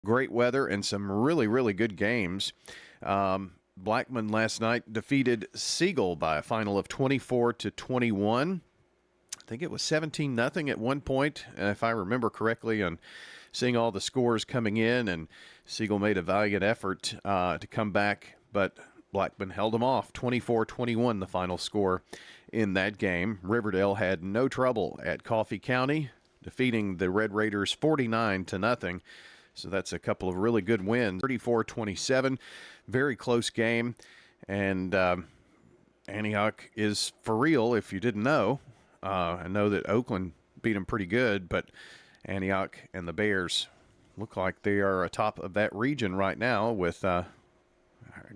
Great weather and some really, really good games. Blackman last night defeated Siegel by a final of 24-21. I think it was 17-0 at one point, if I remember correctly, on seeing all the scores coming in, and Siegel made a valiant effort to come back, but Blackman held them off. 24-21 the final score in that game. Riverdale had no trouble at Coffee County, defeating the Red Raiders 49-0. So that's a couple of really good wins. 34-27, very close game. And Antioch is for real, if you didn't know. I know that Oakland beat them pretty good, but Antioch and the Bears look like they are atop of that region right now with, I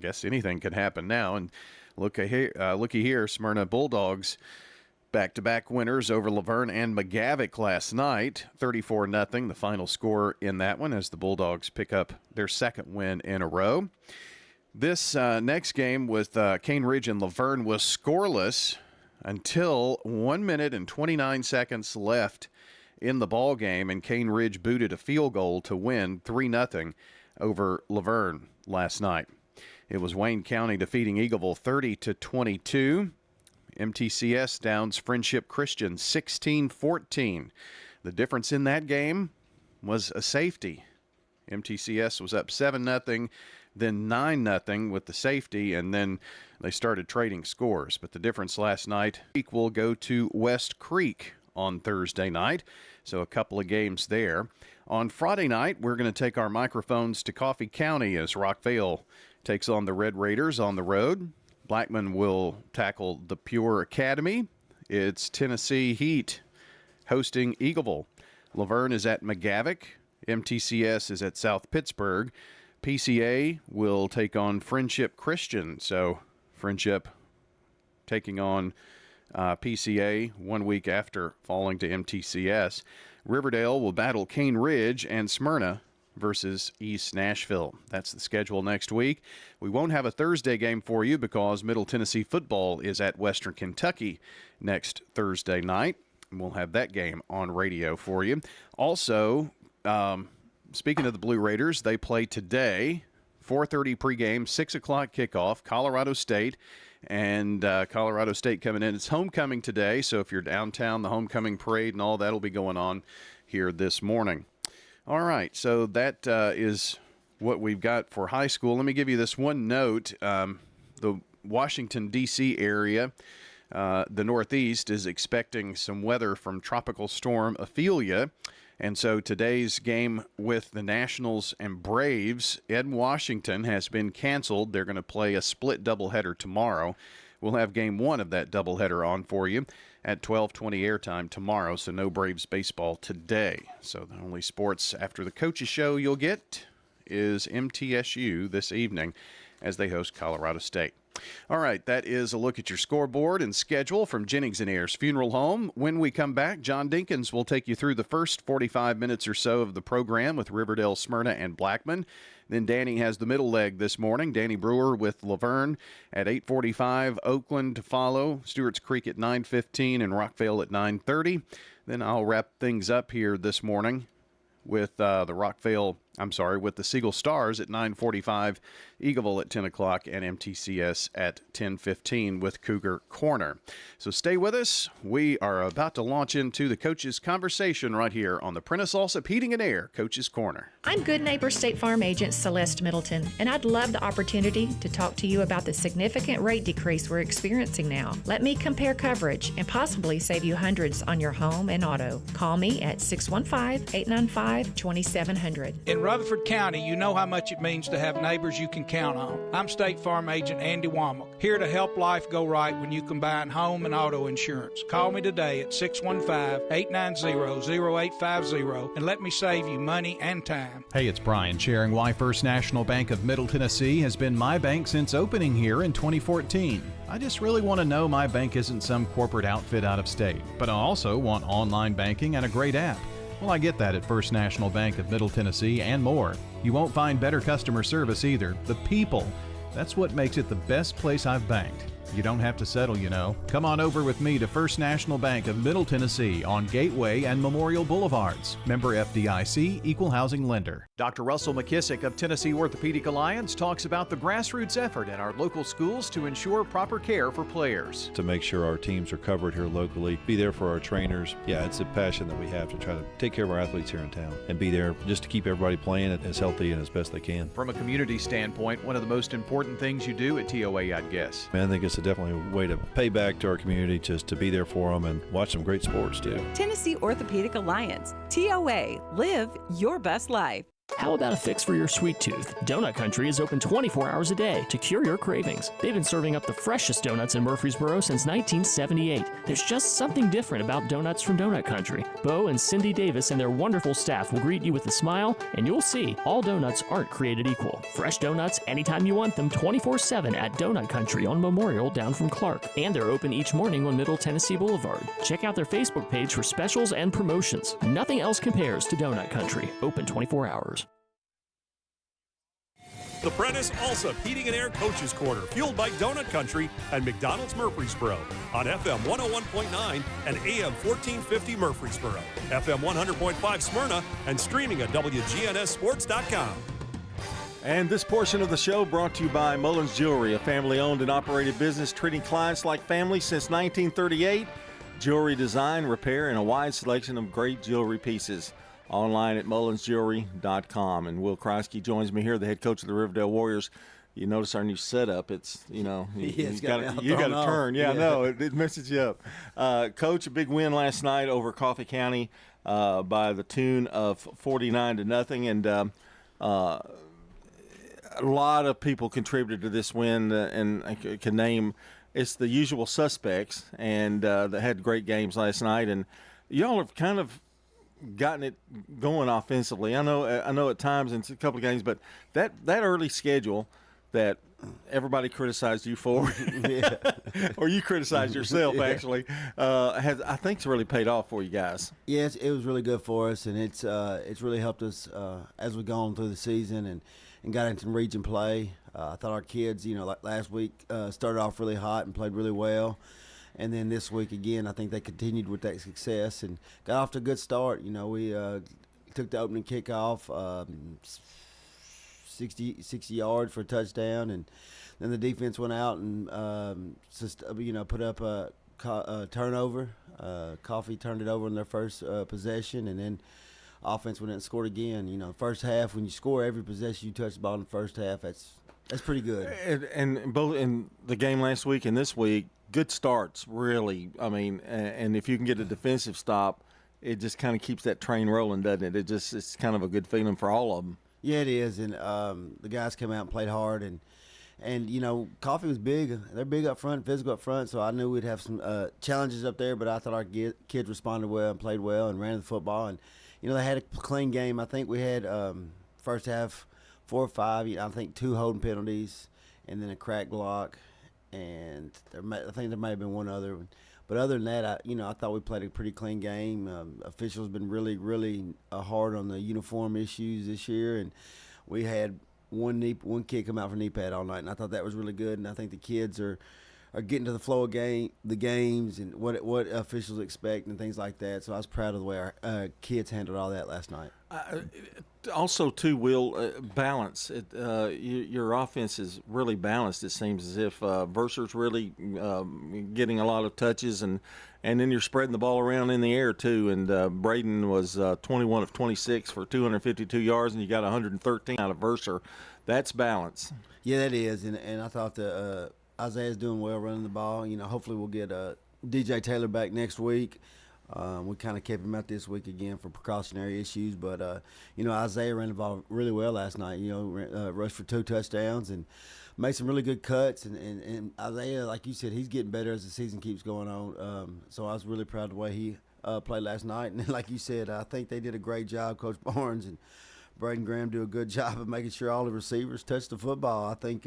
guess anything could happen now. And looky here, Smyrna Bulldogs, back-to-back winners over Laverne and McGavick last night, 34-0, the final score in that one, as the Bulldogs pick up their second win in a row. This next game with Cane Ridge and Laverne was scoreless until 1 minute and 29 seconds left in the ball game, and Cane Ridge booted a field goal to win 3-0 over Laverne last night. It was Wayne County defeating Eagleville 30-22. MTCS downs Friendship Christian 16-14. The difference in that game was a safety. MTCS was up 7-0, then 9-0 with the safety, and then they started trading scores. But the difference last night will go to West Creek on Thursday night, so a couple of games there. On Friday night, we're going to take our microphones to Coffee County as Rockvale takes on the Red Raiders on the road. Blackman will tackle the Pure Academy. It's Tennessee Heat hosting Eagleville. Laverne is at McGavick. MTCS is at South Pittsburgh. PCA will take on Friendship Christian. So Friendship taking on PCA 1 week after falling to MTCS. Riverdale will battle Cane Ridge, and Smyrna versus East Nashville. That's the schedule next week. We won't have a Thursday game for you because Middle Tennessee football is at Western Kentucky next Thursday night. We'll have that game on radio for you. Also, speaking of the Blue Raiders, they play today, 4:30 pregame, 6 o'clock kickoff, Colorado State. And Colorado State coming in. It's homecoming today, so if you're downtown, the homecoming parade and all that will be going on here this morning. All right, so that is what we've got for high school. Let me give you this one note. The Washington, D.C. area, the Northeast, is expecting some weather from Tropical Storm Ophelia. And so today's game with the Nationals and Braves in Washington has been canceled. They're going to play a split doubleheader tomorrow. We'll have game one of that doubleheader on for you at 12:20 airtime tomorrow, so no Braves baseball today. So the only sports after the coaches show you'll get is MTSU this evening as they host Colorado State. All right, that is a look at your scoreboard and schedule from Jennings & Ayers Funeral Home. When we come back, John Dinkins will take you through the first 45 minutes or so of the program with Riverdale, Smyrna, and Blackman. Then Danny has the middle leg this morning. Danny Brewer with Laverne at 8:45, Oakland to follow, Stewart's Creek at 9:15, and Rockvale at 9:30. Then I'll wrap things up here this morning with with the Siegel Stars at 9:45, Eagleville at 10 o'clock, and MTCS at 10:15 with Cougar Corner. So stay with us. We are about to launch into the Coach's Conversation right here on the Prentice Allsup Heating and Air Coach's Corner. I'm Good Neighbor State Farm Agent Celeste Middleton, and I'd love the opportunity to talk to you about the significant rate decrease we're experiencing now. Let me compare coverage and possibly save you hundreds on your home and auto. Call me at 615-895-2700. In Rutherford County, you know how much it means to have neighbors you can count on. I'm State Farm Agent Andy Womack, here to help life go right when you combine home and auto insurance. Call me today at 615-890-0850 and let me save you money and time. Hey, it's Brian, sharing why First National Bank of Middle Tennessee has been my bank since opening here in 2014. I just really want to know my bank isn't some corporate outfit out of state, but I also want online banking and a great app. Well, I get that at First National Bank of Middle Tennessee and more. You won't find better customer service either. The people, that's what makes it the best place I've banked. You don't have to settle, you know. Come on over with me to First National Bank of Middle Tennessee on Gateway and Memorial Boulevards. Member FDIC, Equal Housing Lender. Dr. Russell McKissick of Tennessee Orthopedic Alliance talks about the grassroots effort in our local schools to ensure proper care for players. To make sure our teams are covered here locally, be there for our trainers. Yeah, it's a passion that we have to try to take care of our athletes here in town and be there just to keep everybody playing as healthy and as best they can. From a community standpoint, one of the most important things you do at TOA, I'd guess. I think it's definitely a way to pay back to our community, just to be there for them and watch some great sports too. Tennessee Orthopedic Alliance, TOA, live your best life. How about a fix for your sweet tooth? Donut Country is open 24 hours a day to cure your cravings. They've been serving up the freshest donuts in Murfreesboro since 1978. There's just something different about donuts from Donut Country. Bo and Cindy Davis and their wonderful staff will greet you with a smile, and you'll see all donuts aren't created equal. Fresh donuts anytime you want them 24/7 at Donut Country on Memorial down from Clark. And they're open each morning on Middle Tennessee Boulevard. Check out their Facebook page for specials and promotions. Nothing else compares to Donut Country. Open 24 hours. The Prentice Allsup Heating and Air Coaches Corner, fueled by Donut Country and McDonald's Murfreesboro on FM 101.9 and AM 1450 Murfreesboro, FM 100.5 Smyrna, and streaming at WGNSSports.com. And this portion of the show brought to you by Mullins Jewelry, a family-owned and operated business treating clients like family since 1938. Jewelry design, repair, and a wide selection of great jewelry pieces. Online at mullinsjewelry.com. And Will Kreisky joins me here, the head coach of the Riverdale Warriors. You notice our new setup. It's, you got to turn. Yeah, I know. It messes you up. Coach, a big win last night over Coffee County by the tune of 49-0. And a lot of people contributed to this win, and I can name it's the usual suspects, and that had great games last night. And y'all have kind of gotten it going offensively. I know at times in a couple of games, but that early schedule that everybody criticized you for, or you criticized yourself actually, I think it's really paid off for you guys. Yes, it was really good for us, and it's really helped us as we've gone through the season and got into region play. I thought our kids, like last week, started off really hot and played really well. And then this week again, I think they continued with that success and got off to a good start. We took the opening kickoff, 60 yards for a touchdown, and then the defense went out and put up a turnover. Coffee turned it over in their first possession, and then offense went in and scored again. First half, when you score every possession, you touch the ball in the first half. That's pretty good. And both in the game last week and this week, good starts, really. I mean, and if you can get a defensive stop, it just kind of keeps that train rolling, doesn't it? It's kind of a good feeling for all of them. Yeah, it is. And the guys came out and played hard. And Coffee was big. They're big up front, physical up front, so I knew we'd have some challenges up there, but I thought our kids responded well and played well and ran the football. And, they had a clean game. I think we had first half 4 or 5, I think 2 holding penalties and then a crack block. And I think there might have been one other one. But other than that, I thought we played a pretty clean game. Officials been really, really hard on the uniform issues this year. And we had one kid come out for knee pad all night, and I thought that was really good. And I think the kids are getting to the flow of the games and what officials expect and things like that. So I was proud of the way our kids handled all that last night. Also, too, Will, balance. Your offense is really balanced, it seems, as if Verser's really getting a lot of touches, and then you're spreading the ball around in the air, too. And Braden was 21 of 26 for 252 yards, and you got 113 out of Verser. That's balance. Yeah, that is. And I thought Isaiah's doing well running the ball. Hopefully we'll get DJ Taylor back next week. We kind of kept him out this week again for precautionary issues, but Isaiah ran the ball really well last night. Rushed for 2 touchdowns and made some really good cuts. And Isaiah, like you said, he's getting better as the season keeps going on. So I was really proud of the way he played last night. And like you said, I think they did a great job. Coach Barnes and Braden Graham do a good job of making sure all the receivers touch the football. I think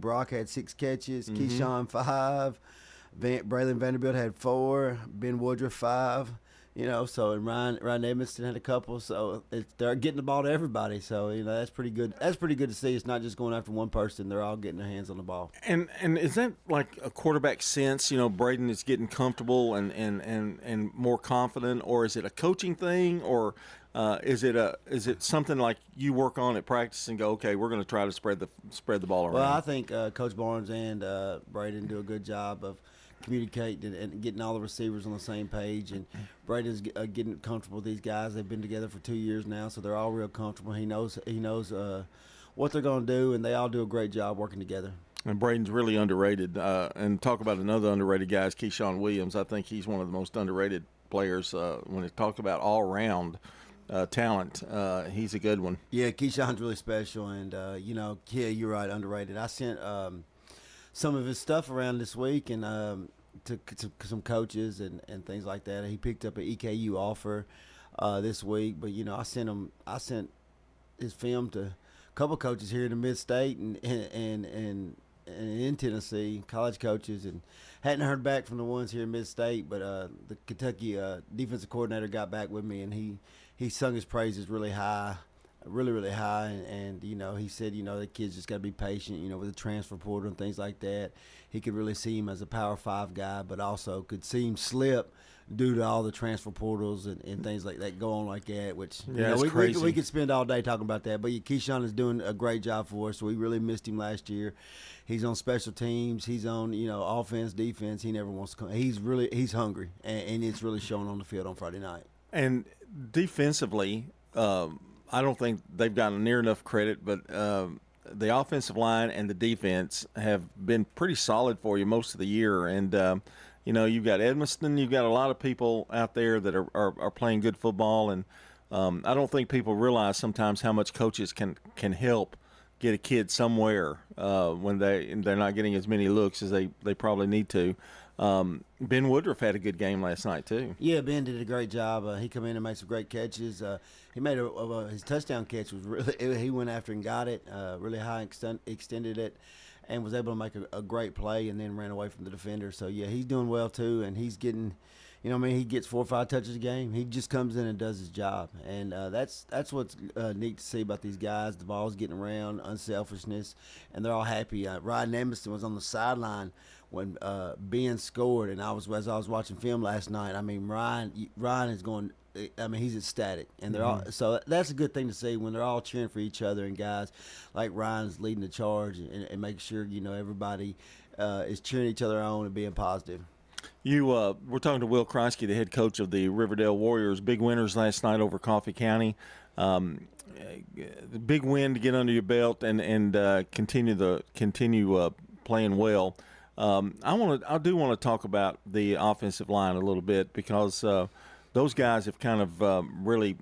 Brock had 6 catches, Keyshawn 5. Braylon Vanderbilt had 4, Ben Woodruff 5. So and Ryan Edmondson had a couple. So they're getting the ball to everybody. So that's pretty good. That's pretty good to see. It's not just going after one person. They're all getting their hands on the ball. And is that like a quarterback sense? Braden is getting comfortable and more confident, or is it a coaching thing, or is it something like you work on at practice and go, okay, we're going to try to spread the ball around? Well, I think Coach Barnes and Braden do a good job of communicating and getting all the receivers on the same page. And Braden's getting comfortable with these guys. They've been together for 2 years now, so they're all real comfortable. He knows what they're going to do, and they all do a great job working together. And Braden's really underrated. And talk about another underrated guy is Keyshawn Williams. I think he's one of the most underrated players when it's talked about all-around talent. He's a good one. Yeah, Keyshawn's really special, and you're right, underrated. I sent some of his stuff around this week and to some coaches and things like that. He picked up an EKU offer this week, but I sent his film to a couple coaches here in the mid-state and in Tennessee, college coaches, and hadn't heard back from the ones here in mid-state, but the Kentucky defensive coordinator got back with me, and he sung his praises really high, really high, and he said, the kids just got to be patient, with the transfer portal and things like that. He could really see him as a Power 5 guy, but also could see him slip due to all the transfer portals and things like that go on like that, which we could spend all day talking about that. But Keyshawn is doing a great job for us. We really missed him last year. He's on special teams. He's on offense, defense. He never wants to come. He's hungry, and it's really showing on the field on Friday night. And defensively, I don't think they've gotten near enough credit, but the offensive line and the defense have been pretty solid for you most of the year. And you've got Edmiston, you've got a lot of people out there that are playing good football, and I don't think people realize sometimes how much coaches can help get a kid somewhere when they're not getting as many looks as they probably need to. Ben Woodruff had a good game last night too. Yeah, Ben did a great job. He come in and made some great catches. He made his touchdown catch was really. He went after and got it really high, extended it, and was able to make a great play, and then ran away from the defender. So yeah, he's doing well too, and he's getting. He gets 4 or 5 touches a game. He just comes in and does his job, and that's what's neat to see about these guys. The ball's getting around, unselfishness, and they're all happy. Ryan Edmiston was on the sideline when Ben scored, and as I was watching film last night. I mean, Ryan is going. I mean, he's ecstatic, and they're all. So that's a good thing to see when they're all cheering for each other, and guys like Ryan's leading the charge and making sure everybody is cheering each other on and being positive. We're talking to Will Kreisky, the head coach of the Riverdale Warriors. Big winners last night over Coffee County. The big win to get under your belt and continue playing well. I do want to talk about the offensive line a little bit because those guys have kind of really.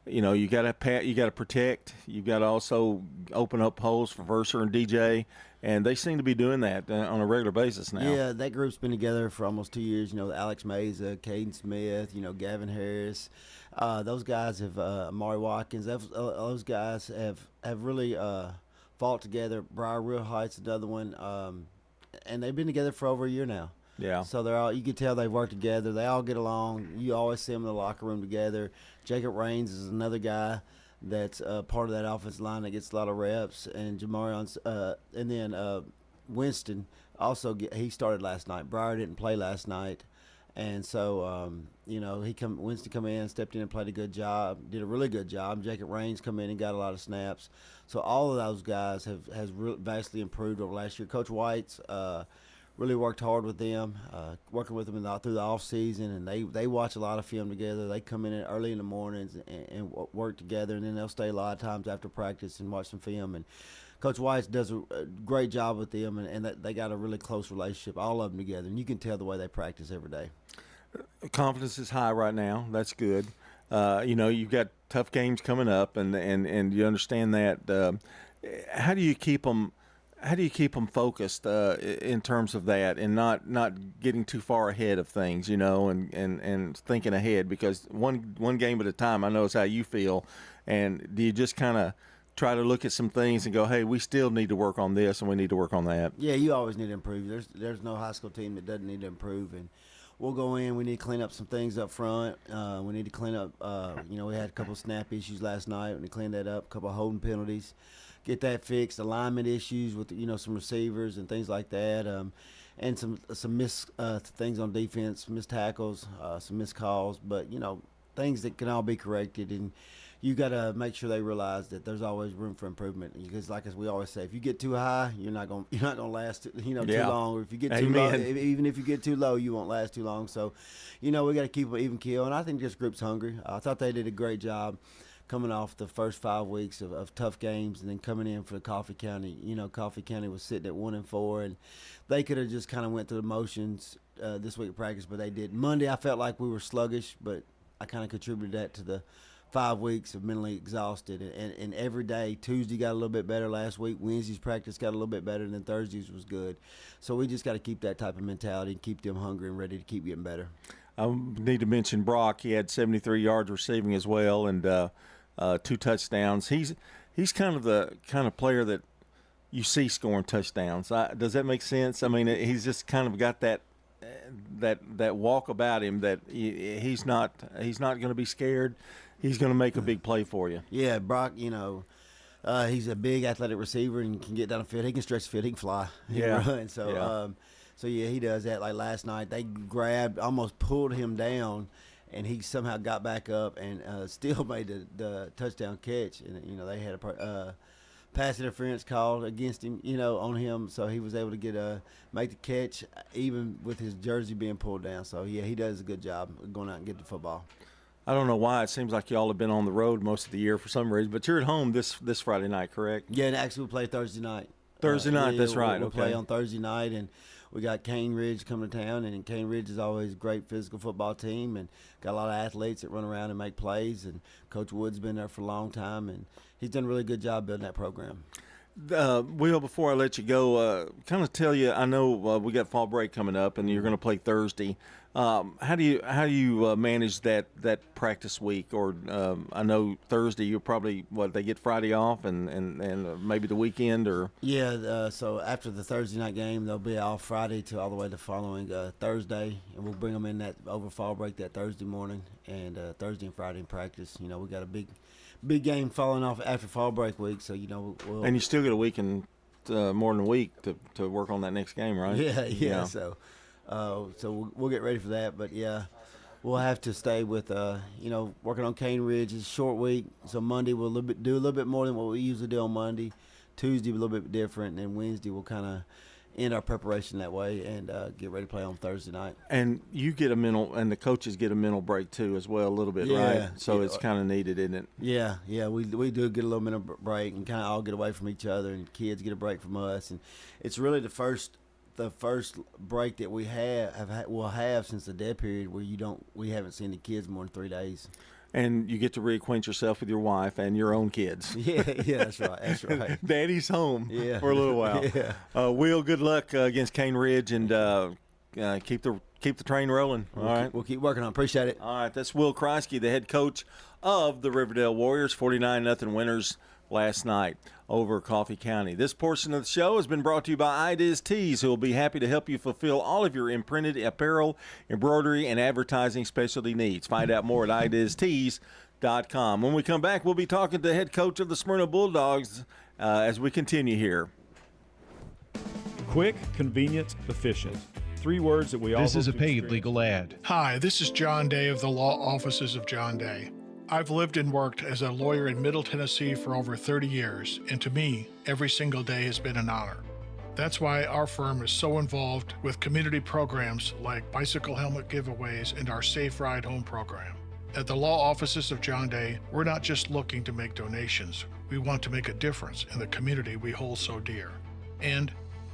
You got to protect. You got to also open up holes for Verser and DJ, and they seem to be doing that on a regular basis now. Yeah, that group's been together for almost 2 years. Alex Meza, Caden Smith, Gavin Harris. Those guys have Amari Watkins. Those guys have really fought together. Briar Real Heights, another one, and they've been together for over a year now. Yeah. So they're all. You can tell they've worked together. They all get along. You always see them in the locker room together. Jacob Raines is another guy that's part of that offensive line that gets a lot of reps. And Jamarion's, and then Winston also he started last night. Briar didn't play last night, and so Winston come in, stepped in and played a good job, did a really good job. Jacob Raines come in and got a lot of snaps. So all of those guys has vastly improved over last year. Coach White's. Really worked hard with them, working with them through the off season, and they watch a lot of film together. They come in early in the mornings and work together, and then they'll stay a lot of times after practice and watch some film. And Coach Weiss does a great job with them, and they got a really close relationship, all of them together, and you can tell the way they practice every day. Confidence is high right now. That's good. You've got tough games coming up, and you understand that. How do you keep them? How do you keep them focused in terms of that and not getting too far ahead of things, and thinking ahead? Because one game at a time, I know is how you feel. And do you just kind of try to look at some things and go, hey, we still need to work on this and we need to work on that? Yeah, you always need to improve. There's no high school team that doesn't need to improve. And we'll go in. We need to clean up some things up front. We need to clean up, we had a couple of snap issues last night. We need to clean that up, a couple of holding penalties, get that fixed, alignment issues with, some receivers and things like that, and some missed things on defense, missed tackles, some missed calls, but, things that can all be corrected. And you got to make sure they realize that there's always room for improvement. Because, like as we always say, if you get too high, you're not gonna last too long. Or if you get too low, even if you get too low, you won't last too long. So, we got to keep an even keel. And I think this group's hungry. I thought they did a great job coming off the first 5 weeks of tough games, and then coming in for Coffee County. Coffee County was sitting at 1-4, and they could have just kind of went through the motions this week of practice, but they didn't. Monday, I felt like we were sluggish, but I kind of contributed that to the 5 weeks of mentally exhausted. And every day, Tuesday got a little bit better last week. Wednesday's practice got a little bit better, and then Thursday's was good. So we just got to keep that type of mentality and keep them hungry and ready to keep getting better. I need to mention Brock. He had 73 yards receiving as well, and 2 touchdowns. He's kind of the player that you see scoring touchdowns. Does that make sense? I mean, he's just kind of got that walk about him that he's not going to be scared. He's going to make a big play for you. Yeah, Brock, he's a big athletic receiver and can get down the field. He can stretch the field. He can fly. He can run. So he does that. Like last night, they almost pulled him down, and he somehow got back up and still made the touchdown catch. And, they had a pass interference called against him, on him. So he was able to make the catch even with his jersey being pulled down. So, he does a good job going out and get the football. I don't know why. It seems like y'all have been on the road most of the year for some reason. But you're at home this Friday night, correct? Yeah, and actually we play Thursday night. That's right. We'll play on Thursday night, and we got Cane Ridge coming to town, and Cane Ridge is always a great physical football team and got a lot of athletes that run around and make plays, and Coach Wood's been there for a long time, and he's done a really good job building that program. Will, before I let you go, kind of tell you, I know we got fall break coming up, and you're going to play Thursday. How do you manage that practice week? Or I know Thursday you'll probably they get Friday off and maybe the weekend or so after the Thursday night game they'll be off Friday to all the way to the following Thursday, and we'll bring them in that over fall break that Thursday morning, and Thursday and Friday in practice. We got a big game falling off after fall break week, so and you still get a week and more than a week to work on that next game, right? Yeah. So we'll get ready for that, but we'll have to stay with working on Cane Ridge. It's a short week, so Monday we'll do a little bit more than what we usually do on Monday. Tuesday a little bit different, and then Wednesday we'll kind of end our preparation that way and get ready to play on Thursday night. And you get and the coaches get a mental break too as well a little bit, right? So it's kind of needed, isn't it? Yeah, we do get a little mental break and kind of all get away from each other, and kids get a break from us, and it's really the first break that we'll have since the dead period where we haven't seen the kids more than 3 days. And you get to reacquaint yourself with your wife and your own kids. Yeah, that's right. Daddy's home for a little while. Will, good luck against Cane Ridge, and keep the train rolling. All right, we'll keep working on it. Appreciate it. All right, that's Will Kreisky, the head coach of the Riverdale Warriors, 49-0 winners last night over Coffee County. This portion of the show has been brought to you by iDiz Tees, who will be happy to help you fulfill all of your imprinted apparel, embroidery, and advertising specialty needs. Find out more at idiztees.com. When we come back, we'll be talking to head coach of the Smyrna Bulldogs as we continue here. Quick, convenient, efficient. 3 words that we all. This is a paid legal ad. Hi, this is John Day of the Law Offices of John Day. I've lived and worked as a lawyer in Middle Tennessee for over 30 years, and to me, every single day has been an honor. That's why our firm is so involved with community programs like bicycle helmet giveaways and our Safe Ride Home program. At the Law Offices of John Day, we're not just looking to make donations. We want to make a difference in the community we hold so dear. And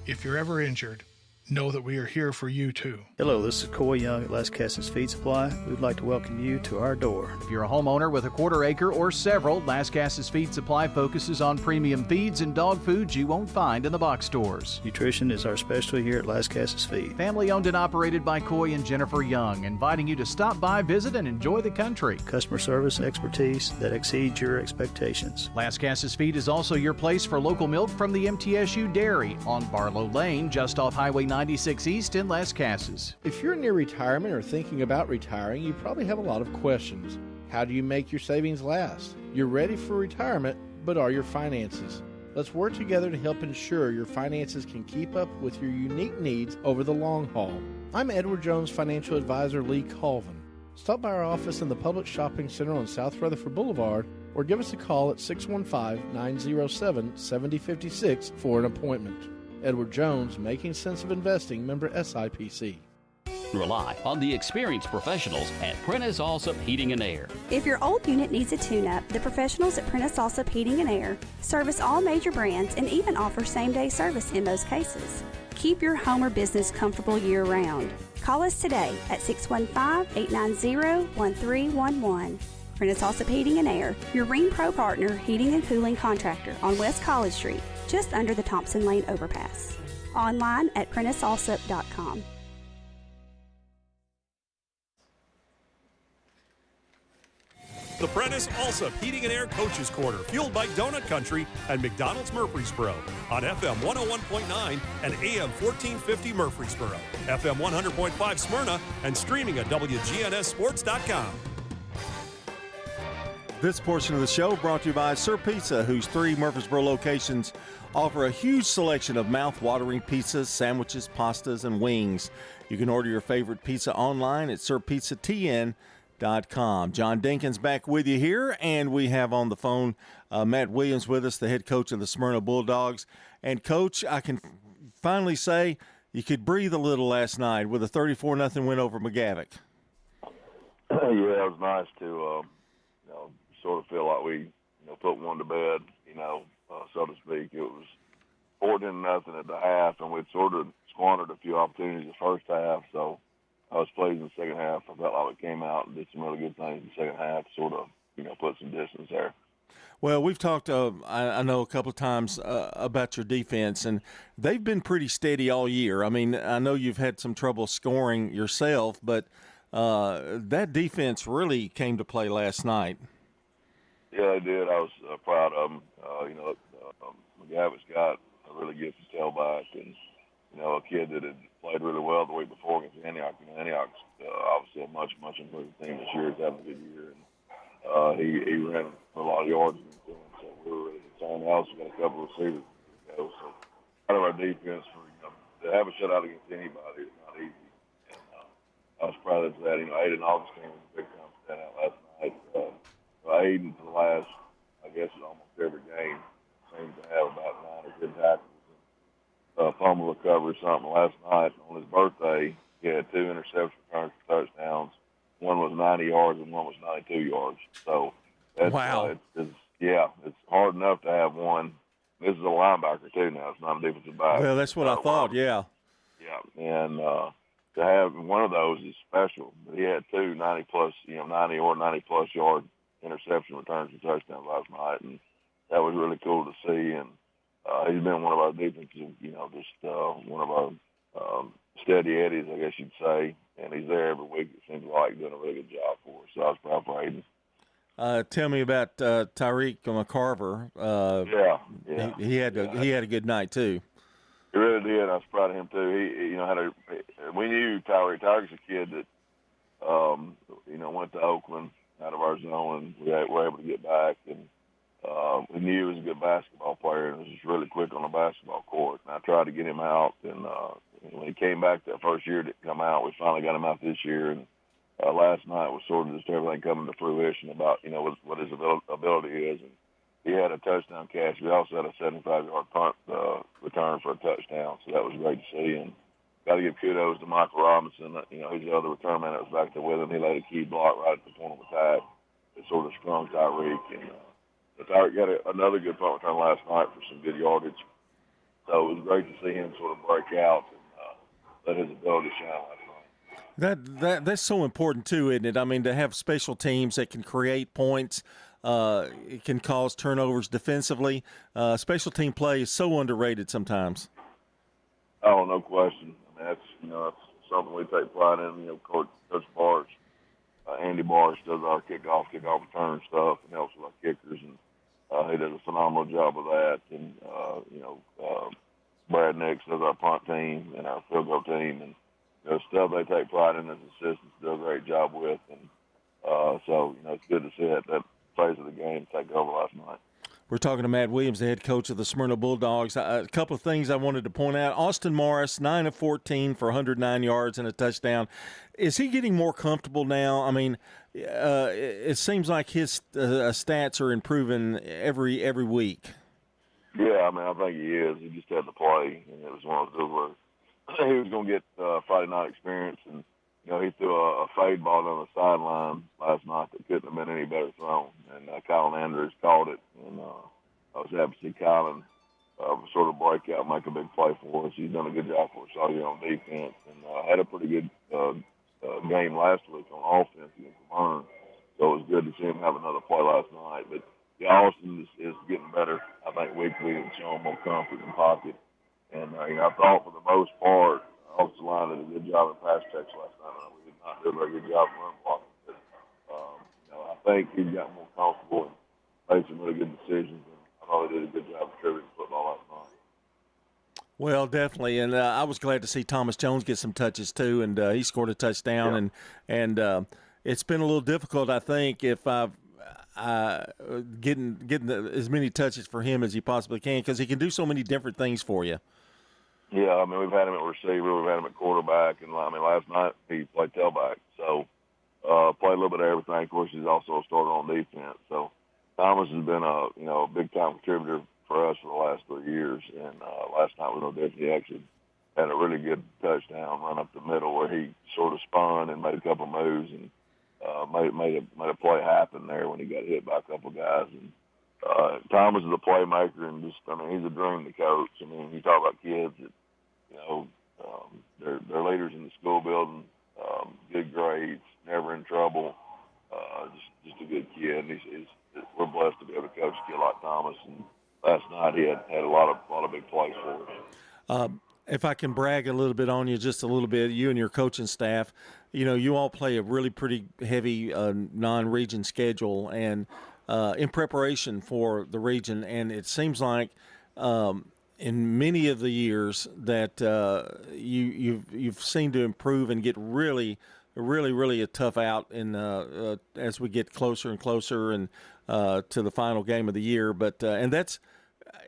if you're ever injured, know that we are here for you too. Hello, this is Coy Young at Las Casas Feed Supply. We'd like to welcome you to our door. If you're a homeowner with a quarter acre or several, Las Casas Feed Supply focuses on premium feeds and dog foods you won't find in the box stores. Nutrition is our specialty here at Las Casas Feed. Family owned and operated by Coy and Jennifer Young, inviting you to stop by, visit, and enjoy the country. Customer service expertise that exceeds your expectations. Las Casas Feed is also your place for local milk from the MTSU Dairy on Barlow Lane, just off Highway 9 96 East in Las Casas. If you're near retirement or thinking about retiring, you probably have a lot of questions. How do you make your savings last? You're ready for retirement, but are your finances? Let's work together to help ensure your finances can keep up with your unique needs over the long haul. I'm Edward Jones financial advisor Lee Colvin. Stop by our office in the Public Shopping Center on South Rutherford Boulevard or give us a call at 615-907-7056 for an appointment. Edward Jones, Making Sense of Investing, member SIPC. Rely on the experienced professionals at Prentice Allsup Heating and Air. If your old unit needs a tune-up, the professionals at Prentice Allsup Heating and Air service all major brands and even offer same-day service in most cases. Keep your home or business comfortable year-round. Call us today at 615-890-1311. Prentice Allsup Heating and Air, your Rheem Pro Partner heating and cooling contractor on West College Street, just under the Thompson Lane overpass. Online at PrenticeAllsup.com. The Prentice Allsup Heating and Air Coaches Corner, fueled by Donut Country and McDonald's Murfreesboro on FM 101.9 and AM 1450 Murfreesboro, FM 100.5 Smyrna, and streaming at WGNSSports.com. This portion of the show brought to you by Sir Pizza, whose 3 Murfreesboro locations offer a huge selection of mouth-watering pizzas, sandwiches, pastas, and wings. You can order your favorite pizza online at sirpizzatn.com. John Dinkins back with you here, and we have on the phone Matt Williams with us, the head coach of the Smyrna Bulldogs. And, Coach, I can finally say you could breathe a little last night with a 34-0 win over McGavock. Yeah, it was nice to sort of feel like we put one to bed, so to speak. It was 14-0 at the half, and we'd sort of squandered a few opportunities the first half, so I was pleased in the second half. I felt like we came out and did some really good things in the second half, sort of, put some distance there. Well, we've talked, I know, a couple of times about your defense, and they've been pretty steady all year. I mean, I know you've had some trouble scoring yourself, but that defense really came to play last night. Yeah, they did. I was proud of them. McGavock's got a really gifted tailback, and, a kid that had played really well the week before against Antioch. Antioch's obviously a much improved team this year. He's having a good year, and he ran for a lot of yards, so we were really concerned. I also got a couple of receivers to go, so out of our defense to have a shutout against anybody is not easy. And I was proud of that. Aiden Augustine was a big time standout last night. Aiden, for the last, I guess, almost every game, seems to have about 9 or 10 tackles. Fumble recovery, something. Last night on his birthday, he had 2 interception returns for touchdowns. One was 90 yards and one was 92 yards. So that's, wow. It's hard enough to have one. This is a linebacker too now. It's not a defensive back. Well, that's what I thought. Yeah. Yeah, and to have one of those is special. But he had 2 90 or 90 plus yard interception returns for touchdowns last night, and that was really cool to see. And he's been one of our defensive, just one of our steady eddies, I guess you'd say. And he's there every week, it seems like, doing a really good job for us. So I was proud for Aiden. Tell me about Tyreek McCarver. He had a good night too. He really did. I was proud of him too. He we knew Tyreek. Tyreek's a kid that went to Oakland out of our zone, and we were able to get back. And we knew he was a good basketball player, and was just really quick on the basketball court. And I tried to get him out, and when he came back that first year to come out, we finally got him out this year. And last night was sort of just everything coming to fruition about what his ability is. And he had a touchdown catch. We also had a 75-yard punt return for a touchdown, so that was great to see. And got to give kudos to Michael Robinson. He's the other return man that was back there with him. He laid a key block right at the point of attack that sort of sprung Tyreek. And Tyreek got another good punt return last night for some good yardage. So it was great to see him sort of break out and let his ability shine last night. That's so important too, isn't it? I mean, to have special teams that can create points, it can cause turnovers defensively. Special team play is so underrated sometimes. Oh, no question. I mean, that's something we take pride in. Coach Barch, Andy Barch does our kickoff return stuff and helps with our kickers, and he does a phenomenal job of that. And Brad Nix does our punt team and our field goal team, and stuff they take pride in as assistants, do a great job with, and so it's good to see that phase of the game take over last night. We're talking to Matt Williams, the head coach of the Smyrna Bulldogs. A couple of things I wanted to point out. Austin Morris, 9 of 14 for 109 yards and a touchdown. Is he getting more comfortable now? I mean, it seems like his stats are improving every week. Yeah, I mean, I think he is. He just had to play, and it was one of those where he was going to get Friday night experience, and he threw a fade ball down the sideline last night that couldn't have been any better thrown. And Colin Andrews caught it, and I was happy to see Colin sort of break out, make a big play for us. He's done a good job for us all year on defense, and had a pretty good game last week on offense against Laverne. So it was good to see him have another play last night. But yeah, Austin is getting better, I think, weekly and showing more comfort in pocket. And I thought for the most part, offensive line did a good job in pass checks last night. We did not do a very good job in run blocking. But, I think he got more comfortable and made some really good decisions. And I thought he did a good job contributing to football last night. Well, definitely, and I was glad to see Thomas Jones get some touches too, and he scored a touchdown. Yeah. And it's been a little difficult, I think, if I've getting as many touches for him as he possibly can, because he can do so many different things for you. Yeah, I mean, we've had him at receiver, we've had him at quarterback, and I mean, last night he played tailback. So played a little bit of everything. Of course, he's also a starter on defense. So Thomas has been a big time contributor for us for the last 3 years. And last night was no different. He actually had a really good touchdown run up the middle where he sort of spun and made a couple of moves and made a play happen there when he got hit by a couple of guys. And Thomas is a playmaker, and he's a dream to coach. I mean, you talk about kids that, they're leaders in the school building, good grades, never in trouble, just a good kid. And we're blessed to be able to coach a kid like Thomas. And last night he had a lot of big plays for us. If I can brag a little bit on you, just a little bit, you and your coaching staff, you all play a really pretty heavy non-region schedule, and in preparation for the region. And it seems like in many of the years that you've seemed to improve and get really a tough out in as we get closer and closer and to the final game of the year. But and that's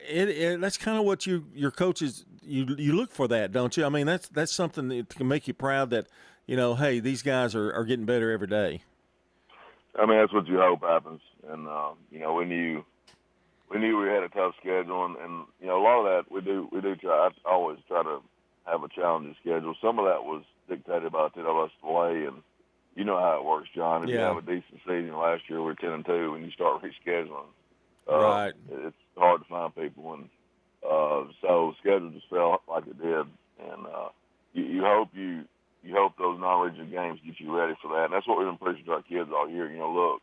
kind of what your coaches you look for, that, don't you? I mean, that's something that can make you proud that hey, these guys are getting better every day. I mean, that's what you hope happens. And we knew we had a tough schedule, and a lot of that we do try. I always try to have a challenging schedule. Some of that was dictated by delay, and you know how it works, John. If you have a decent season, last year we were 10-2, and you start rescheduling, right? It's hard to find people, and so the schedule just fell like it did. And you hope those non-region games get you ready for that, and that's what we've been preaching to our kids all year. Look,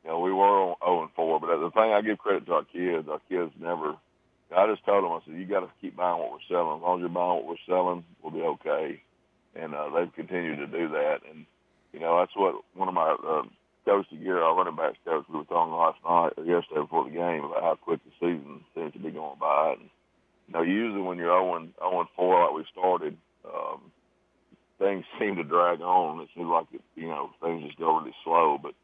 we were on 0-4, but the thing I give credit to our kids never. I just told them, I said, you got to keep buying what we're selling. As long as you're buying what we're selling, we'll be okay. And they've continued to do that. And, that's what one of my coach of the year, our running backs coach, we were talking last night or yesterday before the game about how quick the season seems to be going by. And, usually when you're 0-4 like we started, things seem to drag on. It seems like, things just go really slow. But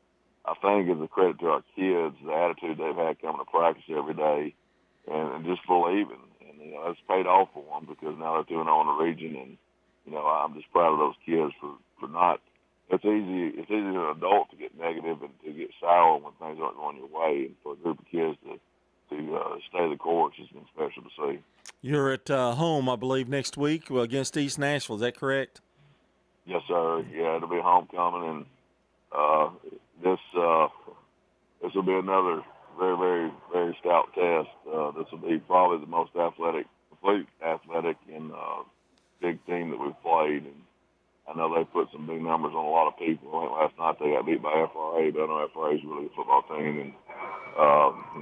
I think it's a credit to our kids, the attitude they've had coming to practice every day and just believing. And, it's paid off for them because now they're 2-0 in the region. And, I'm just proud of those kids for not – it's easy as an adult to get negative and to get sour when things aren't going your way. And for a group of kids to stay the course has been special to see. You're at home, I believe, next week against East Nashville. Is that correct? Yes, sir. Yeah, it'll be homecoming, and this will be another very, very, very stout test. This will be probably the most complete athletic and big team that we've played. And I know they put some big numbers on a lot of people. I think last night they got beat by FRA, but I know FRA is a really good football team, and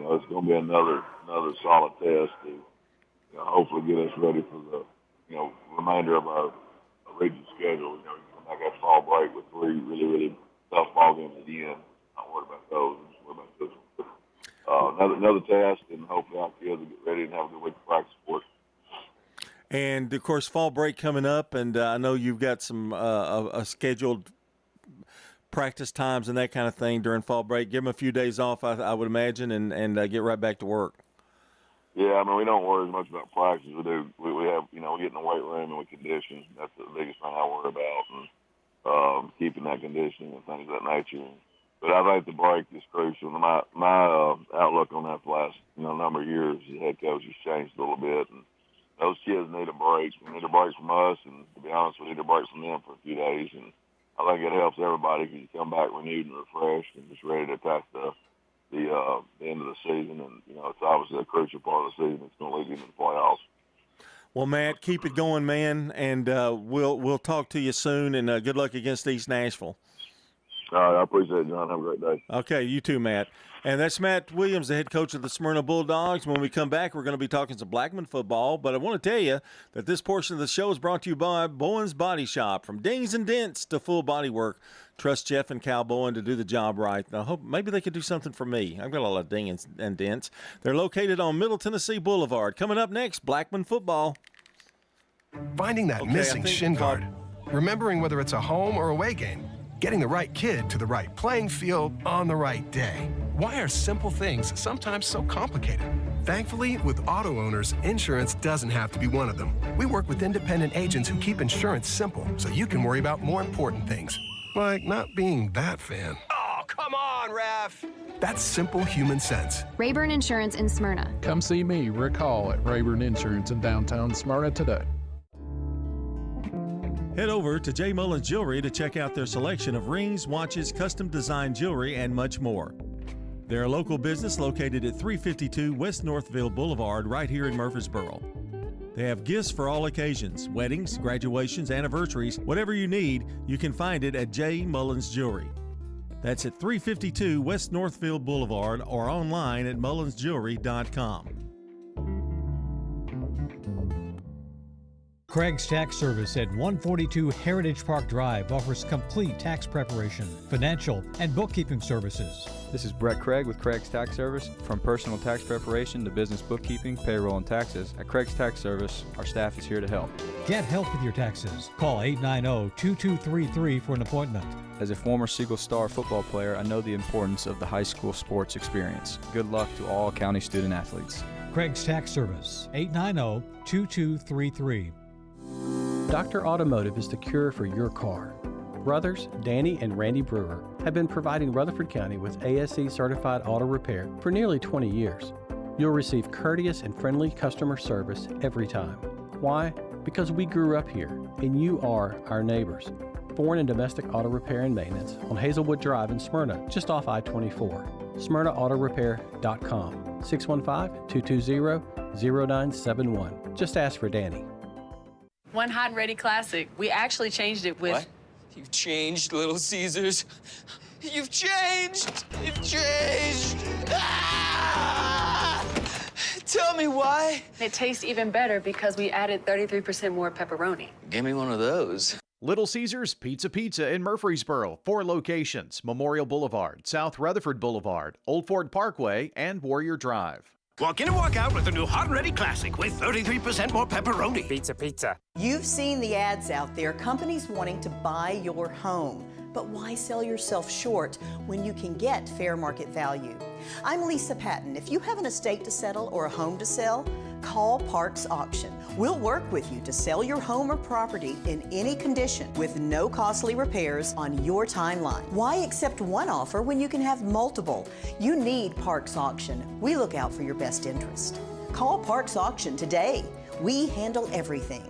it's going to be another solid test to hopefully get us ready for the remainder of our region schedule. You come back after fall break with 3 really, really tough ball games at the end. Not worried about those. I'm just worried about this one. Another test, and hopefully our kids will get ready and have a good week of practice for it. And, of course, fall break coming up, and I know you've got some a scheduled practice times and that kind of thing during fall break. Give them a few days off, I would imagine, and get right back to work. Yeah, I mean, we don't worry as much about practice. We do. We have, we get in the weight room and we condition. That's the biggest thing I worry about, and keeping that conditioning and things of that nature. But I think the break is crucial. My outlook on that the last number of years as head coach has changed a little bit, and those kids need a break. They need a break from us, and to be honest, we need a break from them for a few days. And I think it helps everybody because you come back renewed and refreshed and just ready to attack the end of the season. And it's obviously a crucial part of the season. It's going to lead you into the playoffs. Well, Matt, keep it going, man, and we'll talk to you soon. And good luck against East Nashville. All right, I appreciate it, John. Have a great day. Okay, you too, Matt. And that's Matt Williams, the head coach of the Smyrna Bulldogs. When we come back, we're going to be talking some Blackman football. But I want to tell you that this portion of the show is brought to you by Bowen's Body Shop. From dings and dents to full body work, trust Jeff and Cal Bowen to do the job right. I hope maybe they could do something for me. I've got a lot of dings and dents. They're located on Middle Tennessee Boulevard. Coming up next, Blackman football. Finding that missing shin guard. Remembering whether it's a home or away game. Getting the right kid to the right playing field on the right day. Why are simple things sometimes so complicated? Thankfully, with auto owners, insurance doesn't have to be one of them. We work with independent agents who keep insurance simple so you can worry about more important things, like not being that fan. Oh, come on, ref! That's simple human sense. Rayburn Insurance in Smyrna. Come see me, Rick Hall, at Rayburn Insurance in downtown Smyrna today. Head over to J. Mullins Jewelry to check out their selection of rings, watches, custom design jewelry, and much more. They're a local business located at 352 West Northville Boulevard right here in Murfreesboro. They have gifts for all occasions, weddings, graduations, anniversaries, whatever you need, you can find it at J. Mullins Jewelry. That's at 352 West Northville Boulevard or online at mullinsjewelry.com. Craig's Tax Service at 142 Heritage Park Drive offers complete tax preparation, financial, and bookkeeping services. This is Brett Craig with Craig's Tax Service. From personal tax preparation to business bookkeeping, payroll, and taxes, at Craig's Tax Service, our staff is here to help. Get help with your taxes. Call 890-2233 for an appointment. As a former Siegel Star football player, I know the importance of the high school sports experience. Good luck to all county student athletes. Craig's Tax Service, 890-2233. Dr. Automotive is the cure for your car. Brothers Danny and Randy Brewer have been providing Rutherford County with ASE certified auto repair for nearly 20 years. You'll receive courteous and friendly customer service every time. Why? Because we grew up here and you are our neighbors. Foreign and domestic auto repair and maintenance on Hazelwood Drive in Smyrna, just off I-24. SmyrnaAutorepair.com, 615-220-0971. Just ask for Danny. One Hot and Ready Classic. We actually changed it with... What? You've changed, Little Caesars. You've changed! You've changed! Ah! Tell me why. It tastes even better because we added 33% more pepperoni. Give me one of those. Little Caesars Pizza in Murfreesboro. 4 locations: Memorial Boulevard, South Rutherford Boulevard, Old Ford Parkway, and Warrior Drive. Walk in and walk out with the new Hot and Ready Classic with 33% more pepperoni. Pizza. You've seen the ads out there, companies wanting to buy your home. But why sell yourself short when you can get fair market value? I'm Lisa Patton. If you have an estate to settle or a home to sell, call Parks Auction. We'll work with you to sell your home or property in any condition with no costly repairs on your timeline. Why accept one offer when you can have multiple? You need Parks Auction. We look out for your best interest. Call Parks Auction today. We handle everything.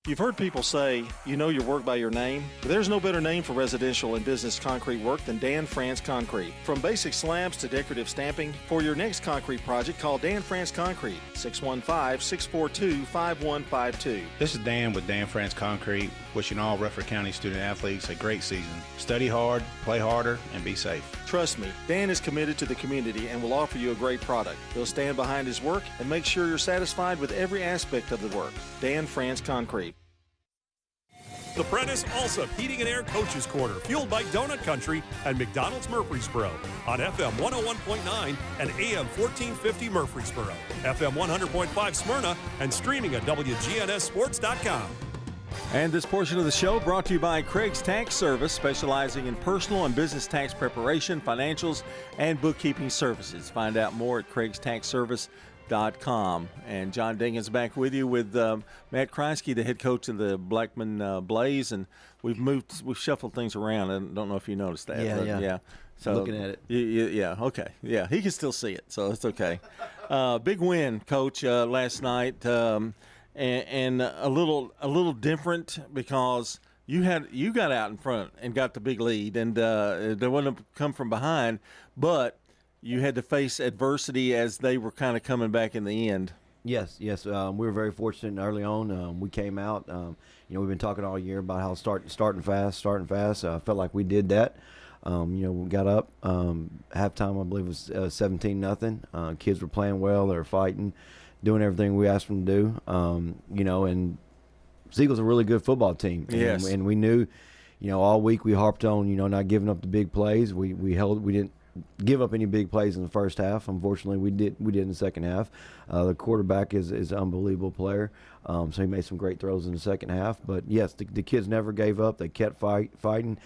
You've heard people say, you know your work by your name, but there's no better name for residential and business concrete work than Dan France Concrete. From basic slabs to decorative stamping, for your next concrete project, call Dan France Concrete, 615-642-5152. This is Dan with Dan France Concrete, wishing all Rutherford County student athletes a great season. Study hard, play harder, and be safe. Trust me, Dan is committed to the community and will offer you a great product. He'll stand behind his work and make sure you're satisfied with every aspect of the work. Dan France Concrete. The Prentice Allsup Heating and Air Coaches Corner, fueled by Donut Country and McDonald's Murfreesboro on FM 101.9 and AM 1450 Murfreesboro, FM 100.5 Smyrna, and streaming at WGNSSports.com. And this portion of the show brought to you by Craig's Tax Service, specializing in personal and business tax preparation, financials, and bookkeeping services. Find out more at CraigsTaxService.com. And John Dingens back with you with Matt Kreisky, the head coach of the Blackman Blaze, and we've shuffled things around. I don't know if you noticed that. Yeah. So looking at it. Yeah. Okay. Yeah, he can still see it, so it's okay. Big win, Coach, last night, and a little different because you got out in front and got the big lead, and they wouldn't have come from behind, but you had to face adversity as they were kind of coming back in the end. Yes. We were very fortunate early on. We came out. We've been talking all year about how starting fast. I felt like we did that. We got up. Halftime, I believe, was 17-0. Kids were playing well. They were fighting, doing everything we asked them to do. And Siegel's a really good football team. Yes. And we knew, all week we harped on, not giving up the big plays. We didn't give up any big plays in the first half. Unfortunately, we did in the second half. The quarterback is an unbelievable player, so he made some great throws in the second half. But yes, the kids never gave up. They kept fighting,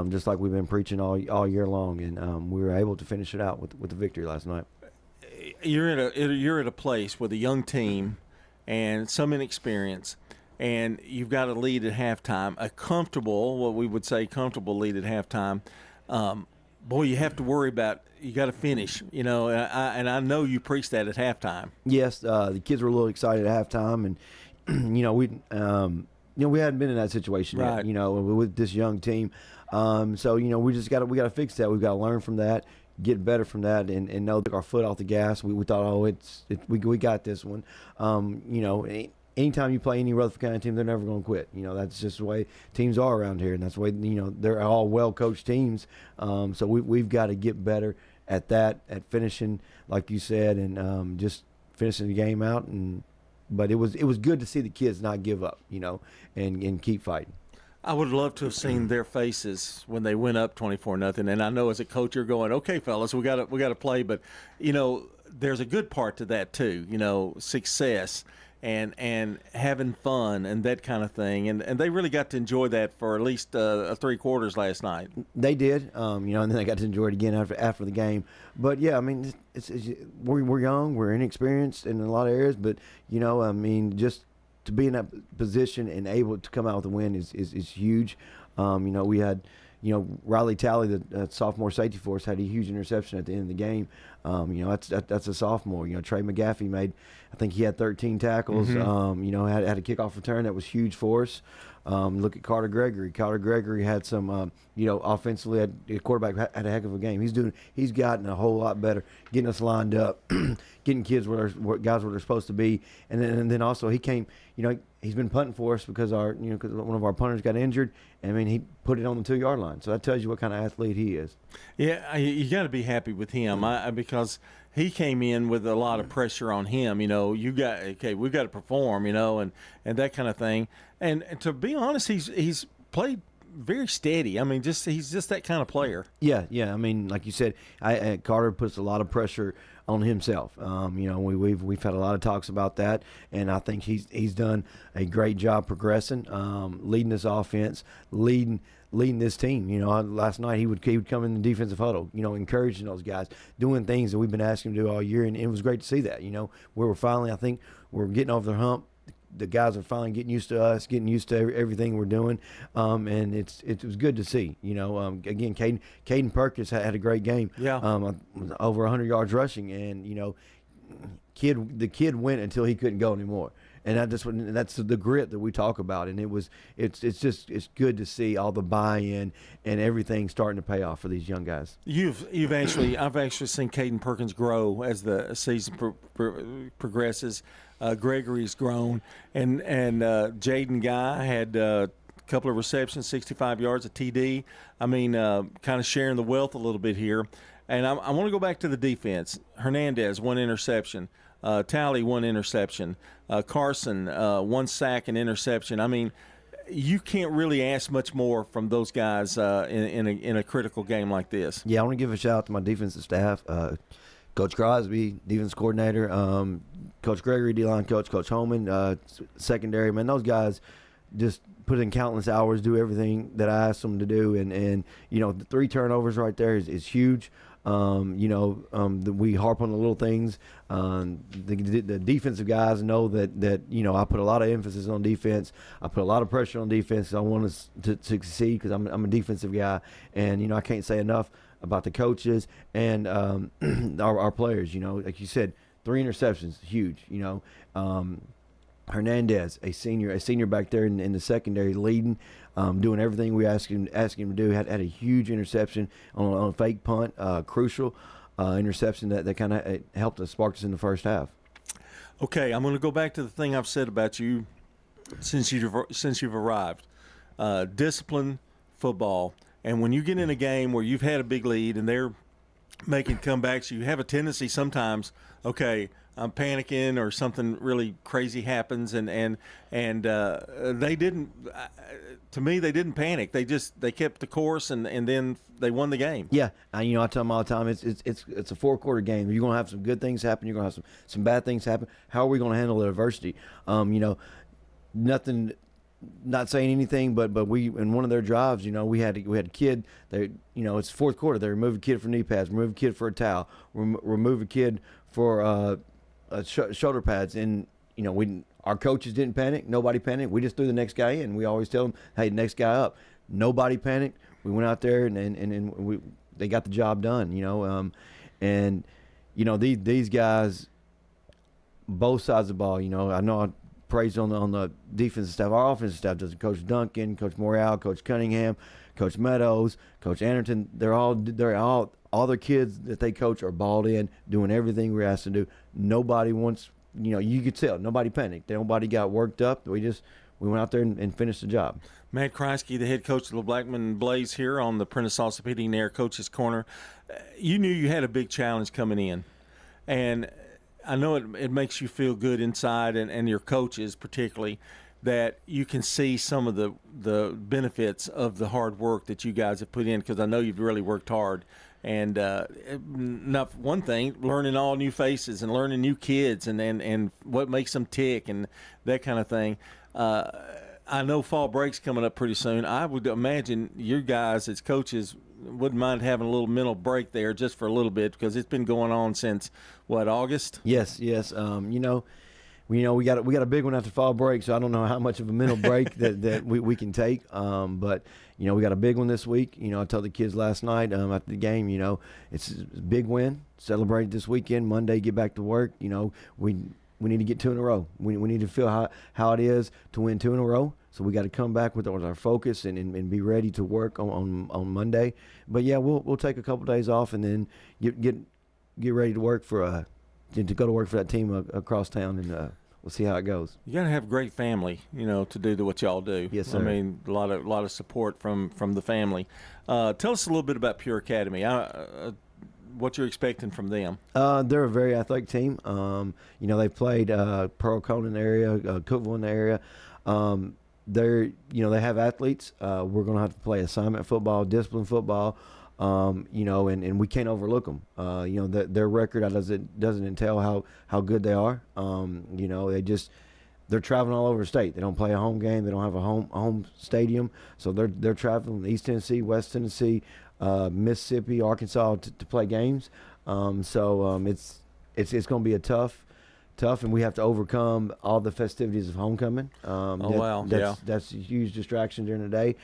just like we've been preaching all year long, and we were able to finish it out with the victory last night. You're at a place with a young team and some inexperience, and you've got a lead at halftime, what we would say comfortable lead at halftime. Boy, you have to worry about, you got to finish, and I know you preached that at halftime. Yes, the kids were a little excited at halftime, and we hadn't been in that situation right. yet, with this young team. So we just got to fix that. We've got to learn from that, get better from that, and know our foot off the gas. We thought, we got this one. Anytime you play any Rutherford County team, they're never going to quit. That's just the way teams are around here, and that's the way, they're all well-coached teams. So we've got to get better at that, at finishing, like you said, and just finishing the game out. But it was good to see the kids not give up, and keep fighting. I would love to have seen their faces when they went up 24-0. And I know as a coach, you're going, okay, fellas, we got to play. But there's a good part to that too. Success. And having fun and that kind of thing, and they really got to enjoy that for at least 3 quarters last night. They did, and then they got to enjoy it again after the game. But yeah, I mean, we're young, we're inexperienced in a lot of areas, but just to be in that position and able to come out with a win is huge. We had. Riley Talley, the sophomore safety for us, had a huge interception at the end of the game. That's a sophomore. Trey McGaffey I think he had 13 tackles. Mm-hmm. Had a kickoff return that was huge for us. Look at Carter Gregory. Carter Gregory had some, offensively, the quarterback had a heck of a game. He's gotten a whole lot better, getting us lined up, getting kids guys where they're supposed to be, and then also he came. He's been punting for us because because one of our punters got injured. He put it on the 2-yard line. So that tells you what kind of athlete he is. Yeah, you got to be happy with him because he came in with a lot of pressure on him. We've got to perform, and that kind of thing. And to be honest, he's played very steady. He's just that kind of player. Yeah. Like you said, Carter puts a lot of pressure on himself. We've had a lot of talks about that, and I think he's done a great job progressing, leading this offense, leading this team. Last night he would come in the defensive huddle, encouraging those guys, doing things that we've been asking him to do all year, and it was great to see that. Where we're finally, I think we're getting over the hump. The guys are finally getting used to us, getting used to everything we're doing, and it was good to see. Again, Caden Perkins had a great game. Yeah, over 100 yards rushing, and the kid went until he couldn't go anymore, and that's the grit that we talk about. And it's good to see all the buy-in and everything starting to pay off for these young guys. I've actually seen Caden Perkins grow as the season progresses. Gregory's grown, and Jaden Guy had a couple of receptions, 65 yards, a TD. Kind of sharing the wealth a little bit here. And I want to go back to the defense. Hernandez, 1 interception. Talley, 1 interception. Carson, 1 sack and interception. you can't really ask much more from those guys in a critical game like this. Yeah, I want to give a shout out to my defensive staff. Coach Crosby, defense coordinator, Coach Gregory, D-line coach, Coach Holman, secondary. Man, those guys just put in countless hours, do everything that I asked them to do. And the 3 turnovers right there is huge. We harp on the little things. The defensive guys know that I put a lot of emphasis on defense. I put a lot of pressure on defense. I want us to succeed because I'm a defensive guy. And, I can't say enough about the coaches and our players. Like you said, 3 interceptions, huge. Hernandez, a senior back there in the secondary, leading, doing everything we asked him to do. Had a huge interception on a fake punt, crucial interception that kind of helped us, spark us in the first half. Okay, I'm going to go back to the thing I've said about you since you've arrived. Discipline, football, and when you get in a game where you've had a big lead and they're making comebacks, you have a tendency sometimes, okay, I'm panicking or something really crazy happens, and they didn't. To me, they didn't panic. They kept the course, and then they won the game. Yeah, I tell them all the time, it's a 4-quarter game. You're gonna have some good things happen. You're gonna have some bad things happen. How are we gonna handle the adversity? Nothing. Not saying anything, but we in one of their drives, we had a kid. They, it's 4th quarter. They remove a kid for knee pads, remove a kid for a towel, remove a kid for shoulder pads, and our coaches didn't panic. Nobody panicked. We just threw the next guy in. We always tell them, hey, next guy up. Nobody panicked. We went out there and they got the job done. These guys, both sides of the ball. I know I praised on the defensive staff. Our offensive staff does. Coach Duncan, Coach Morreale, Coach Cunningham, Coach Meadows, Coach Anderton. They're all their kids that they coach are balled in, doing everything we're asked to do. Nobody wants, you could tell, nobody panicked. Nobody got worked up. We went out there and finished the job. Matt Kreisky, the head coach of the Blackman Blaze here on the Prentice Allsup Heating and Air Coach's Corner. You knew you had a big challenge coming in, and I know it makes you feel good inside, and your coaches particularly, that you can see some of the benefits of the hard work that you guys have put in, because I know you've really worked hard. And not one thing, learning all new faces and learning new kids and what makes them tick and that kind of thing. I know fall break's coming up pretty soon. I would imagine you guys as coaches wouldn't mind having a little mental break there just for a little bit, because it's been going on since, August? Yes. We got a big one after fall break, so I don't know how much of a mental break that we can take. But we got a big one this week. I told the kids last night after the game, it's a big win. Celebrate it this weekend. Monday, get back to work. We need to get 2 in a row. We need to feel how it is to win 2 in a row. So we got to come back with our focus and be ready to work on Monday. But yeah, we'll take a couple days off and then get ready to work to go to work for that team across town, and we'll see how it goes. You got to have a great family, to do what y'all do. Yes, sir. I mean, a lot of support from the family. Tell us a little bit about Pure Academy. What you're expecting from them? They're a very athletic team. They played Pearl Conan area, Cookville in the area. They have athletes. We're going to have to play assignment football, discipline football. And we can't overlook them. Their record doesn't entail how good they are. They're traveling all over the state. They don't play a home game. They don't have a home stadium. So they're traveling East Tennessee, West Tennessee, Mississippi, Arkansas to play games. It's going to be a tough, and we have to overcome all the festivities of homecoming. That's a huge distraction during the day.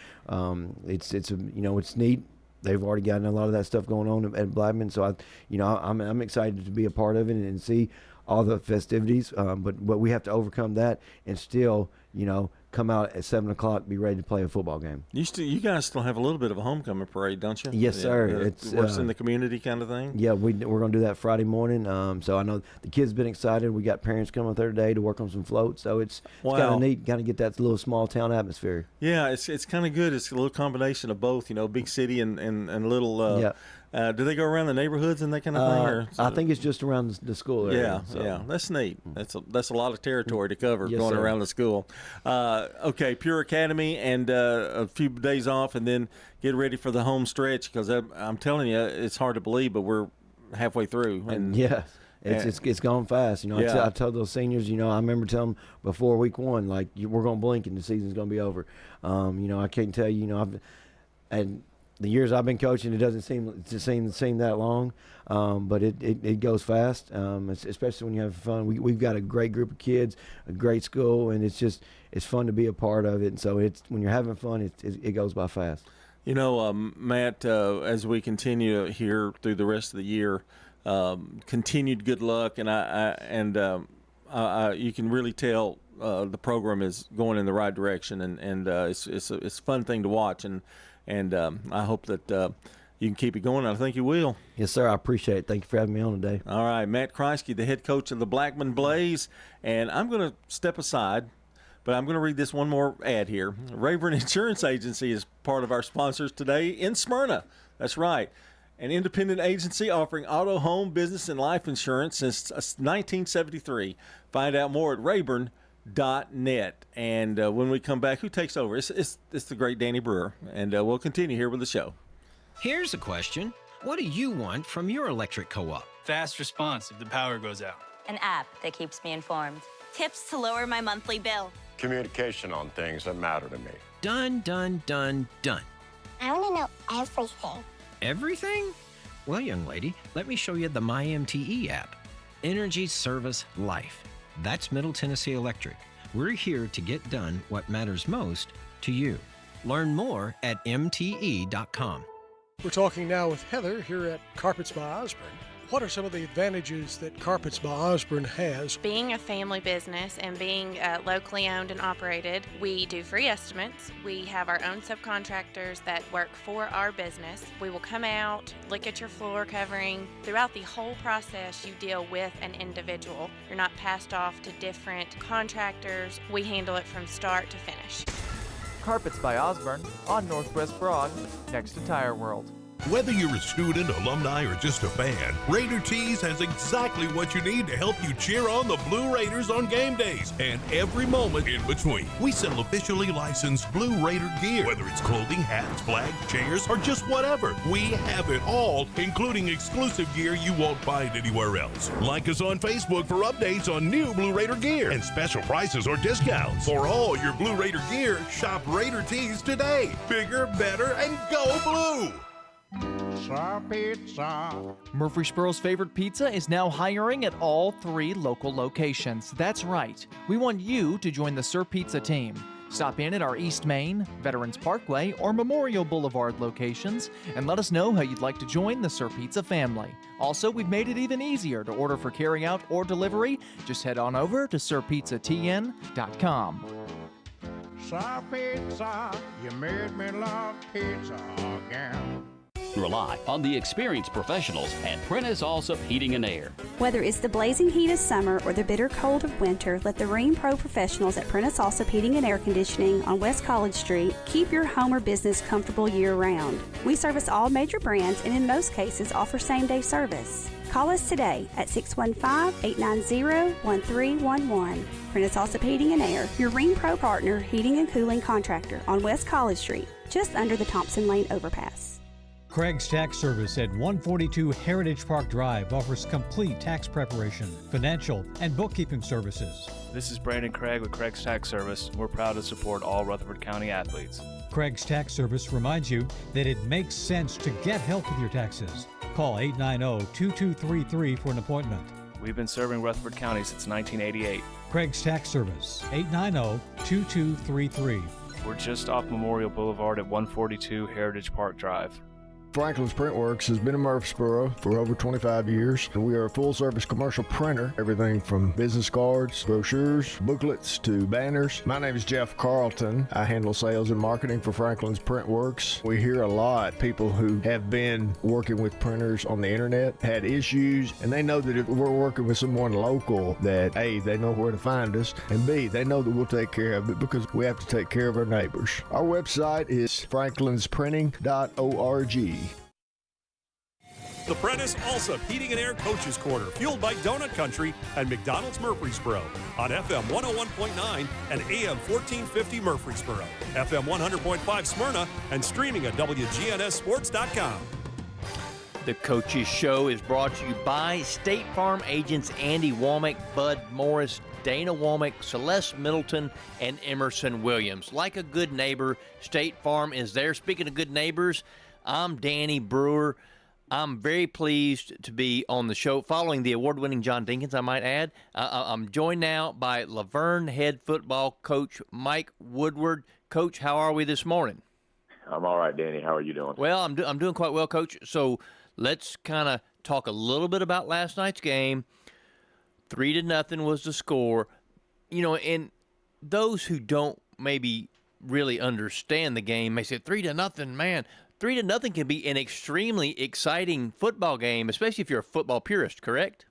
It's neat. They've already gotten a lot of that stuff going on at Blackman, so I'm excited to be a part of it and see all the festivities. But we have to overcome that and still, come out at 7 o'clock, be ready to play a football game. You guys still have a little bit of a homecoming parade, don't you? Yes, sir. It works in the community kind of thing. Yeah, we're going to do that Friday morning. So I know the kids been excited. We got parents coming up there today to work on some floats. So it's kind of neat, kind of get that little small town atmosphere. Yeah, it's kind of good. It's a little combination of both, big city and little. Do they go around the neighborhoods and that kind of thing? Or, I think it's just around the school area. Yeah, that's neat. That's a lot of territory to cover going around the school. Okay, Pure Academy and a few days off, and then get ready for the home stretch, because I'm telling you, it's hard to believe, but we're halfway through. And it's gone fast. I told those seniors, I remember telling them before week 1, like, we're going to blink and the season's going to be over. I can't tell you, and the years I've been coaching, it doesn't seem that long, but it goes fast, especially when you have fun. We've got a great group of kids, a great school, and it's fun to be a part of it. And so when you're having fun, it goes by fast. Matt, as we continue here through the rest of the year, continued good luck, and you can really tell the program is going in the right direction, and it's a fun thing to watch, and I hope that you can keep it going. I think you will. Yes, sir. I appreciate it. Thank you for having me on today. All right, Matt Kreisky, the head coach of the Blackman Blaze, and I'm going to step aside, but I'm going to read this one more ad here. Rayburn Insurance Agency is part of our sponsors today in Smyrna. That's right. An independent agency offering auto, home, business, and life insurance since 1973. Find out more at Rayburn.net. And when we come back, who takes over? It's the great Danny Brewer. And we'll continue here with the show. Here's a question. What do you want from your electric co-op? Fast response if the power goes out. An app that keeps me informed. Tips to lower my monthly bill. Communication on things that matter to me. Done, done, done, done. I want to know everything. Everything? Well, young lady, let me show you the MyMTE app. Energy Service Life. That's Middle Tennessee Electric. We're here to get done what matters most to you. Learn more at mte.com. We're talking now with Heather here at Carpets by Osborne. What are some of the advantages that Carpets by Osborne has? Being a family business and being locally owned and operated, we do free estimates. We have our own subcontractors that work for our business. We will come out, look at your floor covering. Throughout the whole process, you deal with an individual. You're not passed off to different contractors. We handle it from start to finish. Carpets by Osborne on Northwest Broad, next to Tire World. Whether you're a student, alumni, or just a fan, Raider Tees has exactly what you need to help you cheer on the Blue Raiders on game days and every moment in between. We sell officially licensed Blue Raider gear, whether it's clothing, hats, flags, chairs, or just whatever. We have it all, including exclusive gear you won't find anywhere else. Like us on Facebook for updates on new Blue Raider gear and special prices or discounts. For all your Blue Raider gear, shop Raider Tees today. Bigger, better, and go blue! Pizza. Murfreesboro's favorite pizza is now hiring at all 3 local locations. That's right. We want you to join the Sir Pizza team. Stop in at our East Main, Veterans Parkway, or Memorial Boulevard locations and let us know how you'd like to join the Sir Pizza family. Also, we've made it even easier to order for carryout or delivery. Just head on over to sirpizzatn.com. Sir Pizza, you made me love pizza again. Rely on the experienced professionals at Prentice Allsup Heating and Air. Whether it's the blazing heat of summer or the bitter cold of winter, let the Rheem Pro professionals at Prentice Allsup Heating and Air Conditioning on West College Street keep your home or business comfortable year-round. We service all major brands and in most cases offer same-day service. Call us today at 615-890-1311. Prentice Allsup Heating and Air, your Rheem Pro partner heating and cooling contractor on West College Street, just under the Thompson Lane overpass. Craig's Tax Service at 142 Heritage Park Drive offers complete tax preparation, financial, and bookkeeping services. This is Brandon Craig with Craig's Tax Service. We're proud to support all Rutherford County athletes. Craig's Tax Service reminds you that it makes sense to get help with your taxes. Call 890-2233 for an appointment. We've been serving Rutherford County since 1988. Craig's Tax Service, 890-2233. We're just off Memorial Boulevard at 142 Heritage Park Drive. Franklin's Printworks has been in Murfreesboro for over 25 years. We are a full-service commercial printer, everything from business cards, brochures, booklets to banners. My name is Jeff Carlton. I handle sales and marketing for Franklin's Printworks. We hear a lot people who have been working with printers on the internet, had issues, and they know that if we're working with someone local, that A, they know where to find us, and B, they know that we'll take care of it because we have to take care of our neighbors. Our website is franklinsprinting.org. The Prentice Allsup Heating and Air Coaches Corner, fueled by Donut Country and McDonald's Murfreesboro on FM 101.9 and AM 1450 Murfreesboro, FM 100.5 Smyrna, and streaming at WGNSSports.com. The Coaches Show is brought to you by State Farm agents Andy Womack, Bud Morris, Dana Womack, Celeste Middleton, and Emerson Williams. Like a good neighbor, State Farm is there. Speaking of good neighbors, I'm Danny Brewer. I'm very pleased to be on the show following the award-winning John Dinkins, I might add. I'm joined now by Laverne head football coach Mike Woodward. Coach, how are we this morning? I'm all right, Danny. How are you doing? Well, I'm doing quite well, Coach. So let's kind of talk a little bit about last night's game. 3-0 was the score. You know, and those who don't maybe really understand the game may say 3-0, man. 3-0 can be an extremely exciting football game, especially if you're a football purist, correct?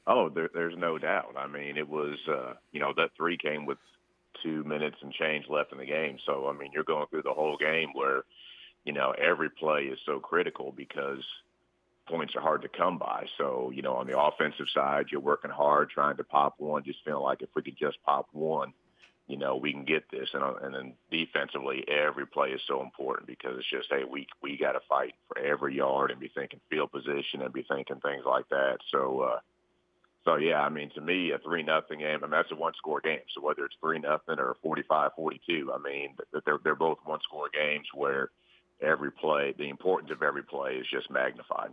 Oh, there's no doubt. I mean, it was, that 3 came with 2 minutes and change left in the game. So, I mean, you're going through the whole game where, every play is so critical because points are hard to come by. So, on the offensive side, you're working hard, trying to pop one, just feeling like if we could just pop one, we can get this. And then defensively, every play is so important because it's just, hey, we got to fight for every yard and be thinking field position and be thinking things like that. So yeah, I mean, to me, a 3-0 game, that's a one-score game. So whether it's 3-0 or 45-42, I mean, they're both one-score games where every play, the importance of every play is just magnified.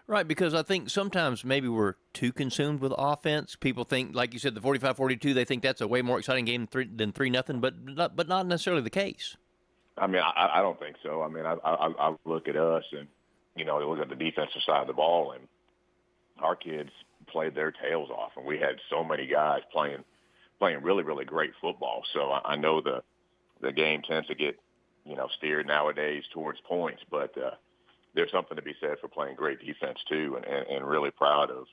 Right, because I think sometimes maybe we're too consumed with offense. People think, like you said, the 45-42, they think that's a way more exciting game than 3-0, but not necessarily the case. I mean, I don't think so. I mean, I look at us and, look at the defensive side of the ball, and our kids played their tails off, and we had so many guys playing really, really great football. So I know the game tends to get, steered nowadays towards points, but there's something to be said for playing great defense too, and really proud of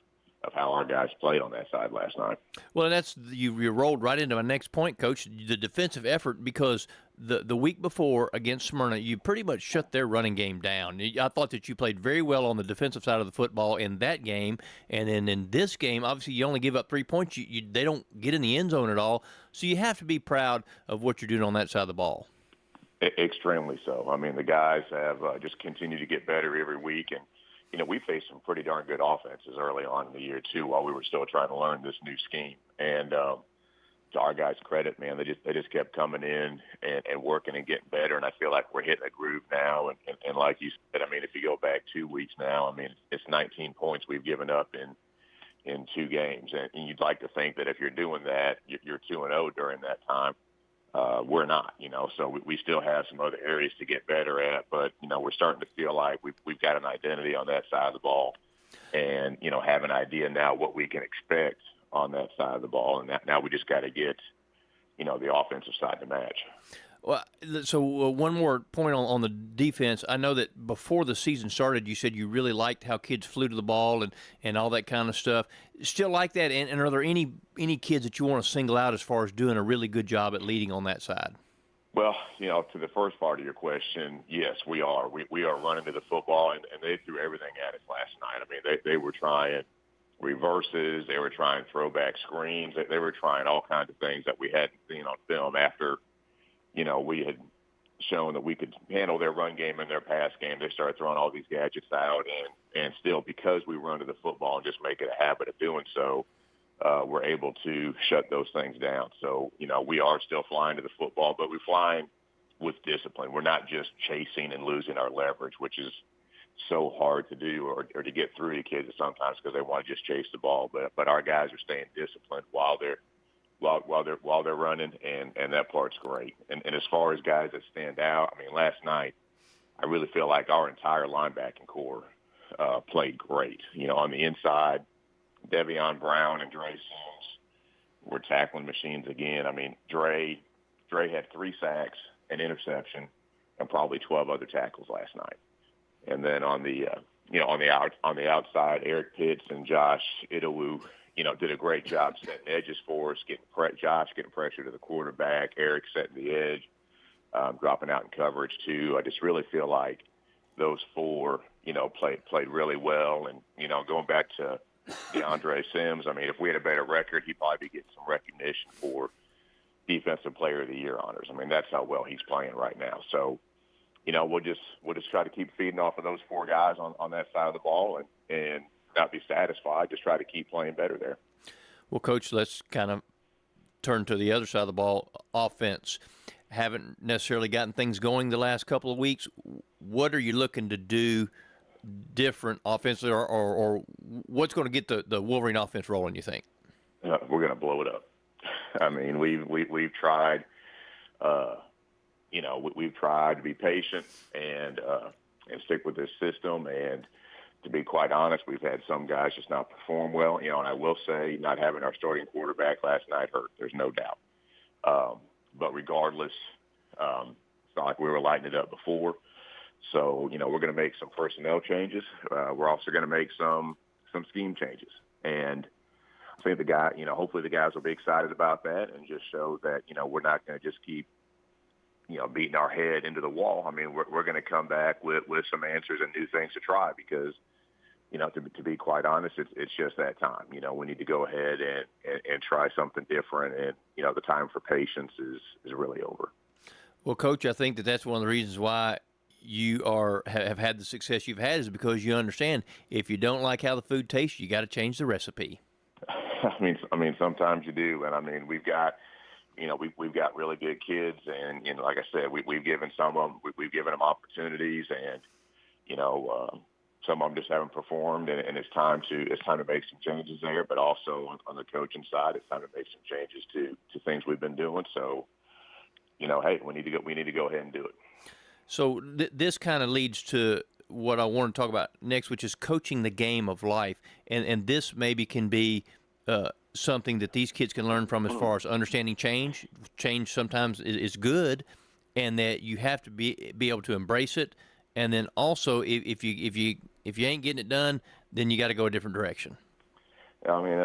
how our guys played on that side last night. Well, and that's you rolled right into my next point, Coach, the defensive effort, because the week before against Smyrna, you pretty much shut their running game down. I thought that you played very well on the defensive side of the football in that game, and then in this game, obviously you only give up 3 points. They don't get in the end zone at all, so you have to be proud of what you're doing on that side of the ball. Extremely so. I mean, the guys have just continued to get better every week, and we faced some pretty darn good offenses early on in the year too, while we were still trying to learn this new scheme. And to our guys' credit, man, they just kept coming in and working and getting better. And I feel like we're hitting a groove now. And like you said, I mean, if you go back 2 weeks now, I mean, it's 19 points we've given up in 2 games. And you'd like to think that if you're doing that, you're 2-0 during that time. We're not, so we still have some other areas to get better at, but, we're starting to feel like we've got an identity on that side of the ball and, have an idea now what we can expect on that side of the ball. And now we just got to get, the offensive side to match. Well, so one more point on the defense. I know that before the season started, you said you really liked how kids flew to the ball and all that kind of stuff. Still like that, and are there any kids that you want to single out as far as doing a really good job at leading on that side? Well, to the first part of your question, yes, we are. We are running to the football, and they threw everything at us last night. I mean, they were trying reverses. They were trying throwback screens. They were trying all kinds of things that we hadn't seen on film after – we had shown that we could handle their run game and their pass game. They started throwing all these gadgets out, and still, because we run to the football and just make it a habit of doing so, we're able to shut those things down. So, we are still flying to the football, but we're flying with discipline. We're not just chasing and losing our leverage, which is so hard to do or to get through to kids sometimes because they want to just chase the ball. But our guys are staying disciplined while they're running, and that part's great. And as far as guys that stand out, I mean, last night, I really feel like our entire linebacking core played great. On the inside, Devion Brown and Dre Sims were tackling machines again. I mean, Dre had 3 sacks, an interception, and probably 12 other tackles last night. And then on the outside, Eric Pitts and Josh Idowu, did a great job setting edges for us, Josh getting pressure to the quarterback, Eric setting the edge, dropping out in coverage too. I just really feel like those four, played really well. And, going back to DeAndre Sims, I mean, if we had a better record, he'd probably be getting some recognition for Defensive Player of the Year honors. I mean, that's how well he's playing right now. So, we'll just try to keep feeding off of those four guys on that side of the ball and not be satisfied. Just try to keep playing better there. Well, Coach, let's kind of turn to the other side of the ball, offense. Haven't necessarily gotten things going the last couple of weeks. What are you looking to do different offensively, or what's going to get the Wolverine offense rolling, you think? We're going to blow it up. I mean, we've tried, we've tried to be patient and stick with this system. And to be quite honest, we've had some guys just not perform well. And I will say, not having our starting quarterback last night hurt. There's no doubt. But regardless, it's not like we were lighting it up before. So, we're going to make some personnel changes. We're also going to make some scheme changes. And I think hopefully the guys will be excited about that and just show that, we're not going to just keep, beating our head into the wall. I mean, we're going to come back with some answers and new things to try because, to be quite honest, it's just that time. We need to go ahead and try something different. And, the time for patience is really over. Well, Coach, I think that's one of the reasons why you have had the success you've had is because you understand if you don't like how the food tastes, you got to change the recipe. I mean, sometimes you do. And I mean, we've got really good kids and, like I said, we've given some of them, we've given them opportunities and, some of them just haven't performed and it's time to make some changes there, but also on the coaching side, it's time to make some changes to things we've been doing. So, hey, we need to go ahead and do it. So this kind of leads to what I want to talk about next, which is coaching the game of life. And this maybe can be something that these kids can learn from as far as understanding change. Change sometimes is good, and that you have to be able to embrace it. And then also, if you ain't getting it done, then you got to go a different direction. I mean,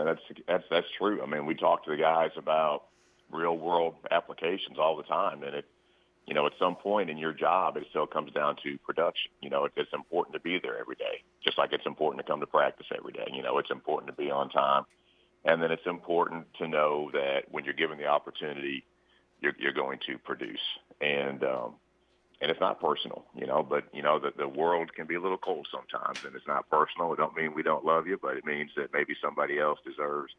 that's true. I mean, we talk to the guys about real world applications all the time, and at some point in your job, it still comes down to production. It's important to be there every day, just like it's important to come to practice every day. It's important to be on time. And then it's important to know that when you're given the opportunity, you're going to produce. And it's not personal, but, the world can be a little cold sometimes, and it's not personal. It don't mean we don't love you, but it means that maybe somebody else deserves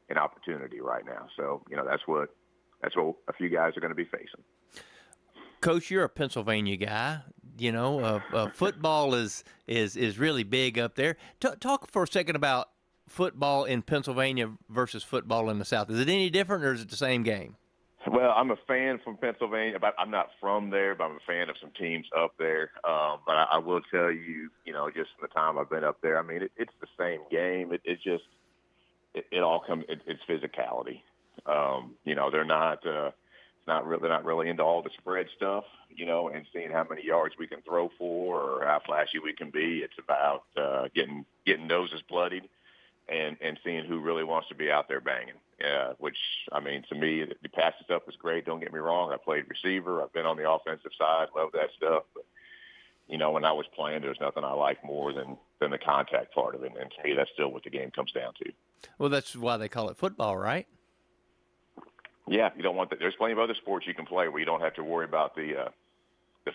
an opportunity right now. So, that's what a few guys are going to be facing. Coach, you're a Pennsylvania guy. Football is really big up there. Talk for a second about football in Pennsylvania versus football in the South. Is it any different, or is it the same game? Well, I'm a fan from Pennsylvania, but I'm not from there, but I'm a fan of some teams up there. But I will tell you, just in the time I've been up there, I mean, it's the same game. It's physicality. They're not really into all the spread stuff, and seeing how many yards we can throw for or how flashy we can be. It's about getting noses bloodied and seeing who really wants to be out there banging. Which, I mean, to me, the passing stuff is great. Don't get me wrong. I played receiver. I've been on the offensive side. Love that stuff. But, when I was playing, there's nothing I like more than the contact part of it. And to me, that's still what the game comes down to. Well, that's why they call it football, right? Yeah, you don't want that. There's plenty of other sports you can play where you don't have to worry about the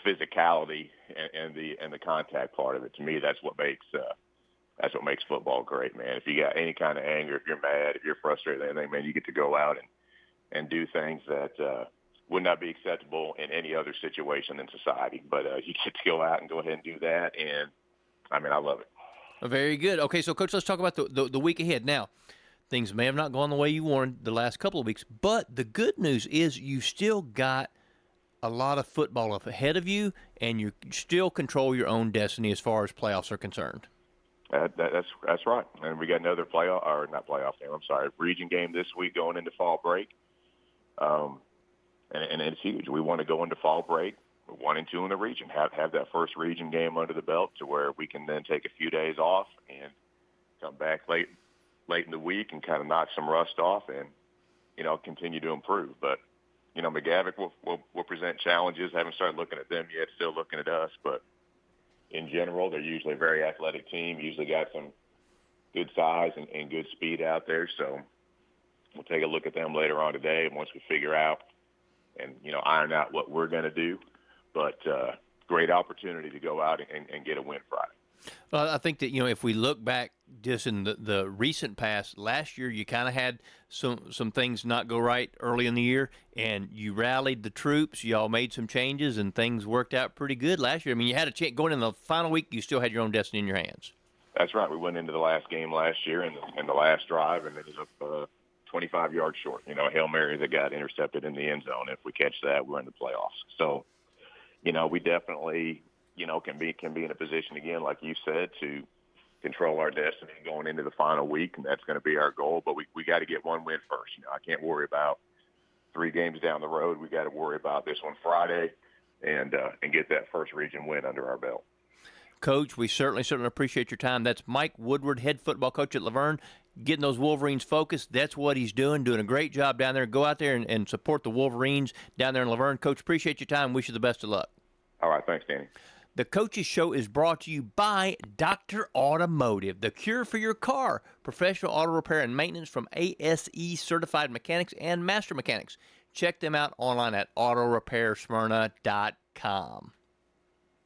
physicality and the contact part of it. To me, that's what makes football great, man. If you got any kind of anger, if you're mad, if you're frustrated, anything, man, you get to go out and do things that would not be acceptable in any other situation in society. But you get to go out and go ahead and do that, and I mean, I love it. Very good. Okay, so Coach, let's talk about the week ahead now. Things may have not gone the way you wanted the last couple of weeks, but the good news is you still got a lot of football up ahead of you, and you still control your own destiny as far as playoffs are concerned. That's right. And we got another region game this week going into fall break. And it's huge. We want to go into fall break 1-2 in the region, have that first region game under the belt to where we can then take a few days off and come back late in the week and kind of knock some rust off and, continue to improve. But, McGavick will present challenges. Haven't started looking at them yet, still looking at us. But, in general. They're usually a very athletic team, usually got some good size and good speed out there. So we'll take a look at them later on today, and once we figure out and, iron out what we're going to do. But great opportunity to go out and get a win Friday. Well, I think that, if we look back just in the recent past, last year you kind of had some things not go right early in the year, and you rallied the troops. You all made some changes, and things worked out pretty good last year. I mean, you had a chance going in the final week. You still had your own destiny in your hands. That's right. We went into the last game last year in the last drive and ended up 25 yards short. A Hail Mary that got intercepted in the end zone. If we catch that, we're in the playoffs. So, we definitely, can be in a position again, like you said, to control our destiny going into the final week, and that's going to be our goal. But we got to get one win first. I can't worry about 3 games down the road. We got to worry about this one Friday and get that first region win under our belt. Coach, we certainly appreciate your time. That's Mike Woodward, head football coach at Laverne, getting those Wolverines focused. That's what he's doing a great job down there. Go out there and support the Wolverines down there in Laverne. Coach, appreciate your time. Wish you the best of luck. All right, thanks, Danny. The Coaches Show is brought to you by Dr. Automotive, the cure for your car. Professional auto repair and maintenance from ASE certified mechanics and master mechanics. Check them out online at autorepairsmyrna.com.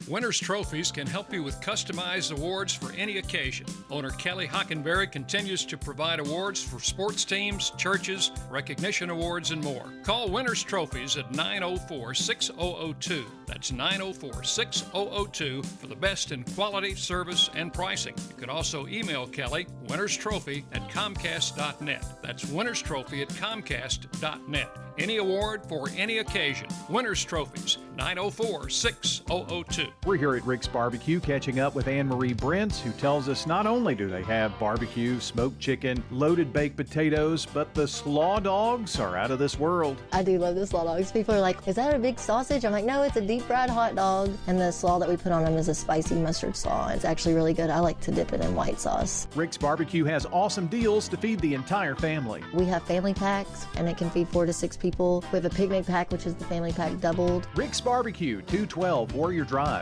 Winners Trophies can help you with customized awards for any occasion. Owner Kelly Hockenberry continues to provide awards for sports teams, churches, recognition awards, and more. Call Winners Trophies at 904-6002. That's 904-6002 for the best in quality, service, and pricing. You can also email Kelly, winnerstrophy@comcast.net. That's winnerstrophy@comcast.net. Any award for any occasion. Winners Trophies, 904-6002. We're here at Rick's Barbecue catching up with Anne-Marie Brents, who tells us not only do they have barbecue, smoked chicken, loaded baked potatoes, but the slaw dogs are out of this world. I do love the slaw dogs. People are like, is that a big sausage? I'm like, no, it's a deep fried hot dog. And the slaw that we put on them is a spicy mustard slaw. It's actually really good. I like to dip it in white sauce. Rick's Barbecue has awesome deals to feed the entire family. We have family packs, and it can feed 4 to 6 people. We have a picnic pack, which is the family pack doubled. Rick's Barbecue, 212 Warrior Drive.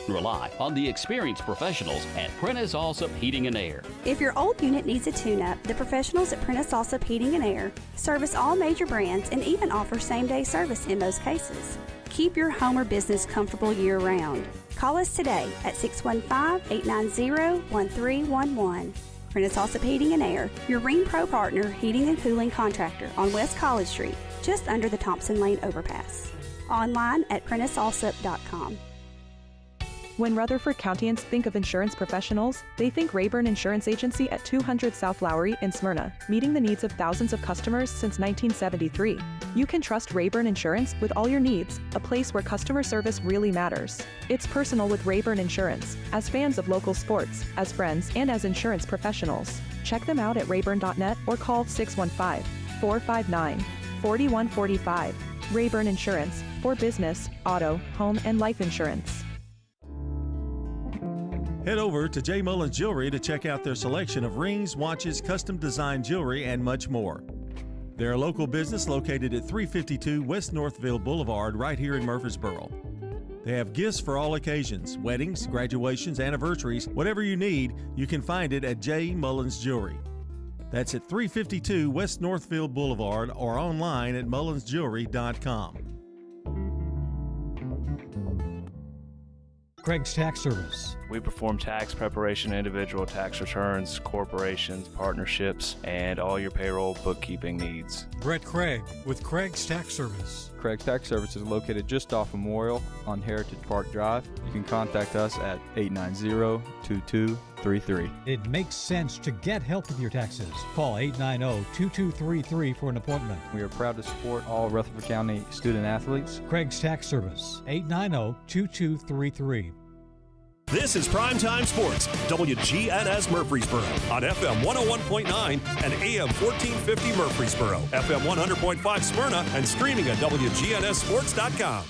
Rely on the experienced professionals at Prentice Allsup Heating and Air. If your old unit needs a tune-up, the professionals at Prentice Allsup Heating and Air service all major brands and even offer same-day service in most cases. Keep your home or business comfortable year-round. Call us today at 615-890-1311. Prentice Allsup Heating and Air, your Ring Pro partner heating and cooling contractor on West College Street, just under the Thompson Lane overpass. Online at PrenticeAllsup.com. When Rutherford Countyans think of insurance professionals, they think Rayburn Insurance Agency at 200 South Lowry in Smyrna, meeting the needs of thousands of customers since 1973. You can trust Rayburn Insurance with all your needs, a place where customer service really matters. It's personal with Rayburn Insurance, as fans of local sports, as friends, and as insurance professionals. Check them out at rayburn.net or call 615-459-4145. Rayburn Insurance, for business, auto, home, and life insurance. Head over to J. Mullins Jewelry to check out their selection of rings, watches, custom design jewelry, and much more. They're a local business located at 352 West Northville Boulevard right here in Murfreesboro. They have gifts for all occasions, weddings, graduations, anniversaries, whatever you need, you can find it at J. Mullins Jewelry. That's at 352 West Northville Boulevard or online at mullinsjewelry.com. Craig's Tax Service. We perform tax preparation, individual tax returns, corporations, partnerships, and all your payroll bookkeeping needs. Brett Craig with Craig's Tax Service. Craig's Tax Service is located just off Memorial on Heritage Park Drive. You can contact us at 890-2233. It makes sense to get help with your taxes. Call 890-2233 for an appointment. We are proud to support all Rutherford County student athletes. Craig's Tax Service, 890-2233. This is Primetime Sports, WGNS Murfreesboro, on FM 101.9 and AM 1450 Murfreesboro, FM 100.5 Smyrna, and streaming at WGNSSports.com.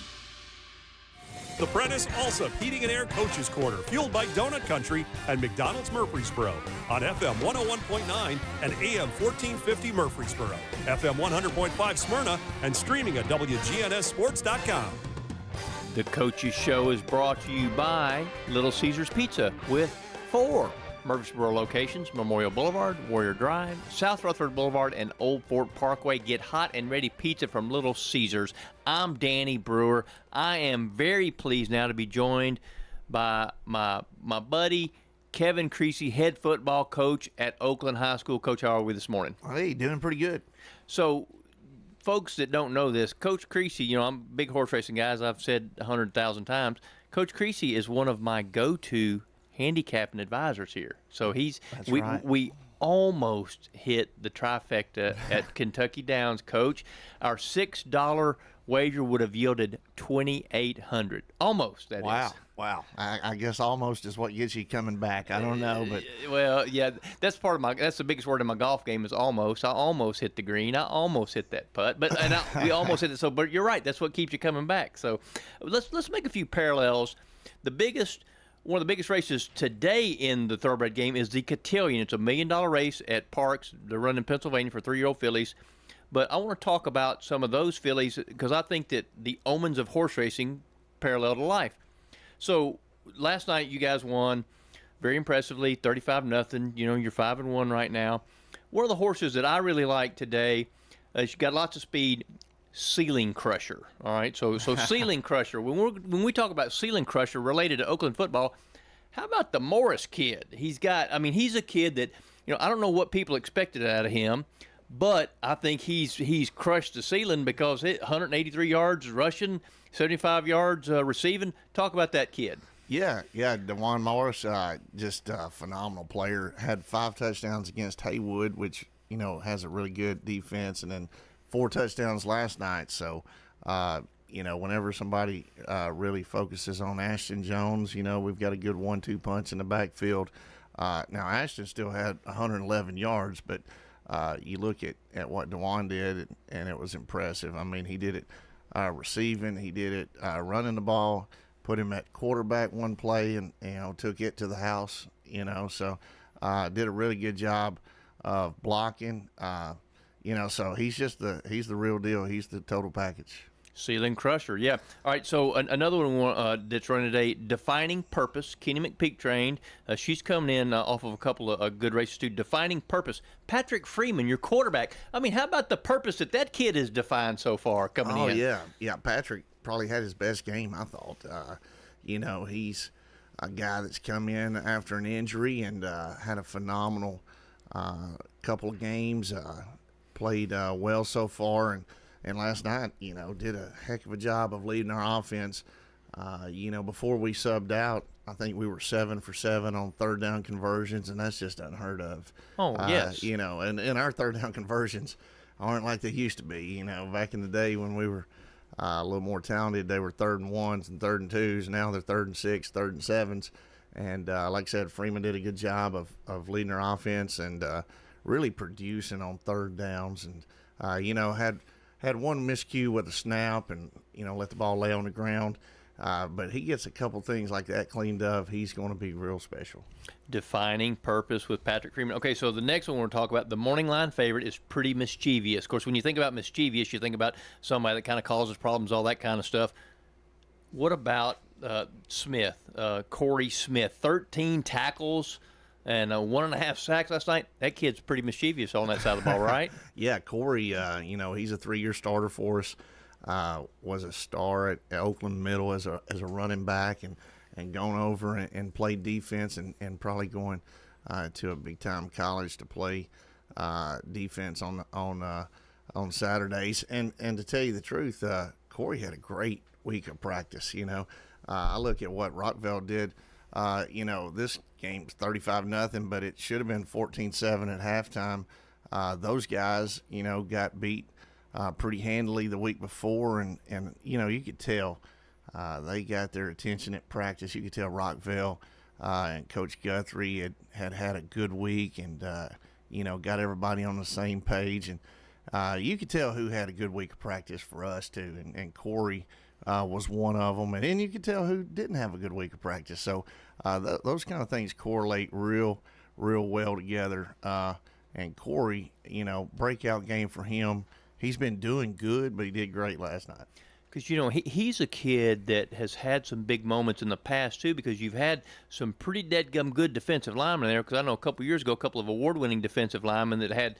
The Prentice Allsup Heating and Air Coaches Corner, fueled by Donut Country and McDonald's Murfreesboro, on FM 101.9 and AM 1450 Murfreesboro, FM 100.5 Smyrna, and streaming at WGNSSports.com. The Coaches Show is brought to you by Little Caesars Pizza with 4 Murfreesboro locations: Memorial Boulevard, Warrior Drive, South Rutherford Boulevard, and Old Fort Parkway. Get hot and ready pizza from Little Caesars. I'm Danny Brewer. I am very pleased now to be joined by my buddy Kevin Creasy, head football coach at Oakland High School. Coach, how are we this morning? Hey, doing pretty good. So, folks that don't know this, Coach Creasy, I'm a big horse racing guy, as I've said 100,000 times. Coach Creasy is one of my go-to handicapping advisors here. So we almost hit the trifecta at Kentucky Downs, Coach. Our $6 wager would have yielded $2,800. Almost, that is. Wow. I guess almost is what gets you coming back. I don't know, but well, yeah, that's the biggest word in my golf game is almost. I almost hit the green. I almost hit that putt, we almost hit it. So, but you're right. That's what keeps you coming back. So, let's make a few parallels. One of the biggest races today in the thoroughbred game is the Cotillion. It's a $1 million race at Parks. They're run in Pennsylvania for 3-year-old fillies. But I want to talk about some of those fillies because I think that the omens of horse racing parallel to life. So last night you guys won very impressively, 35-0. You're 5-1 right now. One of the horses that I really like today, she's got lots of speed, Ceiling Crusher. All right, so Ceiling Crusher. When we talk about Ceiling Crusher related to Oakland football, how about the Morris kid? He's a kid that I don't know what people expected out of him, but I think he's crushed the ceiling because 183 yards rushing, 75 yards receiving. Talk about that kid. Yeah, DeJuan Morris, just a phenomenal player. Had 5 touchdowns against Haywood, which has a really good defense, and then 4 touchdowns last night. So, whenever somebody really focuses on Ashton Jones, we've got a good 1-2 punch in the backfield. Now, Ashton still had 111 yards, but you look at what DeJuan did, and it was impressive. I mean, he did it receiving, he did it running the ball, put him at quarterback one play, and took it to the house. So did a really good job of blocking. So he's the real deal. He's the total package. Ceiling Crusher, yeah. All right, so another one that's running today, Defining Purpose. Kenny McPeak trained. She's coming in off of a couple of good races too. Defining Purpose. Patrick Freeman, your quarterback. I mean, how about the purpose that kid has defined so far coming in? Oh, yeah. Patrick probably had his best game, I thought. He's a guy that's come in after an injury and had a phenomenal couple of games. Played well so far, and last night, did a heck of a job of leading our offense. Before we subbed out, I think we were 7 for 7 on 3rd down conversions, and that's just unheard of. Oh, yes. And our 3rd down conversions aren't like they used to be. Back in the day when we were a little more talented, they were 3rd and 1s and 3rd and 2s. Now they're 3rd and 6, 3rd and 7s. And like I said, Freeman did a good job of leading our offense and really producing on 3rd downs, and had one miscue with a snap and let the ball lay on the ground, but he gets a couple things like that cleaned up, he's going to be real special. Defining Purpose with Patrick Freeman. Okay, so the next one we're going to talk about, the morning line favorite, is Pretty Mischievous. Of course, when you think about mischievous, you think about somebody that kind of causes problems, all that kind of stuff. What about Smith, Corey Smith? 13 tackles and 1.5 sacks last night. That kid's pretty mischievous on that side of the ball, right? Yeah, Corey, he's a 3-year starter for us. Was a star at Oakland Middle as a running back and gone over and played defense and probably going to a big-time college to play defense on Saturdays. And to tell you the truth, Corey had a great week of practice. I look at what Rockville did. This game's 35-0, but it should have been 14-7 at halftime. Those guys, got beat pretty handily the week before, and you could tell they got their attention at practice. You could tell Rockville and Coach Guthrie had a good week and, got everybody on the same page. And you could tell who had a good week of practice for us, too, and Corey was one of them. And then you could tell who didn't have a good week of practice. So those kind of things correlate real well together. And Corey, breakout game for him. He's been doing good, but he did great last night. Because, you know, he's a kid that has had some big moments in the past, too, because you've had some pretty deadgum good defensive linemen there. Because I know a couple years ago, a couple of award-winning defensive linemen that had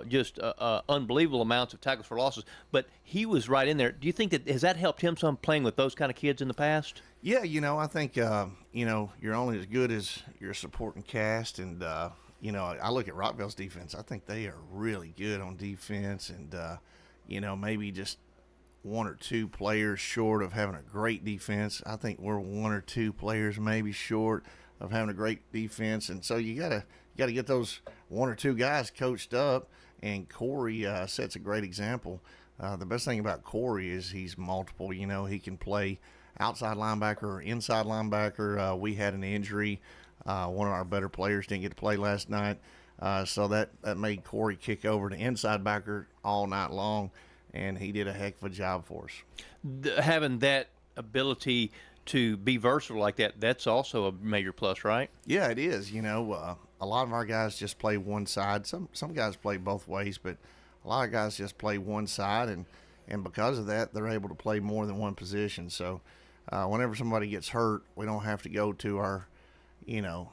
just unbelievable amounts of tackles for losses. But he was right in there. Do you think has that helped him some playing with those kind of kids in the past? Yeah, you know, I think, you know, you're only as good as your supporting cast. And, you know, I look at Rockville's defense. I think they are really good on defense. And, you know, maybe just one or two players short of having a great defense. I think we're one or two players maybe short of having a great defense. And so you gotta get those one or two guys coached up. And Corey sets a great example. The best thing about Corey is he's multiple. You know, he can play outside linebacker or inside linebacker. We had an injury. One of our better players didn't get to play last night. So that made Corey kick over to inside backer all night long. And he did a heck of a job for us. Having that ability to be versatile like that, that's also a major plus, right? Yeah, it is. You know, a lot of our guys just play one side. Some guys play both ways, but a lot of guys just play one side, and because of that, they're able to play more than one position. So whenever somebody gets hurt, we don't have to go to our, you know,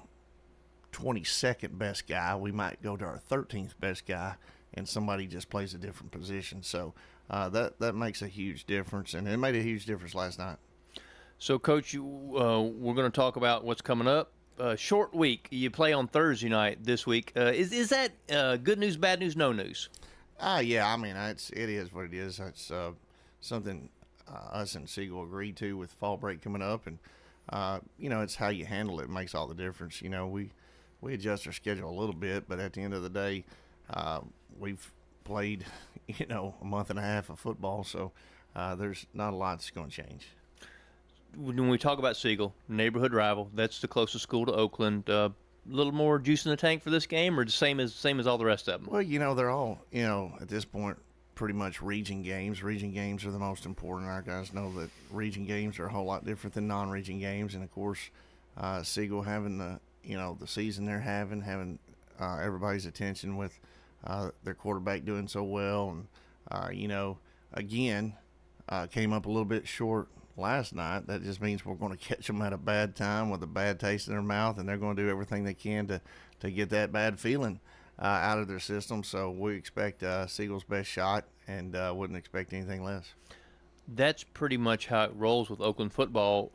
22nd best guy. We might go to our 13th best guy, and somebody just plays a different position. So that makes a huge difference, and it made a huge difference last night. So, Coach, we're going to talk about what's coming up. Short week. You play on Thursday night this week. Is that good news, bad news, no news? Yeah, I mean, it is what it is. It's something us and Siegel agreed to with fall break coming up, and you know, it's how you handle it makes all the difference. You know, we adjust our schedule a little bit, but at the end of the day, we've played, you know, a month and a half of football, so there's not a lot that's going to change. When we talk about Siegel, neighborhood rival, that's the closest school to Oakland. A little more juice in the tank for this game, or the same as all the rest of them? Well, you know, they're all, you know, at this point, pretty much region games. Region games are the most important. Our guys know that region games are a whole lot different than non-region games, and of course, Siegel having the, you know, the season they're having everybody's attention with their quarterback doing so well, and you know, again, came up a little bit short last night. That just means we're going to catch them at a bad time with a bad taste in their mouth, and they're going to do everything they can to get that bad feeling out of their system. So we expect Siegel's best shot, and wouldn't expect anything less. That's pretty much how it rolls with Oakland football.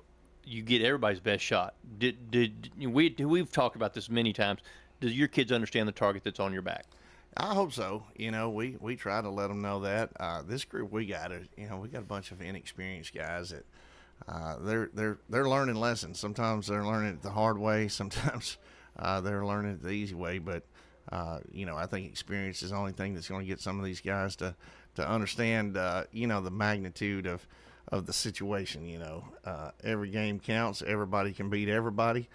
You get everybody's best shot. We've talked about this many times. Do your kids understand the target that's on your back? I hope so. You know, we try to let them know that. This group we got a bunch of inexperienced guys that they're learning lessons. Sometimes they're learning it the hard way. Sometimes they're learning it the easy way. But you know, I think experience is the only thing that's going to get some of these guys to understand you know, the magnitude of the situation. You know, every game counts. Everybody can beat everybody.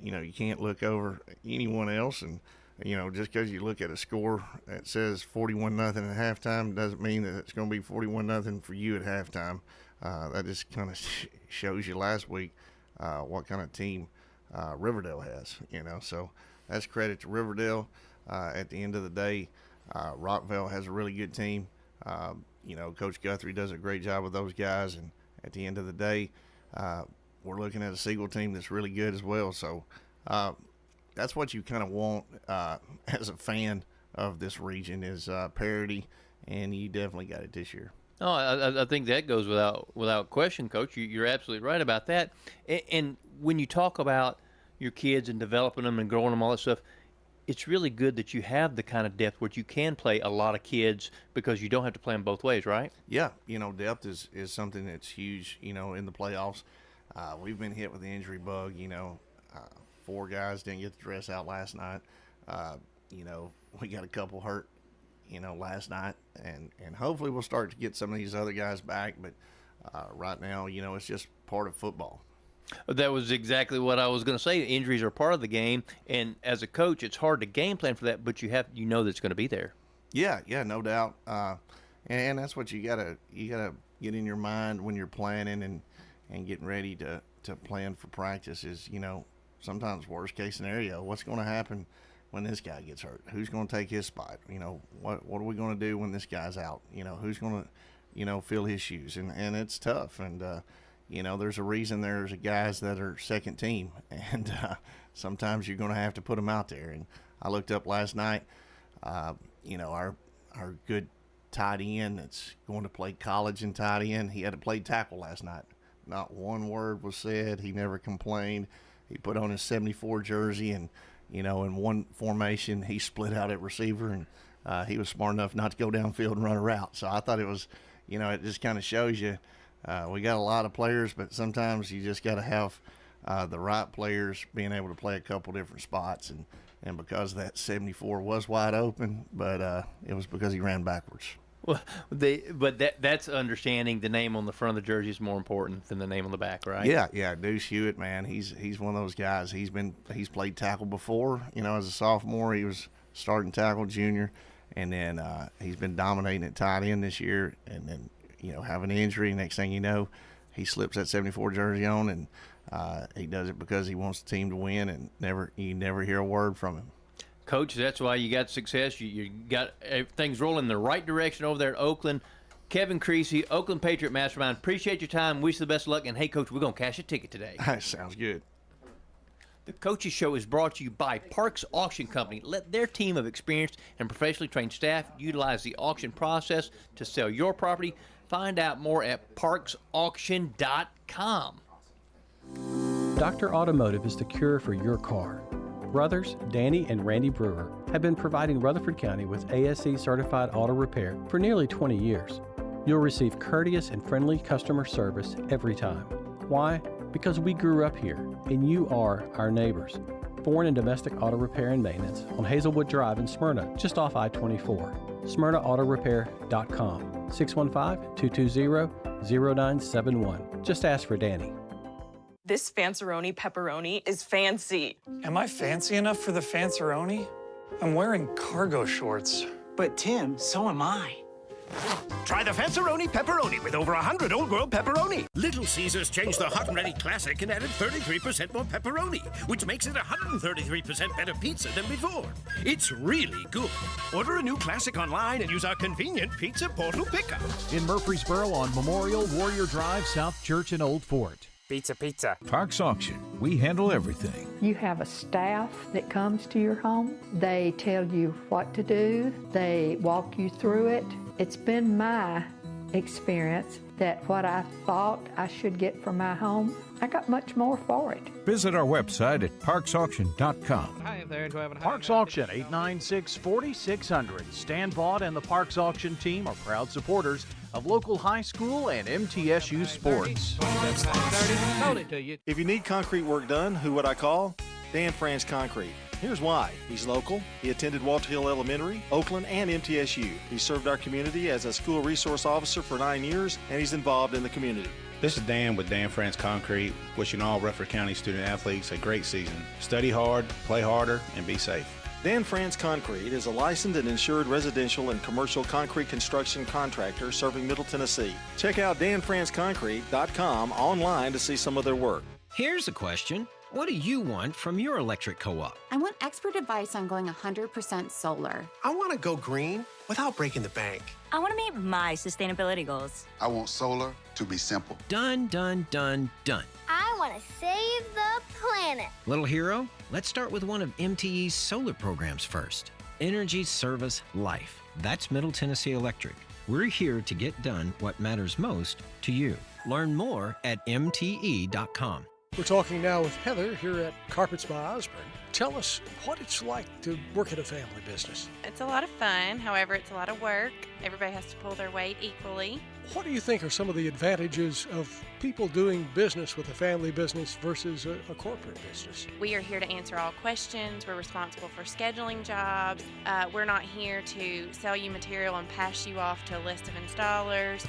You know, you can't look over anyone else, and you know, just because you look at a score that says 41-0 at halftime doesn't mean that it's going to be 41-0 for you at halftime. That just kind of shows you last week what kind of team Riverdale has, you know. So that's credit to Riverdale. At the end of the day, Rockville has a really good team. You know, Coach Guthrie does a great job with those guys. And at the end of the day, we're looking at a Siegel team that's really good as well. So that's what you kind of want as a fan of this region is parity, and you definitely got it this year. Oh, I think that goes without question, Coach. You're absolutely right about that. And when you talk about your kids and developing them and growing them, all that stuff, it's really good that you have the kind of depth where you can play a lot of kids because you don't have to play them both ways, right? Yeah, you know, depth is something that's huge, you know, in the playoffs. We've been hit with the injury bug, you know. 4 guys didn't get the dress out last night. You know, we got a couple hurt, you know, last night, and hopefully we'll start to get some of these other guys back. But right now, you know, it's just part of football. That was exactly what I was going to say. Injuries are part of the game, and as a coach, it's hard to game plan for that, but you know that it's going to be there. Yeah, no doubt. And that's what you gotta get in your mind when you're planning and getting ready to plan for practice. Is, you know, sometimes worst case scenario, what's going to happen when this guy gets hurt? Who's going to take his spot? You know, what are we going to do when this guy's out? You know, who's going to, fill his shoes, and it's tough. And there's a reason there's guys that are second team, and sometimes you're going to have to put them out there. And I looked up last night, our good tight end that's going to play college in tight end, he had to play tackle last night. Not one word was said. He never complained. He put on his 74 jersey, and in one formation he split out at receiver, and he was smart enough not to go downfield and run a route. So I thought it was, it just kind of shows you we got a lot of players, but sometimes you just got to have the right players being able to play a couple different spots. And because that 74 was wide open, but it was because he ran backwards. Well, that's understanding the name on the front of the jersey is more important than the name on the back, right? Yeah. Deuce Hewitt, man, he's one of those guys. He's played tackle before. As a sophomore, he was starting tackle junior, and then he's been dominating at tight end this year. And then have an injury. Next thing you know, he slips that 74 jersey on, and he does it because he wants the team to win, and you never hear a word from him. Coach, that's why you got success. You got things rolling in the right direction over there at Oakland. Kevin Creasy, Oakland Patriot Mastermind, appreciate your time. Wish you the best of luck. And, hey, Coach, we're going to cash a ticket today. That sounds good. The Coaches Show is brought to you by Parks Auction Company. Let their team of experienced and professionally trained staff utilize the auction process to sell your property. Find out more at parksauction.com. Dr. Automotive is the cure for your car. Brothers Danny and Randy Brewer have been providing Rutherford County with ASE certified auto repair for nearly 20 years. You'll receive courteous and friendly customer service every time. Why? Because we grew up here and you are our neighbors. Foreign and domestic auto repair and maintenance on Hazelwood Drive in Smyrna, just off I-24. SmyrnaAutorepair.com, 615-220-0971. Just ask for Danny. This Fanceroni pepperoni is fancy. Am I fancy enough for the Fanceroni? I'm wearing cargo shorts. But Tim, so am I. Try the Fanceroni pepperoni with over 100 old world pepperoni. Little Caesars changed the Hot and Ready Classic and added 33% more pepperoni, which makes it 133% better pizza than before. It's really good. Order a new classic online and use our convenient pizza portal pickup. In Murfreesboro on Memorial, Warrior Drive, South Church, and Old Fort. Pizza. Parks Auction. We handle everything. You have a staff that comes to your home. They tell you what to do. They walk you through it. It's been my experience that what I thought I should get for my home, I got much more for it. Visit our website at parksauction.com. Hi there, Parks Auction, 896-4600. Stan Vaught and the Parks Auction team are proud supporters of local high school and MTSU sports. If you need concrete work done, who would I call? Dan France Concrete. Here's why. He's local. He attended Walter Hill Elementary, Oakland, and MTSU. He served our community as a school resource officer for 9 years, and he's involved in the community. This is Dan with Dan France Concrete, wishing all Rutherford County student athletes a great season. Study hard, play harder, and be safe. Dan France Concrete is a licensed and insured residential and commercial concrete construction contractor serving Middle Tennessee. Check out danfranceconcrete.com online to see some of their work. Here's a question. What do you want from your electric co-op? I want expert advice on going 100% solar. I want to go green without breaking the bank. I want to meet my sustainability goals. I want solar to be simple. Done. I want to save the planet. Little hero, let's start with one of MTE's solar programs first. Energy Service Life. That's Middle Tennessee Electric. We're here to get done what matters most to you. Learn more at mte.com. We're talking now with Heather here at Carpets by Osborne. Tell us what it's like to work at a family business. It's a lot of fun. However, it's a lot of work. Everybody has to pull their weight equally. What do you think are some of the advantages of people doing business with a family business versus a corporate business? We are here to answer all questions. We're responsible for scheduling jobs. We're not here to sell you material and pass you off to a list of installers.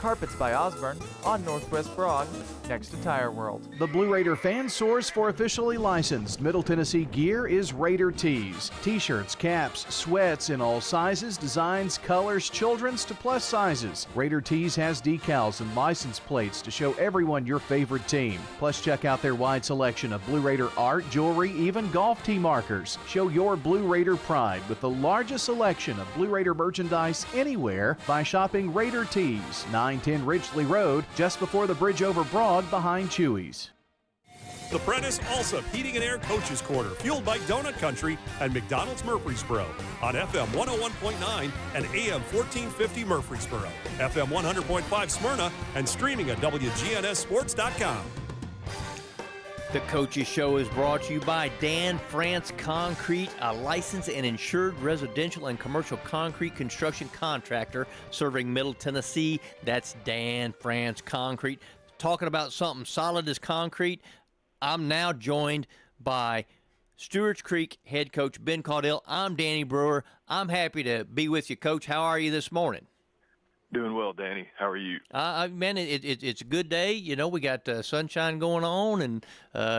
Carpets by Osborne on Northwest Broad, next to Tire World. The Blue Raider fan source for officially licensed Middle Tennessee gear is Raider Tees. T-shirts, caps, sweats in all sizes, designs, colors, children's to plus sizes. Raider Tees has decals and license plates to show everyone your favorite team. Plus, check out their wide selection of Blue Raider art, jewelry, even golf tee markers. Show your Blue Raider pride with the largest selection of Blue Raider merchandise anywhere by shopping Raider Tees, 910 Ridgely Road, just before the bridge over Broad behind Chewy's. The Prentice Alsop Heating and Air Coaches Corner, fueled by Donut Country and McDonald's Murfreesboro on FM 101.9 and AM 1450 Murfreesboro, FM 100.5 Smyrna, and streaming at WGNSSports.com. The Coaches Show is brought to you by Dan France Concrete, a licensed and insured residential and commercial concrete construction contractor serving Middle Tennessee. That's Dan France Concrete. Talking about something solid as concrete, I'm now joined by Stewart's Creek head coach Ben Caudill. I'm Danny Brewer. I'm happy to be with you, Coach. How are you this morning? Doing well, Danny. How are you? Man, it's a good day. You know, we got sunshine going on, and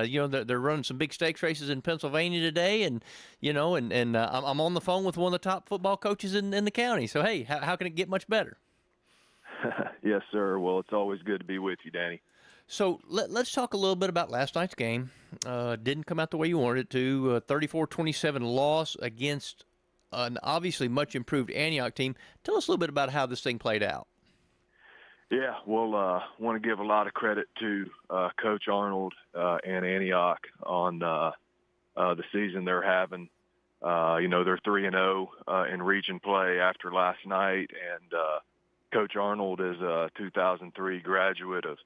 you know they're running some big stakes races in Pennsylvania today, and you know, and I'm on the phone with one of the top football coaches in the county. So hey, how can it get much better? Yes, sir. Well, it's always good to be with you, Danny. So let's talk a little bit about last night's game. Didn't come out the way you wanted it to. 34-27 loss against an obviously much improved Antioch team. Tell us a little bit about how this thing played out. Yeah, well, want to give a lot of credit to Coach Arnold and Antioch on the season they're having. You know, they're 3-0 in region play after last night, and Coach Arnold is a 2003 graduate of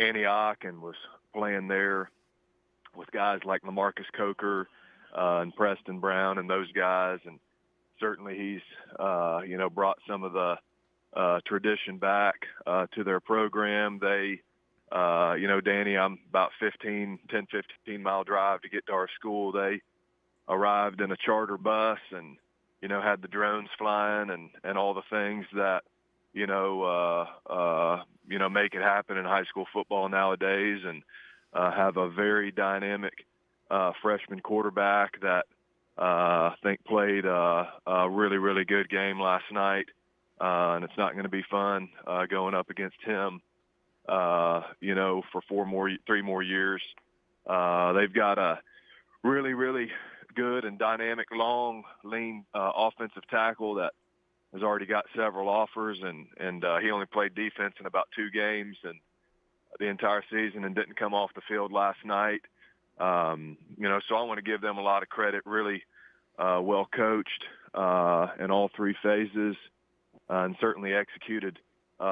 Antioch and was playing there with guys like LaMarcus Coker and Preston Brown and those guys, and certainly he's, you know, brought some of the tradition back to their program. They, you know, Danny, I'm about 10-15-mile drive to get to our school. They arrived in a charter bus and, you know, had the drones flying and all the things that, you know, make it happen in high school football nowadays, and have a very dynamic freshman quarterback that I think played a really, really good game last night, and it's not going to be fun going up against him, you know, for 3 more years. They've got a really, really good and dynamic, long, lean offensive tackle that has already got several offers, and he only played defense in about 2 games and the entire season and didn't come off the field last night. You know, so I want to give them a lot of credit, really well coached in all 3 phases, and certainly executed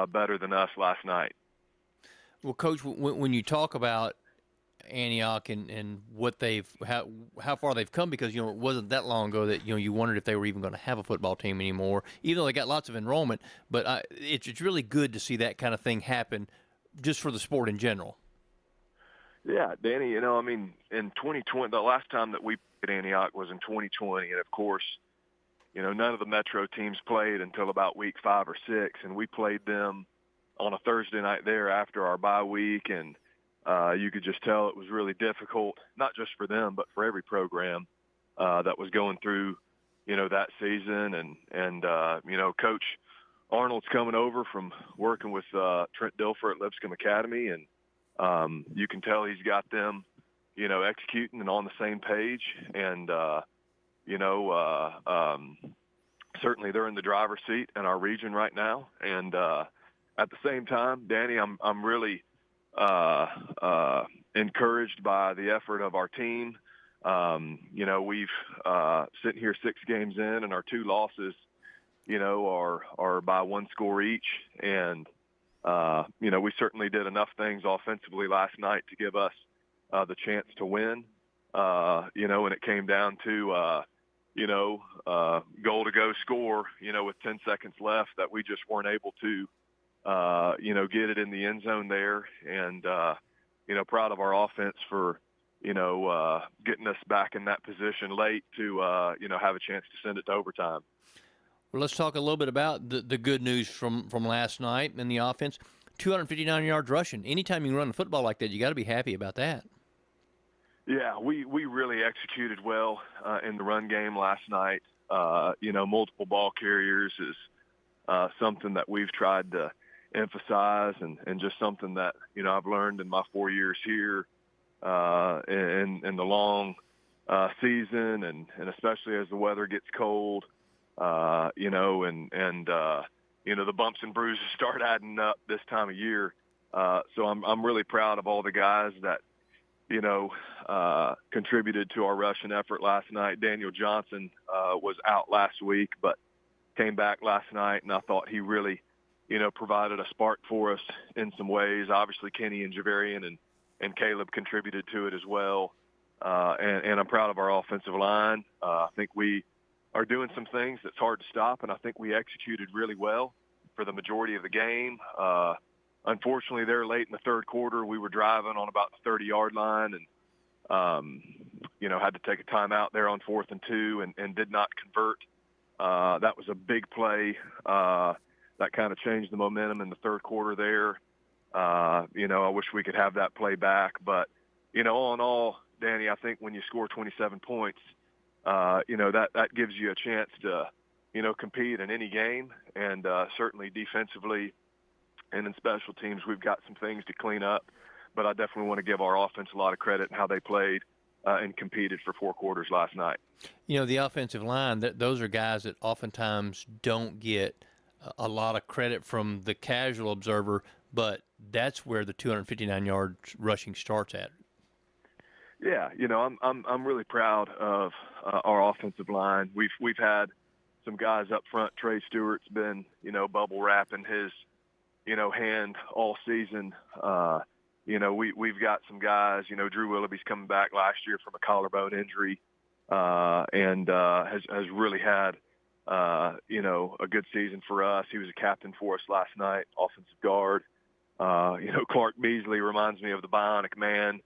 better than us last night. Well, Coach, when you talk about Antioch and what how far they've come, because you know it wasn't that long ago that you wondered if they were even going to have a football team anymore, even though they got lots of enrollment. But it's really good to see that kind of thing happen, just for the sport in general. Yeah, Danny, you know, I mean, in 2020, the last time that we played Antioch was in 2020, and of course, you know, none of the Metro teams played until about week 5 or 6, and we played them on a Thursday night there after our bye week, and you could just tell it was really difficult, not just for them, but for every program that was going through, you know, that season. And you know, Coach Arnold's coming over from working with Trent Dilfer at Lipscomb Academy, and you can tell he's got them, you know, executing and on the same page. And, you know, certainly they're in the driver's seat in our region right now. And at the same time, Danny, I'm really encouraged by the effort of our team. You know, we've sitting here 6 games in, and our 2 losses, you know, are by 1 score each. And, you know, we certainly did enough things offensively last night to give us the chance to win, you know, and it came down to, you know, goal to go score, you know, with 10 seconds left, that we just weren't able to, you know, get it in the end zone there. And, you know, proud of our offense for, you know, getting us back in that position late to, you know, have a chance to send it to overtime. Well, let's talk a little bit about the good news from last night in the offense. 259 yards rushing. Anytime you can run the football like that, you got to be happy about that. Yeah, we really executed well in the run game last night. Multiple ball carriers is something that we've tried to emphasize and just something that, I've learned in my 4 years here in the long season and especially as the weather gets cold, the bumps and bruises start adding up this time of year. So I'm really proud of all the guys that, contributed to our rushing effort last night. Daniel Johnson was out last week, but came back last night, and I thought he really, provided a spark for us in some ways. Obviously, Kenny and Javarian and Caleb contributed to it as well. And I'm proud of our offensive line. I think we are doing some things that's hard to stop, and I think we executed really well for the majority of the game. Unfortunately, there late in the third quarter, we were driving on about the 30-yard line and, had to take a timeout there on 4th and 2 and did not convert. That was a big play that kind of changed the momentum in the third quarter there. I wish we could have that play back. But, all in all, Danny, I think when you score 27 points, that gives you a chance to, compete in any game. And certainly defensively and in special teams, we've got some things to clean up. But I definitely want to give our offense a lot of credit in how they played and competed for 4 quarters last night. The offensive line, those are guys that oftentimes don't get a lot of credit from the casual observer, but that's where the 259 yards rushing starts at. Yeah, I'm really proud of our offensive line. We've had some guys up front. Trey Stewart's been, bubble wrapping his, hand all season. We've got some guys. Drew Willoughby's coming back last year from a collarbone injury, and has really had a good season for us. He was a captain for us last night, offensive guard. Clark Beasley reminds me of the Bionic Man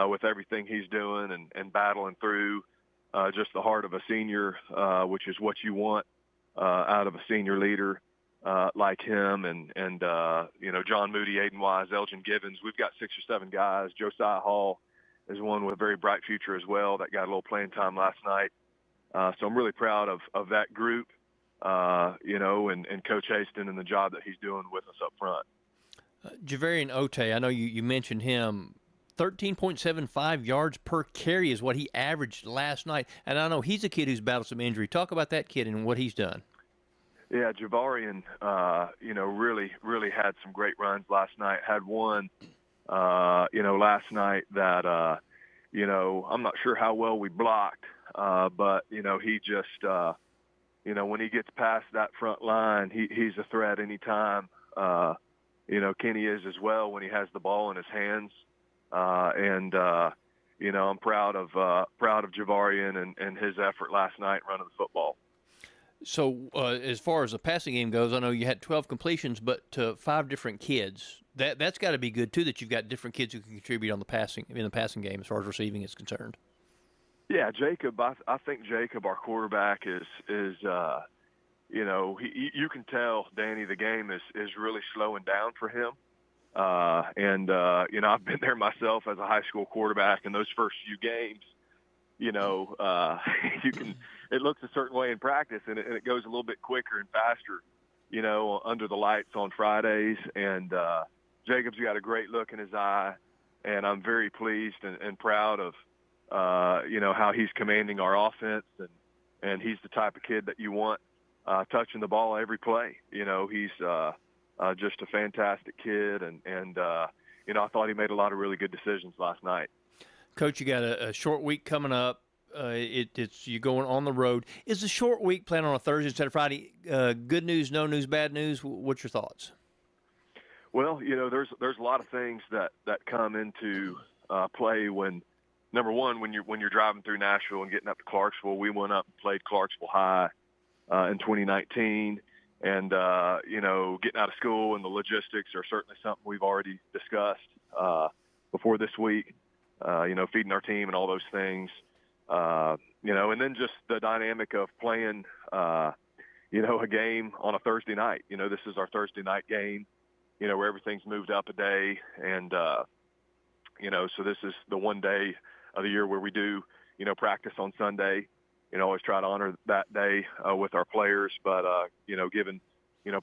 with everything he's doing and battling through just the heart of a senior, which is what you want out of a senior leader like him. And John Moody, Aiden Wise, Elgin Givens. We've got 6 or 7 guys. Josiah Hall is one with a very bright future as well that got a little playing time last night. So I'm really proud of that group, and Coach Haston and the job that he's doing with us up front. Javarian Ote, I know you mentioned him. 13.75 yards per carry is what he averaged last night. And I know he's a kid who's battled some injury. Talk about that kid and what he's done. Yeah, Javarian, really had some great runs last night. Had one, last night that, I'm not sure how well we blocked. But, he just, when he gets past that front line, he's a threat anytime. Kenny is as well when he has the ball in his hands. I'm proud of Javarian and his effort last night running the football. So as far as the passing game goes, I know you had 12 completions, but to 5 different kids. That's got to be good, too, that you've got different kids who can contribute in the passing game as far as receiving is concerned. Yeah, Jacob. I think Jacob, our quarterback, is you can tell, Danny, the game is really slowing down for him. I've been there myself as a high school quarterback, and those first few games, it looks a certain way in practice, and it goes a little bit quicker and faster, under the lights on Fridays. And Jacob's got a great look in his eye, and I'm very pleased and proud of, how he's commanding our offense, and he's the type of kid that you want touching the ball every play. He's just a fantastic kid, and I thought he made a lot of really good decisions last night. Coach, you got a short week coming up. It's you're going on the road. Is the short week planned on a Thursday instead of Friday? Good news, no news, bad news? What's your thoughts? Well, there's a lot of things that come into play when, number one, when you're driving through Nashville and getting up to Clarksville. We went up and played Clarksville High in 2019, and getting out of school and the logistics are certainly something we've already discussed before this week. Feeding our team and all those things. And then just the dynamic of playing, a game on a Thursday night. This is our Thursday night game, where everything's moved up a day. And, so this is the one day of the year where we do, practice on Sunday. Always try to honor that day with our players. But, given,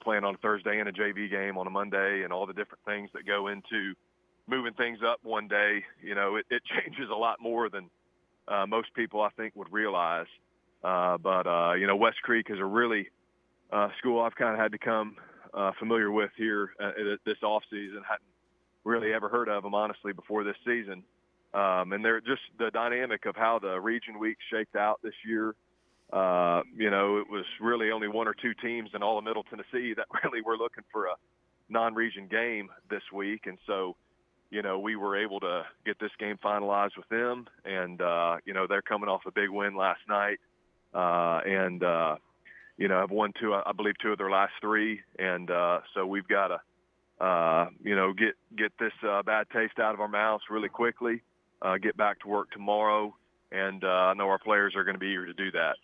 playing on a Thursday and a JV game on a Monday and all the different things that go into moving things up one day, it changes a lot more than most people, I think, would realize. But West Creek is a really school I've kind of had to come familiar with here this offseason. Hadn't really ever heard of them, honestly, before this season. And they're just the dynamic of how the region week shaped out this year. It was really only one or two teams in all of Middle Tennessee that really were looking for a non-region game this week. And so, we were able to get this game finalized with them. And, they're coming off a big win last night. I've won I believe two of their last three. And so we've got to, get this bad taste out of our mouths really quickly, get back to work tomorrow. And I know our players are going to be eager to do that.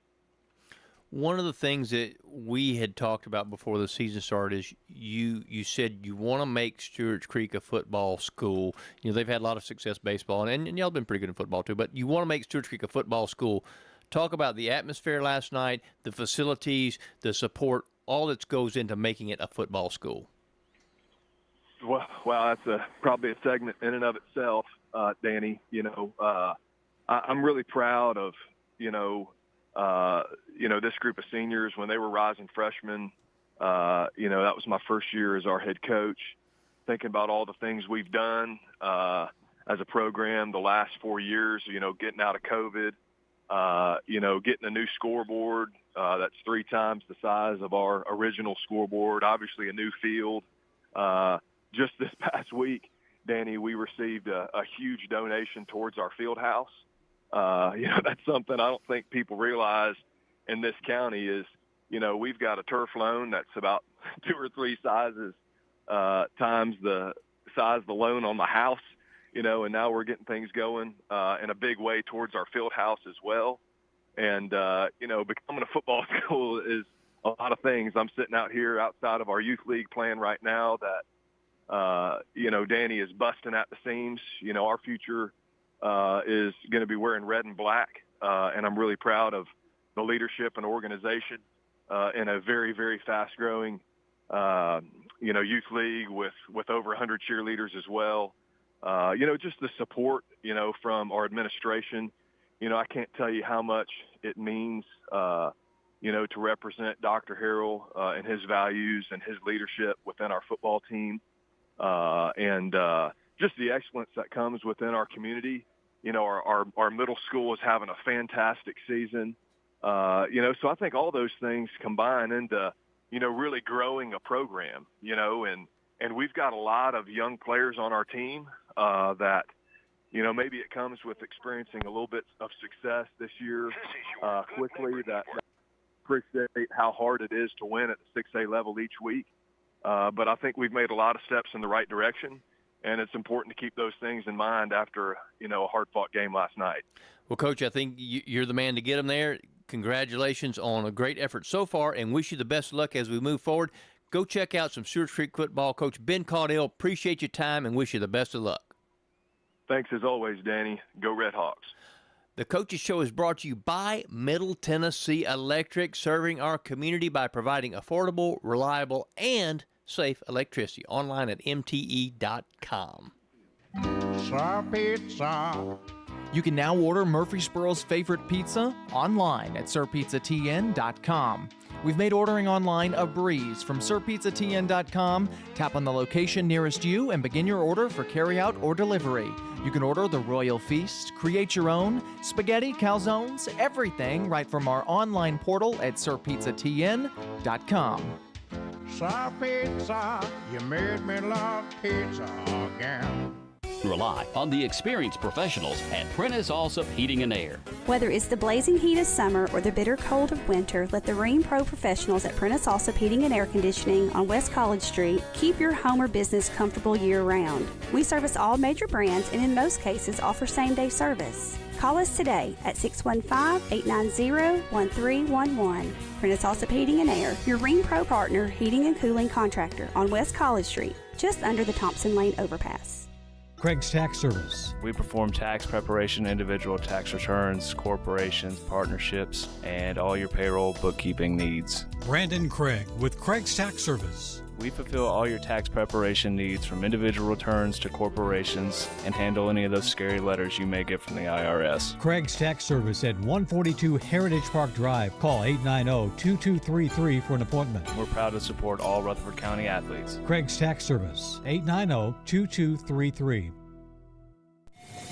One of the things that we had talked about before the season started is you said you want to make Stewart's Creek a football school. They've had a lot of success baseball, and y'all have been pretty good in football too, but you want to make Stewart's Creek a football school. Talk about the atmosphere last night, the facilities, the support, all that goes into making it a football school. Well, that's probably a segment in and of itself, Danny. I'm really proud of, this group of seniors when they were rising freshmen. That was my first year as our head coach. Thinking about all the things we've done as a program the last 4 years, getting out of COVID, getting a new scoreboard that's 3 times the size of our original scoreboard, obviously a new field. Just this past week, Danny, we received a huge donation towards our field house. That's something I don't think people realize in this county is, we've got a turf loan that's about 2 or 3 sizes times the size of the loan on the house, and now we're getting things going in a big way towards our field house as well. And, becoming a football school is a lot of things. I'm sitting out here outside of our youth league playing right now that, Danny is busting at the seams. Our future is going to be wearing red and black, and I'm really proud of the leadership and organization in a very, very fast-growing, youth league with over 100 cheerleaders as well. Just the support, from our administration. I can't tell you how much it means, to represent Dr. Harrell and his values and his leadership within our football team, and just the excellence that comes within our community. Our middle school is having a fantastic season. So I think all those things combine into, really growing a program, and we've got a lot of young players on our team that, maybe it comes with experiencing a little bit of success this year quickly that appreciate how hard it is to win at the 6A level each week. But I think we've made a lot of steps in the right direction. And it's important to keep those things in mind after, a hard-fought game last night. Well, Coach, I think you're the man to get them there. Congratulations on a great effort so far, and wish you the best of luck as we move forward. Go check out some Stewart's Creek football. Coach Ben Caudill, appreciate your time and wish you the best of luck. Thanks as always, Danny. Go Red Hawks. The Coaches Show is brought to you by Middle Tennessee Electric, serving our community by providing affordable, reliable, and safe electricity. Online at mte.com. Sir Pizza. You can now order Murfreesboro's favorite pizza online at sirpizzatn.com. We've made ordering online a breeze. From sirpizzatn.com, tap on the location nearest you and begin your order for carryout or delivery. You can order the Royal Feast, create your own, spaghetti, calzones, everything right from our online portal at sirpizzatn.com. Sir Pizza, you made me love pizza again. Rely on the experienced professionals at Prentice Allsup Heating and Air. Whether it's the blazing heat of summer or the bitter cold of winter, let the Rheem Pro professionals at Prentice Allsup Heating and Air Conditioning on West College Street keep your home or business comfortable year-round. We service all major brands and in most cases offer same-day service. Call us today at 615-890-1311. Prentice Allsup Heating and Air, your Ring Pro partner heating and cooling contractor on West College Street, just under the Thompson Lane overpass. Craig's Tax Service. We perform tax preparation, individual tax returns, corporations, partnerships, and all your payroll bookkeeping needs. Brandon Craig with Craig's Tax Service. We fulfill all your tax preparation needs from individual returns to corporations and handle any of those scary letters you may get from the IRS. Craig's Tax Service at 142 Heritage Park Drive. Call 890-2233 for an appointment. We're proud to support all Rutherford County athletes. Craig's Tax Service, 890-2233.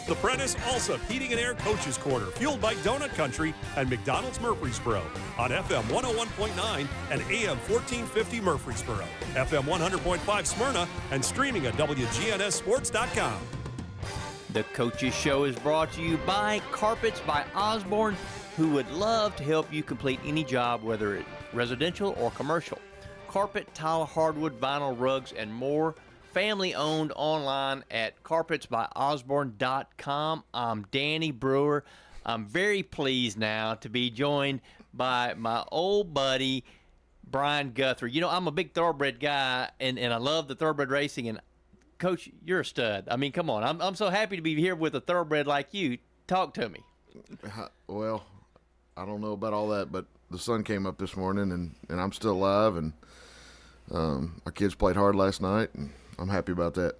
The Prentice Allsup Heating and Air Coaches Corner, fueled by Donut Country and McDonald's Murfreesboro on FM 101.9 and AM 1450 Murfreesboro, FM 100.5 Smyrna, and streaming at WGNSSports.com. The Coaches Show is brought to you by Carpets by Osborne, who would love to help you complete any job, whether it's residential or commercial. Carpet, tile, hardwood, vinyl, rugs, and more. Family owned, online at carpetsbyosborne.com. I'm Danny Brewer. I'm very pleased now to be joined by my old buddy, Brian Guthrie. You know, I'm a big thoroughbred guy, and I love the thoroughbred racing. And, Coach, you're a stud. I mean, come on. I'm so happy to be here with a thoroughbred like you. Talk to me. Well, I don't know about all that, but the sun came up this morning, and I'm still alive, and our kids played hard last night, and I'm happy about that.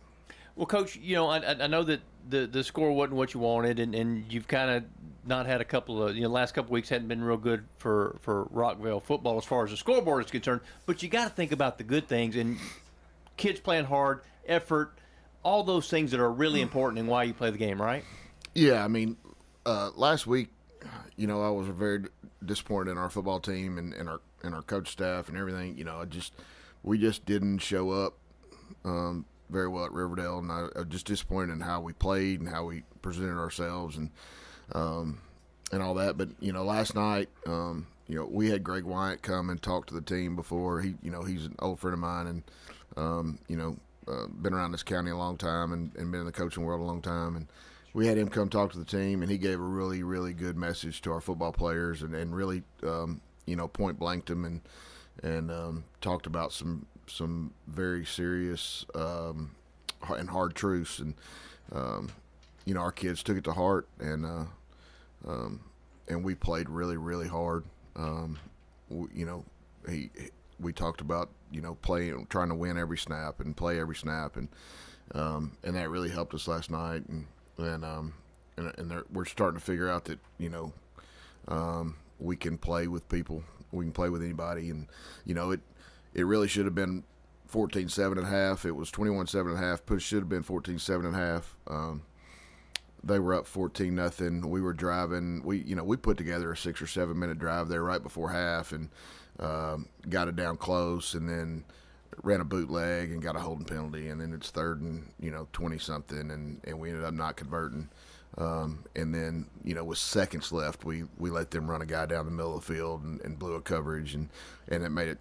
Well, Coach, you know, I know that the score wasn't what you wanted, and you've kind of not had a couple of, last couple of weeks hadn't been real good for Rockville football as far as the scoreboard is concerned. But you got to think about the good things, and kids playing hard, effort, all those things that are really important in why you play the game, right? Yeah, I mean, last week, I was very disappointed in our football team and our coach staff and everything. We just didn't show up very well at Riverdale, and I was just disappointed in how we played and how we presented ourselves and all that. But last night, we had Greg Wyatt come and talk to the team before. He's an old friend of mine, and been around this county a long time and been in the coaching world a long time. And we had him come talk to the team, and he gave a really, really good message to our football players, and really point blanked them and talked about some very serious and hard truths, and our kids took it to heart, and we played really, really hard. We talked about playing, trying to win every snap and play every snap, and that really helped us last night, and we're starting to figure out that we can play with people, we can play with anybody, and it really should have been 14-7.5. It was 21-7.5. Should have been 14-7.5. They were up 14-0. We were driving. We put together a 6 or 7 minute drive there right before half, and got it down close, and then ran a bootleg and got a holding penalty, and then it's 3rd and 20 something, and we ended up not converting. And then with seconds left, we let them run a guy down the middle of the field and blew a coverage, and it made it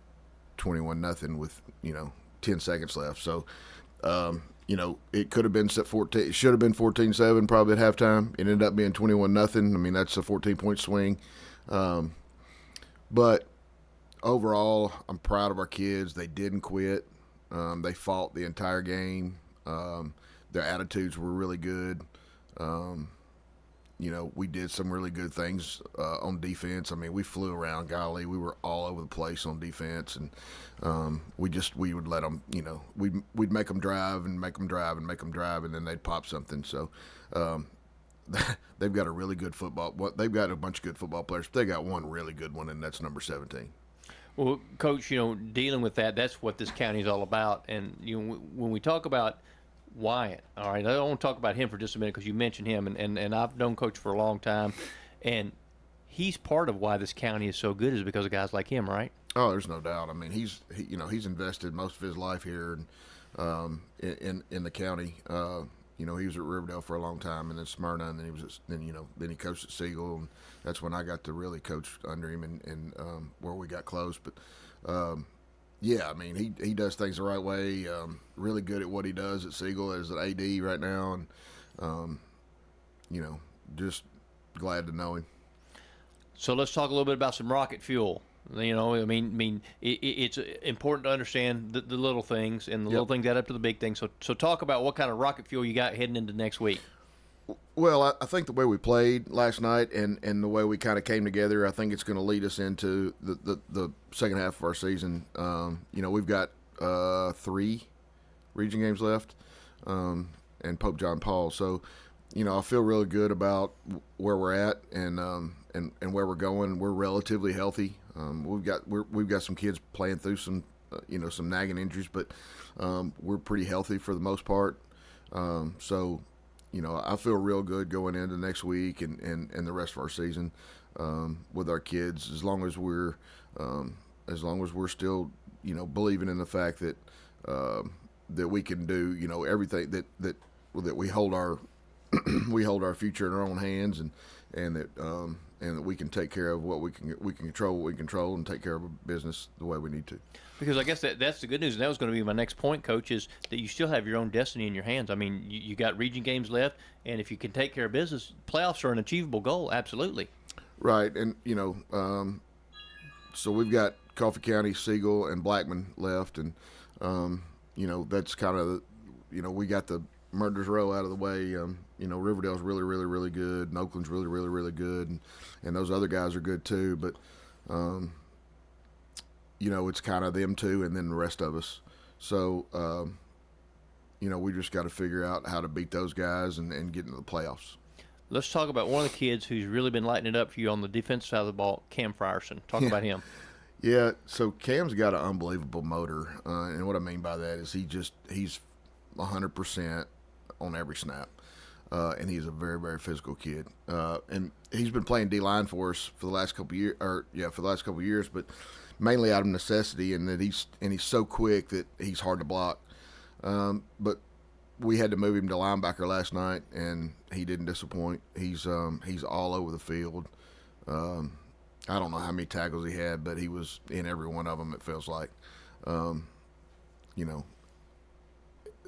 21-0 with 10 seconds left. So it could have been 14. It should have been 14-7 probably at halftime. It ended up being 21-0. I mean, that's a 14-point swing. But overall, I'm proud of our kids. They didn't quit. They fought the entire game. Their attitudes were really good. We did some really good things on defense. I mean, we flew around. Golly, we were all over the place on defense, and we would let them. We'd make them drive and make them drive and make them drive, and then they'd pop something. So they've got a really good football. They've got a bunch of good football players. But they got one really good one, and that's number 17. Well, Coach, dealing with that's what this county is all about. And when we talk about Wyatt, all right, I don't want to talk about him for just a minute because you mentioned him, and I've known Coach for a long time, and he's part of why this county is so good is because of guys like him, right? Oh, there's no doubt. I mean, he's invested most of his life here in the county. He was at Riverdale for a long time, and then Smyrna, and then he coached at Siegel, and that's when I got to really coach under him, and where we got close. But yeah, I mean, he does things the right way. Really good at what he does at Siegel as an AD right now, and just glad to know him. So let's talk a little bit about some rocket fuel. It's important to understand the little things and the little things add up to the big things. So talk about what kind of rocket fuel you got heading into next week. Well, I think the way we played last night and the way we kind of came together, I think it's going to lead us into the second half of our season. We've got 3 region games left, and Pope John Paul. So, I feel really good about where we're at and where we're going. We're relatively healthy. We've got some kids playing through some nagging injuries, but we're pretty healthy for the most part. So, I feel real good going into next week and the rest of our season with our kids, as long as we're still believing in the fact that that we can do everything that we hold our we hold our future in our own hands and that we can take care of what we can control what we control and take care of our business the way we need to. Because I guess that's the good news, and that was going to be my next point, Coach, is that you still have your own destiny in your hands. I mean, you got region games left, and if you can take care of business, playoffs are an achievable goal, absolutely. Right, and so we've got Coffee County, Siegel, and Blackman left, and that's kind of we got the Murderers Row out of the way. Riverdale's really, really, really good, and Oakland's really, really, really good, and those other guys are good too, but it's kind of them two and then the rest of us. So, we just got to figure out how to beat those guys and get into the playoffs. Let's talk about one of the kids who's really been lighting it up for you on the defensive side of the ball, Cam Frierson. Talk about him. Yeah, so Cam's got an unbelievable motor, and what I mean by that is he's 100% on every snap, and he's a very, very physical kid. And he's been playing D-line for us for the last couple of years, but mainly out of necessity, and that he's so quick that he's hard to block. But we had to move him to linebacker last night, and he didn't disappoint. He's all over the field. I don't know how many tackles he had, but he was in every one of them, it feels like.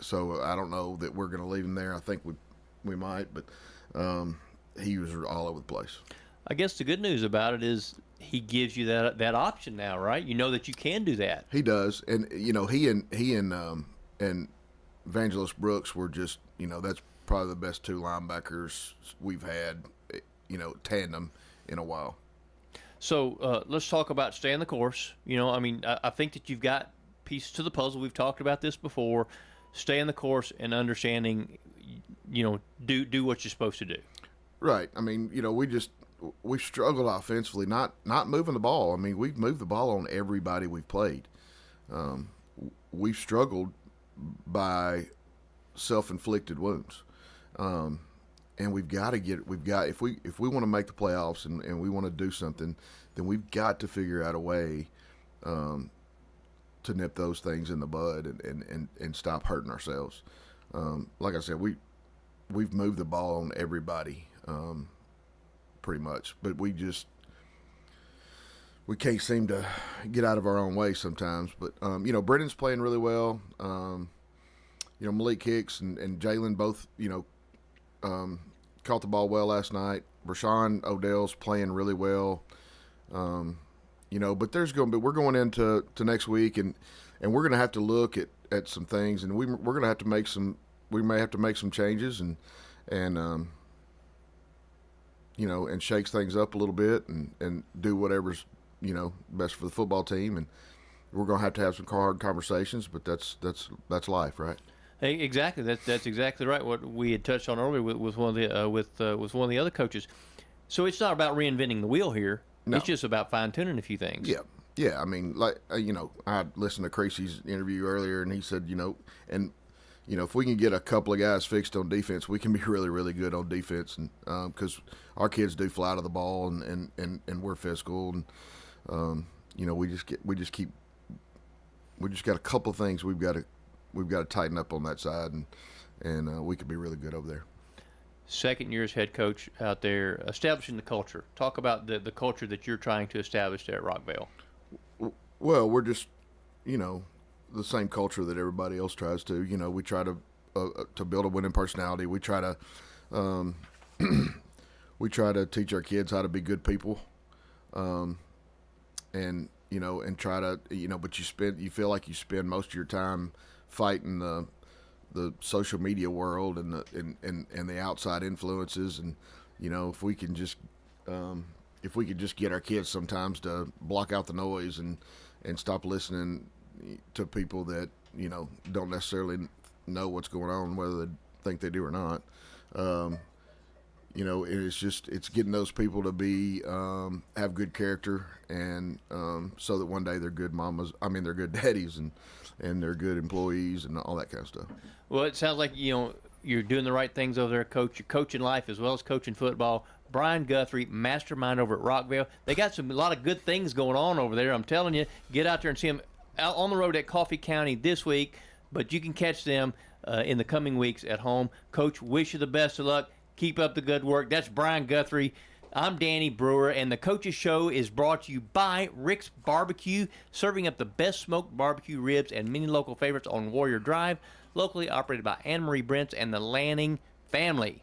So I don't know that we're going to leave him there. I think we might, but he was all over the place. I guess the good news about it is he gives you that option now, right? You know that you can do that. He does, and he and Evangelist Brooks were just that's probably the best 2 linebackers we've had, tandem in a while. So let's talk about staying the course. I think that you've got pieces to the puzzle. We've talked about this before. Stay in the course and understanding, do what you're supposed to do. Right. I mean, we've struggled offensively, not moving the ball. I mean, we've moved the ball on everybody we've played. We've struggled by self-inflicted wounds. And if we want to make the playoffs and we want to do something, then we've got to figure out a way to nip those things in the bud and stop hurting ourselves. Like I said, we've moved the ball on everybody pretty much, but we can't seem to get out of our own way sometimes. But Brendan's playing really well. Malik Hicks and Jalen both caught the ball well last night. Rashawn Odell's playing really well. But we're going into next week and we're going to have to look at some things, and we're going to have to we may have to make some changes and shake things up a little bit and do whatever's best for the football team, and we're going to have some hard conversations, but that's life, right? Hey, exactly. That's exactly right. What we had touched on earlier with one of the other coaches. So it's not about reinventing the wheel here. No. It's just about fine tuning a few things. Yeah. I mean, I listened to Creasy's interview earlier, and he said, if we can get a couple of guys fixed on defense, we can be really, really good on defense, and because our kids do fly to the ball, and we're physical, and we just got a couple of things we've got to tighten up on that side, and we could be really good over there. Second year as head coach out there, establishing the culture. Talk about the culture that you're trying to establish there at Rockvale. Well, we're just, the same culture that everybody else tries to. We try to build a winning personality. We try to we try to teach our kids how to be good people, and try to, but you feel like you spend most of your time fighting the social media world and the outside influences, and if we can just get our kids sometimes to block out the noise and stop listening to people that don't necessarily know what's going on, whether they think they do or not. It's getting those people to be have good character, and so that one day they're good mamas. I mean, they're good daddies, and they're good employees and all that kind of stuff. Well, it sounds like you're doing the right things over there, Coach. You're coaching life as well as coaching football. Brian Guthrie, mastermind over at Rockville. They got a lot of good things going on over there. I'm telling you, get out there and see them out on the road at Coffee County this week, but you can catch them in the coming weeks at home. Coach, wish you the best of luck. Keep up the good work. That's Brian Guthrie. I'm Danny Brewer, and the Coaches Show is brought to you by Rick's Barbecue, serving up the best smoked barbecue ribs and many local favorites on Warrior Drive, locally operated by Anne Marie Brents and the Lanning family.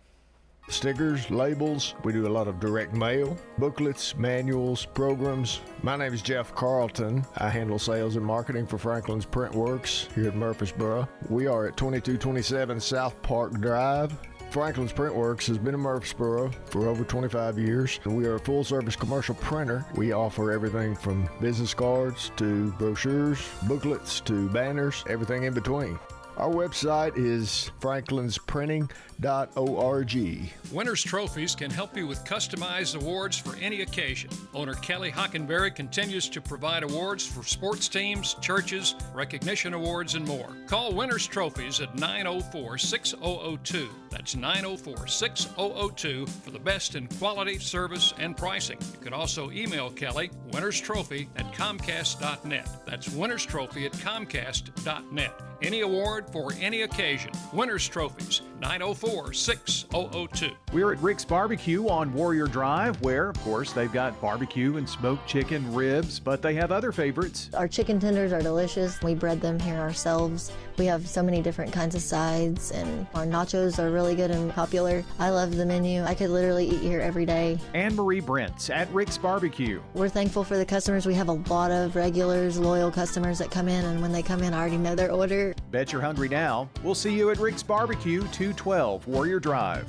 Stickers, labels, we do a lot of direct mail, booklets, manuals, programs. My name is Jeff Carlton. I handle sales and marketing for Franklin's Print Works here at Murfreesboro. We are at 2227 South Park Drive. Franklin's Print Works has been in Murfreesboro for over 25 years. We are a full-service commercial printer. We offer everything from business cards to brochures, booklets to banners, everything in between. Our website is franklinsprinting.org. Winners Trophies can help you with customized awards for any occasion. Owner Kelly Hockenberry continues to provide awards for sports teams, churches, recognition awards, and more. Call Winners Trophies at 904-6002. That's 904-6002 for the best in quality, service, and pricing. You can also email Kelly, winnerstrophy@comcast.net. That's winnerstrophy@comcast.net. Any award for any occasion. Winners Trophies, 904-6002. We're at Rick's Barbecue on Warrior Drive, where, of course, they've got barbecue and smoked chicken, ribs, but they have other favorites. Our chicken tenders are delicious. We bread them here ourselves. We have so many different kinds of sides, and our nachos are really good and popular. I love the menu. I could literally eat here every day. Anne Marie Brents at Rick's Barbecue. We're thankful for the customers. We have a lot of regulars, loyal customers that come in, and when they come in, I already know their order. Bet you're hungry now. We'll see you at Rick's Barbecue, 212 Warrior Drive.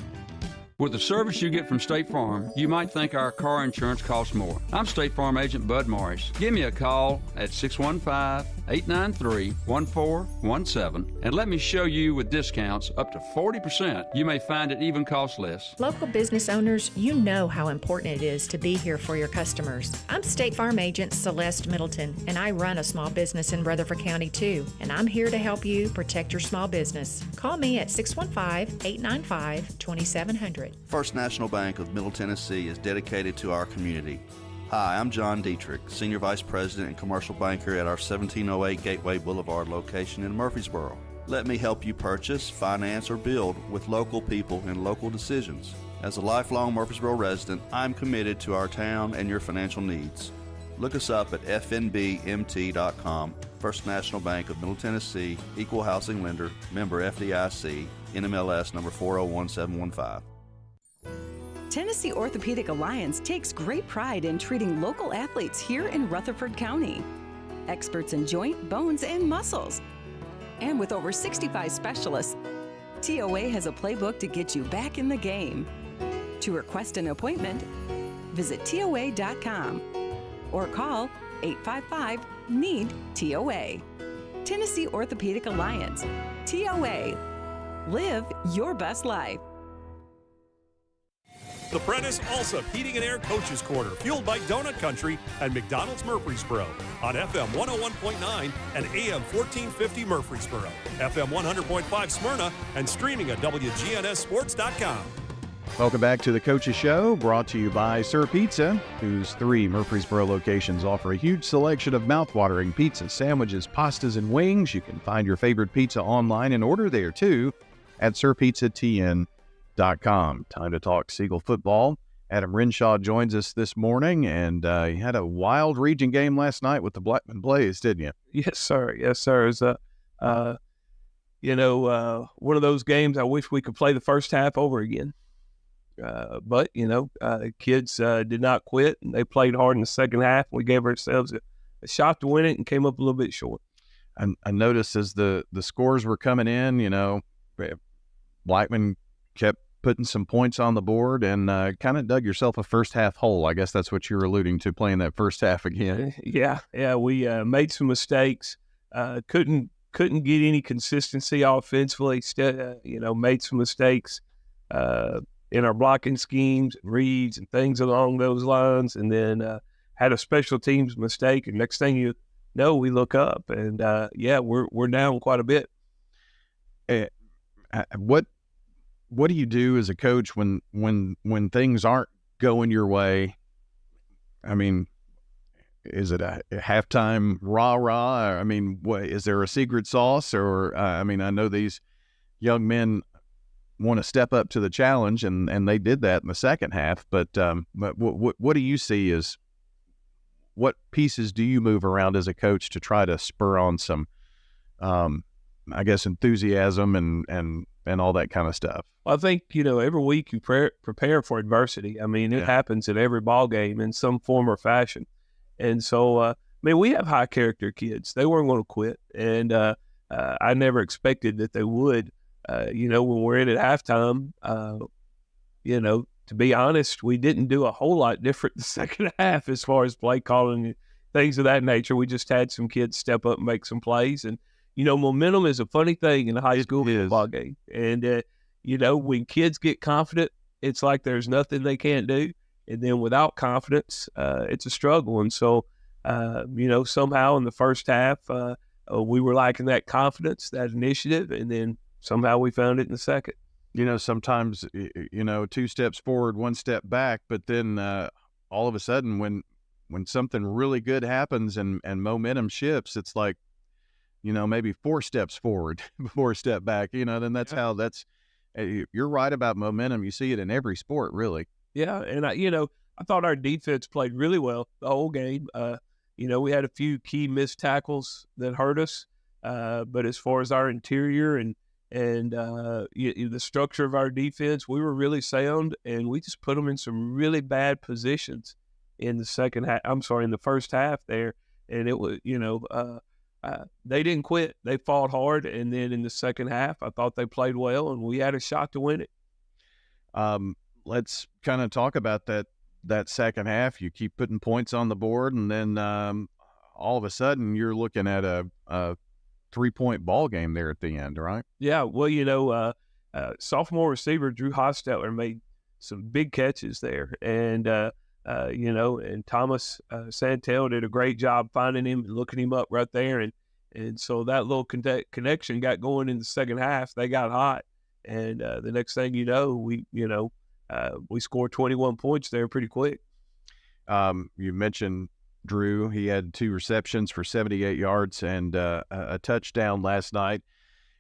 With the service you get from State Farm, you might think our car insurance costs more. I'm State Farm Agent Bud Morris. Give me a call at 615-893-1417 and let me show you with discounts up to 40%. You may find it even costs less. Local business owners, you know how important it is to be here for your customers. I'm State Farm Agent Celeste Middleton, and I run a small business in Rutherford County too, and I'm here to help you protect your small business. Call me at 615-895-2700. First National Bank of Middle Tennessee is dedicated to our community. Hi, I'm John Dietrich, Senior Vice President and Commercial Banker at our 1708 Gateway Boulevard location in Murfreesboro. Let me help you purchase, finance, or build with local people and local decisions. As a lifelong Murfreesboro resident, I'm committed to our town and your financial needs. Look us up at fnbmt.com. First National Bank of Middle Tennessee, Equal Housing Lender, member FDIC, NMLS number 401715. Tennessee Orthopedic Alliance takes great pride in treating local athletes here in Rutherford County. Experts in joint, bones, and muscles. And with over 65 specialists, TOA has a playbook to get you back in the game. To request an appointment, visit TOA.com or call 855-NEED-TOA. Tennessee Orthopedic Alliance. TOA. Live your best life. The Prentice Allsup Heating and Air Coaches Corner, fueled by Donut Country and McDonald's Murfreesboro on FM 101.9 and AM 1450 Murfreesboro, FM 100.5 Smyrna, and streaming at WGNSSports.com. Welcome back to the Coaches Show, brought to you by Sir Pizza, whose 3 Murfreesboro locations offer a huge selection of mouthwatering pizzas, sandwiches, pastas, and wings. You can find your favorite pizza online and order there, too, at sirpizzatn.com. Time to talk Seagull football. Adam Renshaw joins us this morning, and you had a wild region game last night with the Blackman Blaze, didn't you? Yes, sir. Yes, sir. It was one of those games I wish we could play the first half over again. But kids did not quit, and they played hard in the second half. We gave ourselves a shot to win it and came up a little bit short. I noticed as the scores were coming in, Blackman kept putting some points on the board and kind of dug yourself a first half hole. I guess that's what you're alluding to, playing that first half again. Yeah, we made some mistakes. Couldn't get any consistency offensively. Made some mistakes in our blocking schemes, reads, and things along those lines, and then had a special teams mistake. And next thing you know, we look up, and we're down quite a bit. What do you do as a coach when things aren't going your way? I mean, is it a halftime rah-rah? I mean, is there a secret sauce? Or, I know these young men want to step up to the challenge, and they did that in the second half. But what do you see as what pieces do you move around as a coach to try to spur on some, enthusiasm and all that kind of stuff? Well, I think, every week you prepare for adversity. It happens at every ball game in some form or fashion. And so, we have high character kids. They weren't going to quit. And I never expected that they would. When we're in at halftime, to be honest, we didn't do a whole lot different the second half as far as play calling and things of that nature. We just had some kids step up and make some plays. And, momentum is a funny thing in a high school football game. And, when kids get confident, it's like there's nothing they can't do. And then without confidence, it's a struggle. And so, somehow in the first half, we were lacking that confidence, that initiative, and then somehow we found it in the second. Sometimes, 2 steps forward, 1 step back, but then all of a sudden when something really good happens and momentum shifts, it's like, maybe 4 steps forward before a step back, then that's how you're right about momentum. You see it in every sport, really. Yeah. And I thought our defense played really well the whole game. We had a few key missed tackles that hurt us. But as far as our interior and the structure of our defense, we were really sound, and we just put them in some really bad positions in the first half there. And it was, they didn't quit. They fought hard. And then in the second half, I thought they played well, and we had a shot to win it. Let's kind of talk about that second half. You keep putting points on the board, and then all of a sudden you're looking at a 3-point ball game there at the end, right? Yeah. Well, sophomore receiver Drew Hostetler made some big catches there. And, and Thomas Santel did a great job finding him and looking him up right there. And so that little connection got going in the second half. They got hot. And the next thing you know, we scored 21 points there pretty quick. You mentioned Drew. He had 2 receptions for 78 yards and a touchdown last night.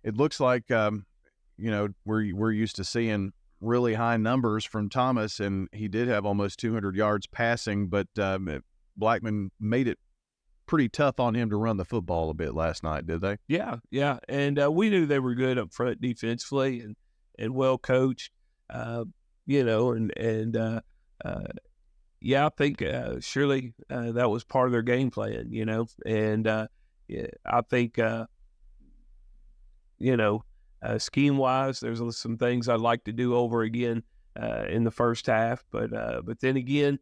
It looks like, we're used to seeing really high numbers from Thomas, and he did have almost 200 yards passing, but Blackman made it pretty tough on him to run the football a bit last night, did they? Yeah. And we knew they were good up front defensively and well coached, I think surely that was part of their game plan, and I think, scheme-wise, there's some things I'd like to do over again in the first half, but then again,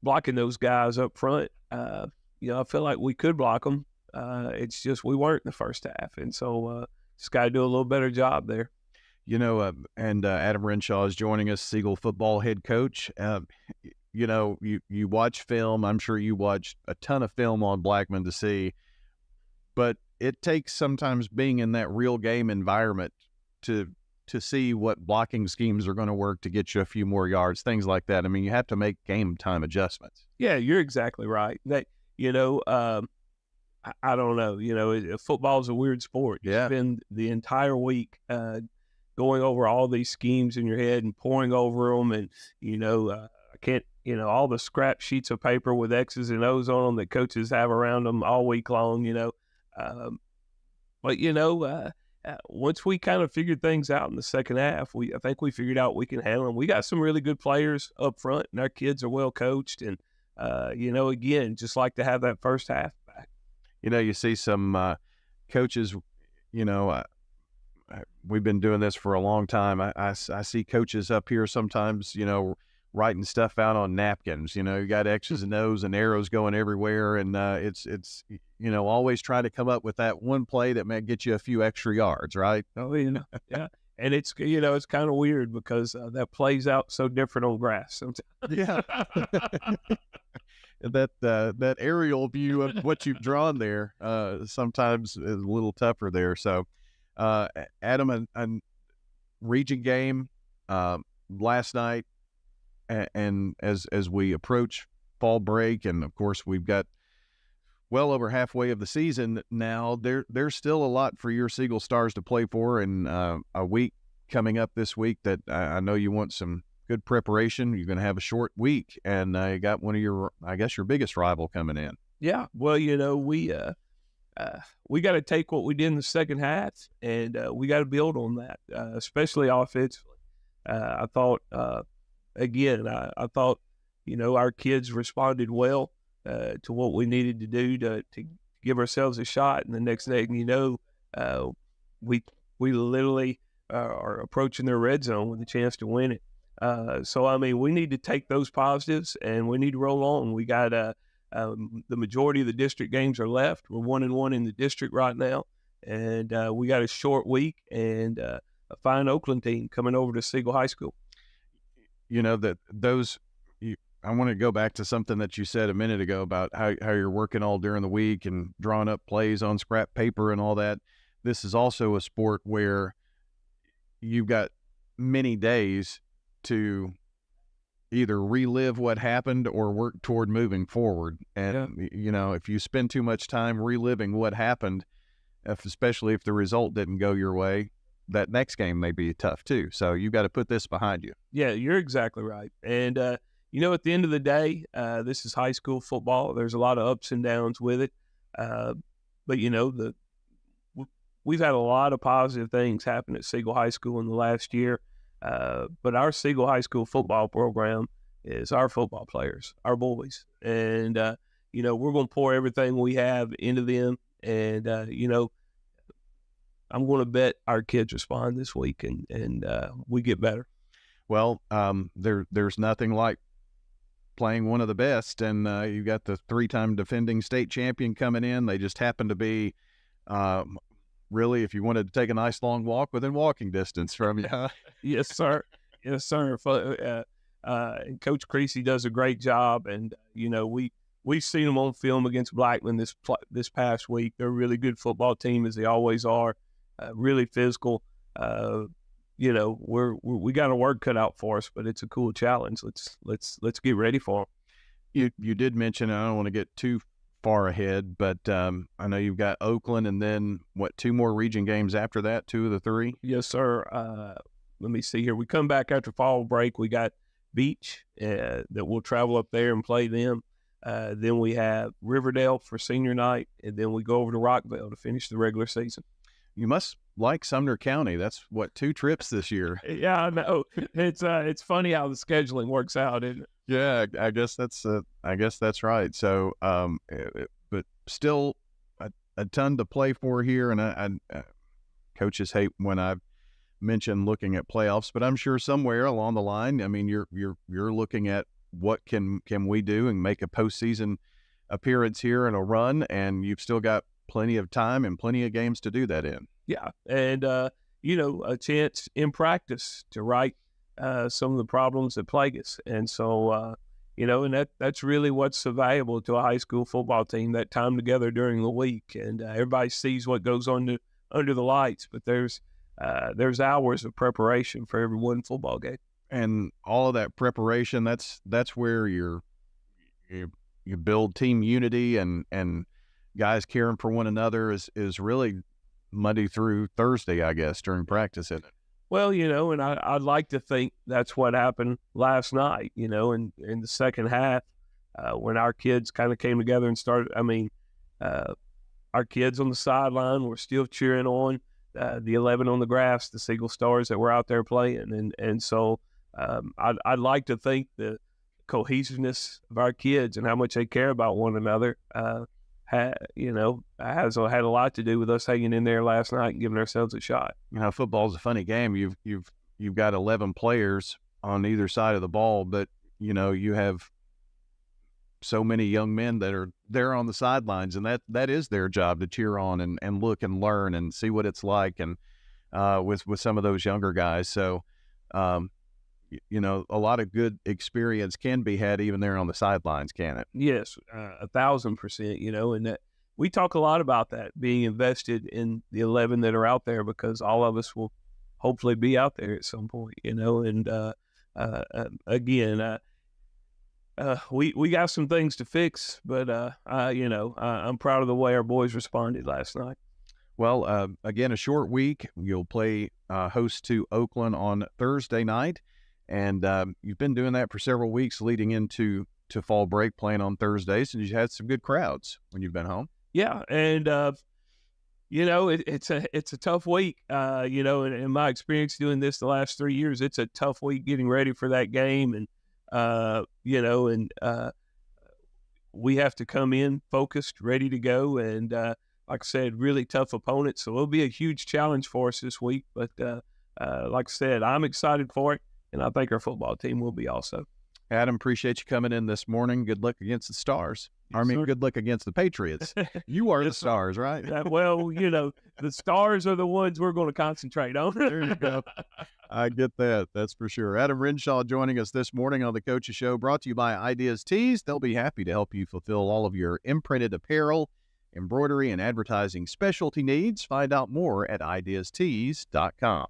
blocking those guys up front, I feel like we could block them. It's just we weren't in the first half, and so just got to do a little better job there. And Adam Renshaw is joining us, Siegel football head coach. You watch film. I'm sure you watch a ton of film on Blackman to see, but it takes sometimes being in that real game environment to see what blocking schemes are going to work to get you a few more yards, things like that. You have to make game time adjustments. Yeah, you're exactly right. I don't know. Football is a weird sport. You spend the entire week going over all these schemes in your head and poring over them, and I can't, all the scrap sheets of paper with X's and O's on them that coaches have around them all week long. But once we kind of figured things out in the second half, I think we figured out we can handle them. We got some really good players up front, and our kids are well coached. And again, just like to have that first half back. You see some coaches. We've been doing this for a long time. I see coaches up here sometimes, writing stuff out on napkins. You got X's and O's and arrows going everywhere, and it's always trying to come up with that one play that might get you a few extra yards, right? Oh, yeah. And it's it's kind of weird because that plays out so different on grass sometimes. Yeah. That aerial view of what you've drawn there sometimes is a little tougher there. So, Adam, a region game last night, and as we approach fall break, and of course we've got well over halfway of the season now, there's still a lot for your Siegel Stars to play for, and a week coming up this week that I know you want some good preparation. You're going to have a short week, and you got one of your biggest rival coming in. Yeah, well, we got to take what we did in the second half, and we got to build on that, especially offensively. I thought, our kids responded well to what we needed to do to give ourselves a shot. And the next thing you know, we literally are approaching their red zone with a chance to win it. We need to take those positives and we need to roll on. We got the majority of the district games are left. We're 1-1 in the district right now, and we got a short week and a fine Oakland team coming over to Siegel High School. I want to go back to something that you said a minute ago about how you're working all during the week and drawing up plays on scrap paper and all that. This is also a sport where you've got many days to either relive what happened or work toward moving forward. And, if you spend too much time reliving what happened, especially if the result didn't go your way, that next game may be tough too. So you've got to put this behind you. Yeah, you're exactly right. And, at the end of the day, this is high school football. There's a lot of ups and downs with it. But we've had a lot of positive things happen at Siegel High School in the last year. But our Siegel High School football program is our football players, our boys. And, we're going to pour everything we have into them. And, I'm going to bet our kids respond this week and we get better. Well, there's nothing like playing one of the best, and you got the 3-time defending state champion coming in. They just happen to be really, if you wanted to take a nice long walk, within walking distance from you. Yes, sir. Yes, sir. And Coach Creasy does a great job, and we've seen them on film against Blackman this past week. They're a really good football team, as they always are. Really physical. We got a work cut out for us, but it's a cool challenge. Let's get ready for them. You did mention, I don't want to get too far ahead, but I know you've got Oakland, and then 2 more region games after that, 2 of the 3? Yes, sir. Let me see here. We come back after fall break. We got Beach that we'll travel up there and play them. Then we have Riverdale for senior night, and then we go over to Rockville to finish the regular season. You must like Sumner County. That's 2 trips this year. Yeah, I know. It's funny how the scheduling works out, isn't it? Yeah, I guess that's right. So, but still a ton to play for here, and I coaches hate when I mention looking at playoffs, but I'm sure somewhere along the line, I mean, you're looking at what can we do and make a postseason appearance here and a run, and you've still got plenty of time and plenty of games to do that in. Yeah, and a chance in practice to right some of the problems that plague us, and so and that's really what's so valuable to a high school football team, that time together during the week, and everybody sees what goes on under the lights, but there's hours of preparation for every one football game, and all of that preparation. That's where you build team unity and guys caring for one another is really Monday through Thursday, I guess, during practice, isn't it? Well, and I'd like to think that's what happened last night, in the second half when our kids kind of came together and started. I mean, our kids on the sideline were still cheering on the 11 on the graphs, the Siegel Stars that were out there playing. And so I'd like to think the cohesiveness of our kids and how much they care about one another, has had a lot to do with us hanging in there last night and giving ourselves a shot. Football's a funny game. You've got 11 players on either side of the ball, but you have so many young men that are there on the sidelines, and that is their job, to cheer on and look and learn and see what it's like, and with some of those younger guys. So a lot of good experience can be had even there on the sidelines, can it? Yes, 1,000%. And that we talk a lot about that, being invested in the 11 that are out there, because all of us will hopefully be out there at some point. And again, we got some things to fix, but I'm proud of the way our boys responded last night. Well, again, a short week. You'll play host to Oakland on Thursday night, and you've been doing that for several weeks leading into fall break, playing on Thursdays, and you had some good crowds when you've been home. Yeah, and it's a tough week. In my experience doing this the last 3 years, it's a tough week getting ready for that game, and we have to come in focused, ready to go, and like I said, really tough opponents. So it'll be a huge challenge for us this week. But like I said, I'm excited for it, and I think our football team will be also. Adam, appreciate you coming in this morning. Good luck against the Stars. Yes, sir. Good luck against the Patriots. You are the Stars, right? Well, the Stars are the ones we're going to concentrate on. There you go. I get that. That's for sure. Adam Renshaw joining us this morning on the Coach's Show, brought to you by Ideas Tees. They'll be happy to help you fulfill all of your imprinted apparel, embroidery, and advertising specialty needs. Find out more at ideastees.com.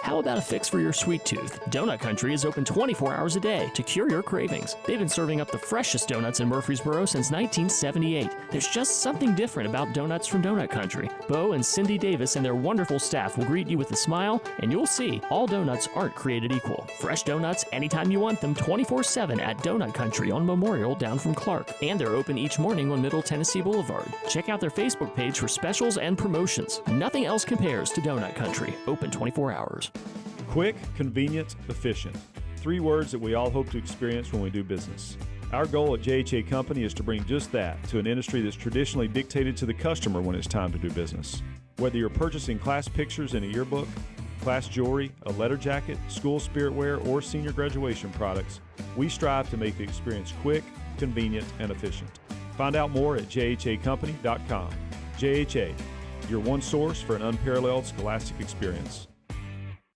How about a fix for your sweet tooth? Donut Country is open 24 hours a day to cure your cravings. They've been serving up the freshest donuts in Murfreesboro since 1978. There's just something different about donuts from Donut Country. Bo and Cindy Davis and their wonderful staff will greet you with a smile, and you'll see all donuts aren't created equal. Fresh donuts anytime you want them, 24/7 at Donut Country on Memorial down from Clark. And they're open each morning on Middle Tennessee Boulevard. Check out their Facebook page for specials and promotions. Nothing else compares to Donut Country. Open 24 hours. Quick, convenient, efficient. 3 words that we all hope to experience when we do business. Our goal at JHA Company is to bring just that to an industry that's traditionally dictated to the customer when it's time to do business. Whether you're purchasing class pictures in a yearbook, class jewelry, a letter jacket, school spirit wear, or senior graduation products, we strive to make the experience quick, convenient, and efficient. Find out more at jhacompany.com. JHA, your one source for an unparalleled scholastic experience.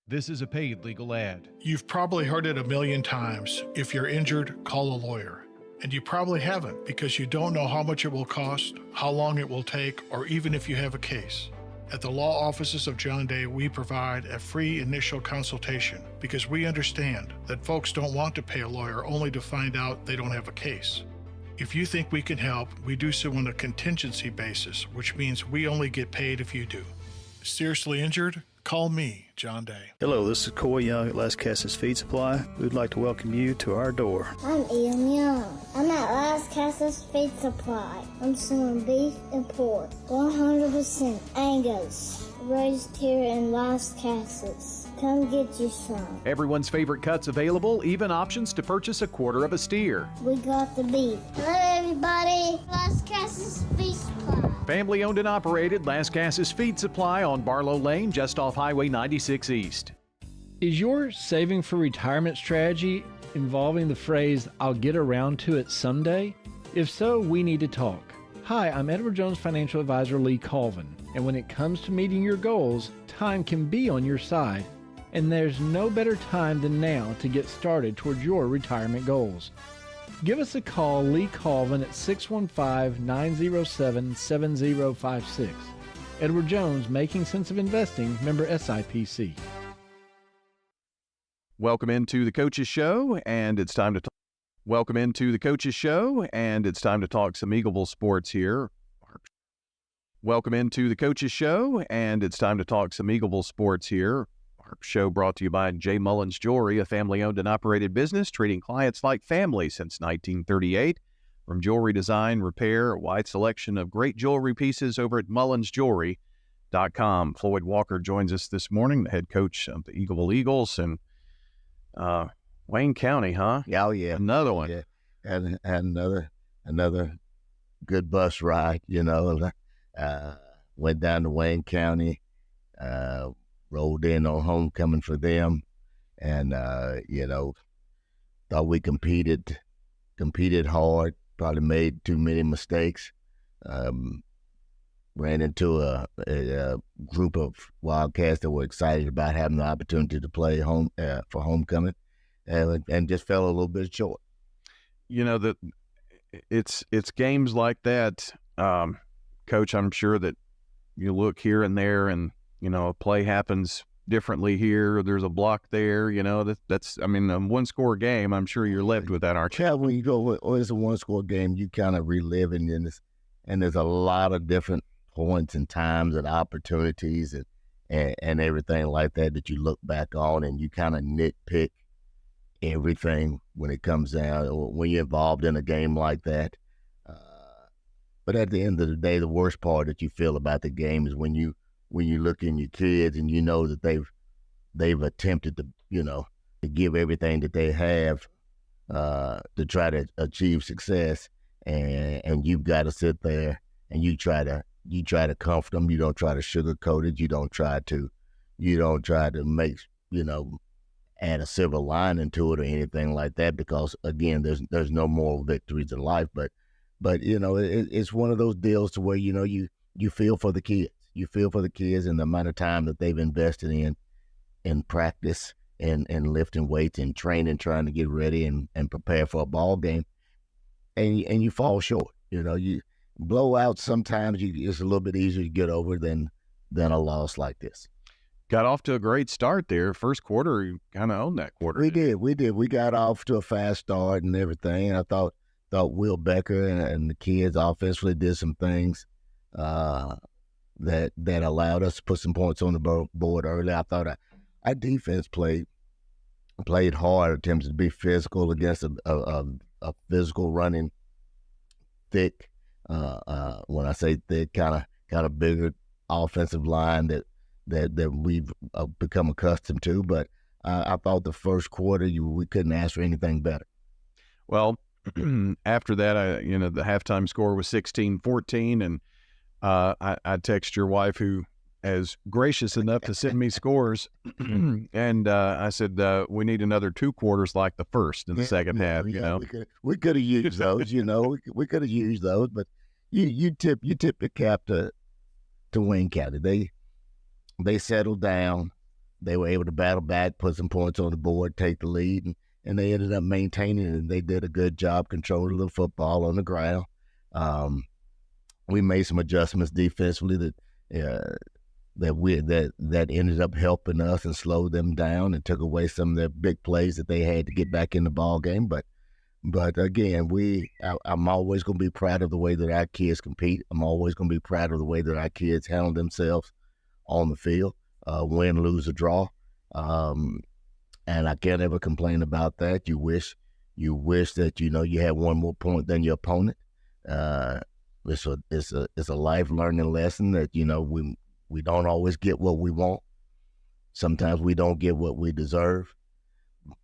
This is a paid legal ad. You've probably heard it a million times. If you're injured, call a lawyer. And you probably haven't, because you don't know how much it will cost, how long it will take, or even if you have a case. At the law offices of John Day, we provide a free initial consultation because we understand that folks don't want to pay a lawyer only to find out they don't have a case. If you think we can help, we do so on a contingency basis, which means we only get paid if you do. Seriously injured? Call me, John Day. Hello, this is Coy Young at Las Casas Feed Supply. We'd like to welcome you to our door. I'm Ian Young. I'm at Las Casas Feed Supply. I'm selling beef and pork, 100% Angus, raised here in Las Casas. Come get you some. Everyone's favorite cuts available, even options to purchase a quarter of a steer. We got the beef. Hello, everybody. Las Casas Feed Supply. Family owned and operated, Las Casas Feed Supply on Barlow Lane, just off Highway 96 East. Is your saving for retirement strategy involving the phrase, "I'll get around to it someday"? If so, we need to talk. Hi, I'm Edward Jones Financial Advisor Lee Colvin, and when it comes to meeting your goals, time can be on your side. And there's no better time than now to get started towards your retirement goals. Give us a call, Lee Colvin, at 615-907-7056. Edward Jones, Making Sense of Investing, member SIPC. Welcome into the Coach's Show, and it's time to talk. Welcome into the Coach's Show, and it's time to talk some Eagleville sports here. Welcome into the Coach's Show, and it's time to talk some Eagleville sports here. Our show brought to you by J. Mullins Jewelry, a family-owned and operated business treating clients like family since 1938. From jewelry design, repair, a wide selection of great jewelry pieces over at Mullins Jewelry. WGNS.com. Floyd Walker joins us this morning, the head coach of the Eagleville Eagles, and Wayne County, huh? Oh, yeah. Another one. Yeah. And another good bus ride, went down to Wayne County, rolled in on homecoming for them, and, thought we competed hard, probably made too many mistakes. Ran into a group of Wildcats that were excited about having the opportunity to play for homecoming, and just fell a little bit short. It's games like that, Coach. I'm sure that you look here and there, and a play happens differently here, or there's a block there. That's a one-score game. I'm sure you're left with that, aren't you? Yeah, when you go, it's a one-score game, you kind of reliving in this, and there's a lot of different points and times and opportunities and everything like that you look back on, and you kind of nitpick everything when it comes down, when you're involved in a game like that. But at the end of the day, the worst part that you feel about the game is when you look in your kids and you know that they've attempted to give everything that they have to try to achieve success, and you've got to sit there and you try to comfort them. You don't try to sugarcoat it. You don't try to make add a silver lining to it or anything like that, because again, there's no moral victories in life. But it's one of those deals to where you feel for the kids. You feel for the kids and the amount of time that they've invested in practice and lifting weights and training, trying to get ready and prepare for a ball game, and you fall short. You blowouts sometimes it's a little bit easier to get over than a loss like this. Got off to a great start there. First quarter, you kind of owned that quarter. We did. We got off to a fast start and everything. I thought Will Becker and the kids offensively did some things that allowed us to put some points on the board early. I thought our defense played hard, attempted to be physical against a physical running, thick. When I say thick, kind of bigger offensive line that we've become accustomed to. But I thought the first quarter we couldn't ask for anything better. Well, after that, the halftime score was 16-14, and I text your wife, who is gracious enough to send me scores, and I said, we need another 2 quarters like the first in the second half. We could have used those. We could have used those, but you tip the cap to Wayne County. They settled down. They were able to battle back, put some points on the board, take the lead, and they ended up maintaining it. And they did a good job controlling the football on the ground. We made some adjustments defensively that ended up helping us and slowed them down and took away some of their big plays that they had to get back in the ball game. But again, I'm always going to be proud of the way that our kids compete. I'm always going to be proud of the way that our kids handle themselves on the field, win, lose, or draw. And I can't ever complain about that. You wish that you had one more point than your opponent. It's a life learning lesson that we don't always get what we want. Sometimes we don't get what we deserve.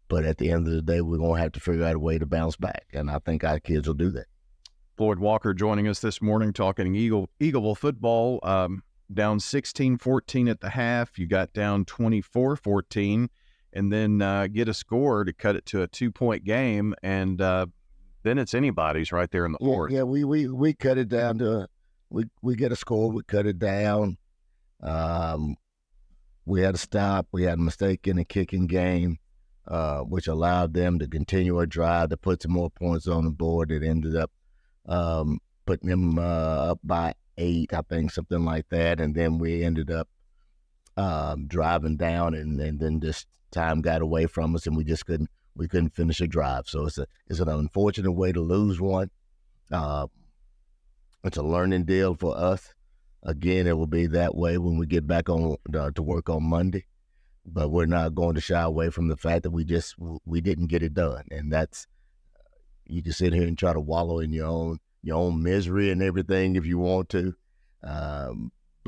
But at the end of the day, we're going to have to figure out a way to bounce back, and I think our kids will do that. Floyd Walker joining us this morning, talking Eagleville football. Down 16-14 at the half. You got down 24-14, and then get a score to cut it to a 2-point game, and then it's anybody's right there in the fourth. Yeah, we cut it down to we get a score. We cut it down. We had a stop. We had a mistake in the kicking game, which allowed them to continue a drive to put some more points on the board. It ended up putting them up by 8, I think, something like that. And then we ended up driving down, and then just time got away from us, and we couldn't finish a drive. So it's an unfortunate way to lose one. It's a learning deal for us. Again, it will be that way when we get back on to work on Monday. But we're not going to shy away from the fact that we didn't get it done, and that's you can sit here and try to wallow in your own misery and everything if you want to.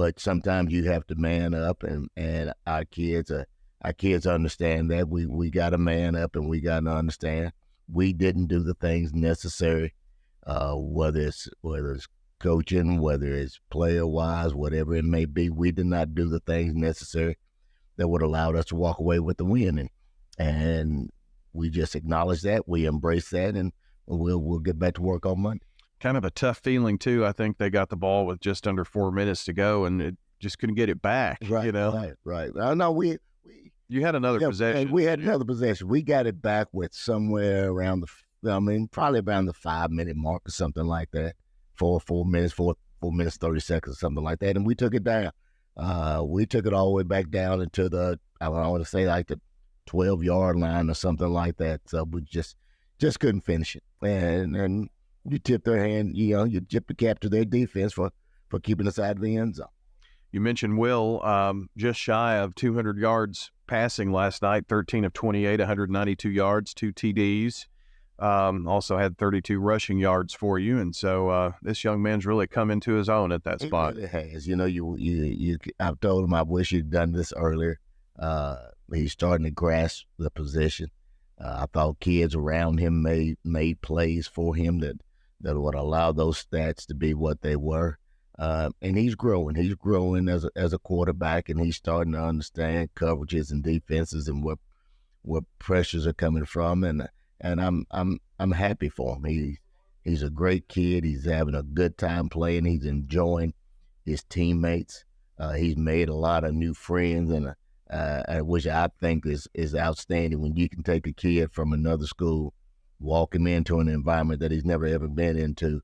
but sometimes you have to man up, and our kids understand that. We got to man up, and we got to understand we didn't do the things necessary, whether it's coaching, whether it's player-wise, whatever it may be. We did not do the things necessary that would allow us to walk away with the win, and we just acknowledge that, we embrace that, and we'll get back to work on Monday. Kind of a tough feeling too. I think they got the ball with just under 4 minutes to go, and it just couldn't get it back. Right, right. No, you had another possession. We had another possession. We got it back with somewhere around probably around the 5-minute mark or something like that. 4 minutes, 30 seconds, something like that, and we took it down. We took it all the way back down into I want to say like the 12-yard line or something like that. So we just couldn't finish it, and you tip their hand. You tip the cap to their defense for keeping us out of the end zone. You mentioned Will, just shy of 200 yards passing last night, 13 of 28, 192 yards, 2 TDs. Also had 32 rushing yards for you, and so this young man's really come into his own at that spot. He really has. I've told him I wish you'd done this earlier. He's starting to grasp the position. I thought kids around him made plays for him that would allow those stats to be what they were. And he's growing. He's growing as a quarterback, and he's starting to understand coverages and defenses and what pressures are coming from. And I'm happy for him. He's a great kid. He's having a good time playing. He's enjoying his teammates. He's made a lot of new friends, and which I think is outstanding when you can take a kid from another school, walk him into an environment that he's never ever been into,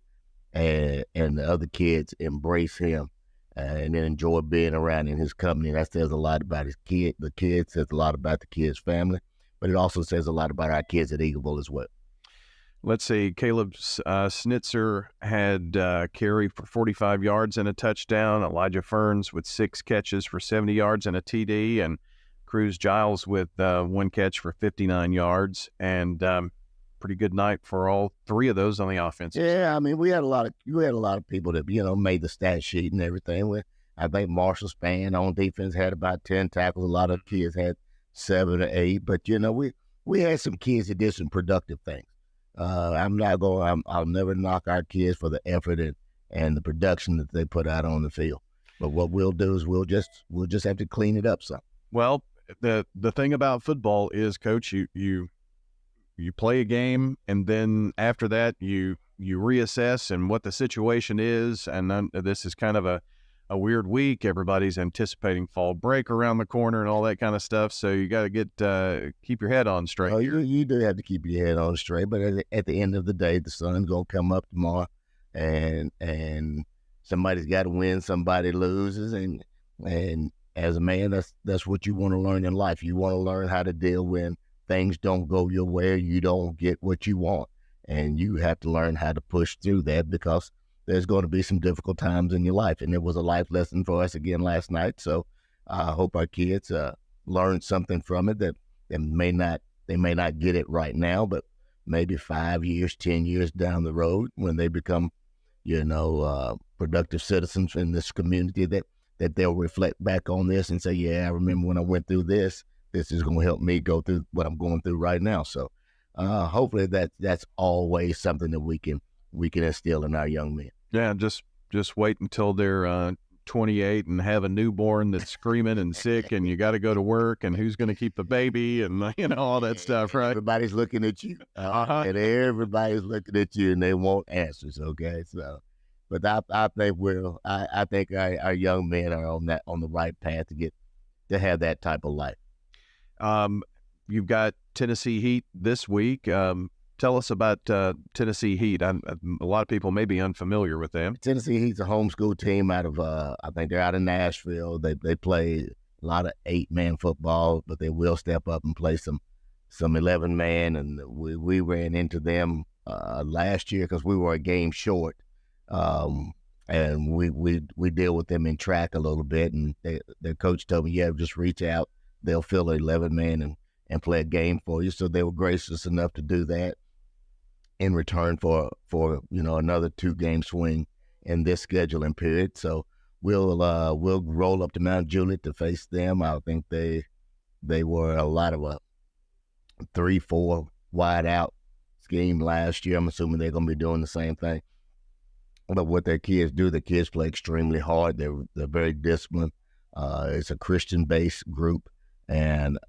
and the other kids embrace him and then enjoy being around in his company. That says a lot about his kid. The kid says a lot about the kid's family, but it also says a lot about our kids at Eagleville as well. Let's see, Caleb Snitzer had carry for 45 yards and a touchdown. Elijah Ferns with 6 catches for 70 yards and a TD, and Cruz Giles with 1 catch for 59 yards. And pretty good night for all 3 of those on the offense. Yeah, I mean, we had a lot of people that made the stat sheet and everything. I think Marshall Spann on defense had about 10 tackles. A lot of kids had 7 or 8, but we had some kids that did some productive things. I'll never knock our kids for the effort and the production that they put out on the field. But what we'll do is we'll just have to clean it up some. Well, the thing about football is, Coach, you play a game, and then after that you reassess and what the situation is. And then this is kind of a weird week. Everybody's anticipating fall break around the corner and all that kind of stuff. So you got to keep your head on straight. Oh, you do have to keep your head on straight. But at the end of the day, the sun's gonna come up tomorrow, and somebody's got to win, somebody loses, and as a man, that's what you want to learn in life. You want to learn how to deal when things don't go your way, or you don't get what you want, and you have to learn how to push through that, because there's going to be some difficult times in your life. And it was a life lesson for us again last night. So I hope our kids learn something from it that they may not get it right now, but maybe 5 years, 10 years down the road, when they become, productive citizens in this community, that they'll reflect back on this and say, yeah, I remember when I went through this. This is going to help me go through what I'm going through right now. So hopefully that's always something that we can instill in our young men. Yeah, just wait until they're 28 and have a newborn that's screaming and sick, and you got to go to work, and who's going to keep the baby, and all that stuff, right? Everybody's looking at you, and everybody's looking at you, and they want answers. Okay, so, but I think our young men are on the right path to have that type of life. You've got Tennessee Heat this week. Tell us about Tennessee Heat. A lot of people may be unfamiliar with them. Tennessee Heat's a homeschool team out of, I think they're out of Nashville. They play a lot of 8-man football, but they will step up and play some 11-man. And we ran into them last year because we were a game short. And we deal with them in track a little bit. And their coach told me, yeah, just reach out. They'll fill an 11-man and play a game for you. So they were gracious enough to do that in return for another 2-game swing in this scheduling period. So we'll roll up to Mount Juliet to face them. I think they were a lot of a 3-4 wide out scheme last year. I'm assuming they're going to be doing the same thing. But what their kids do, the kids play extremely hard. They're very disciplined. It's a Christian-based group, and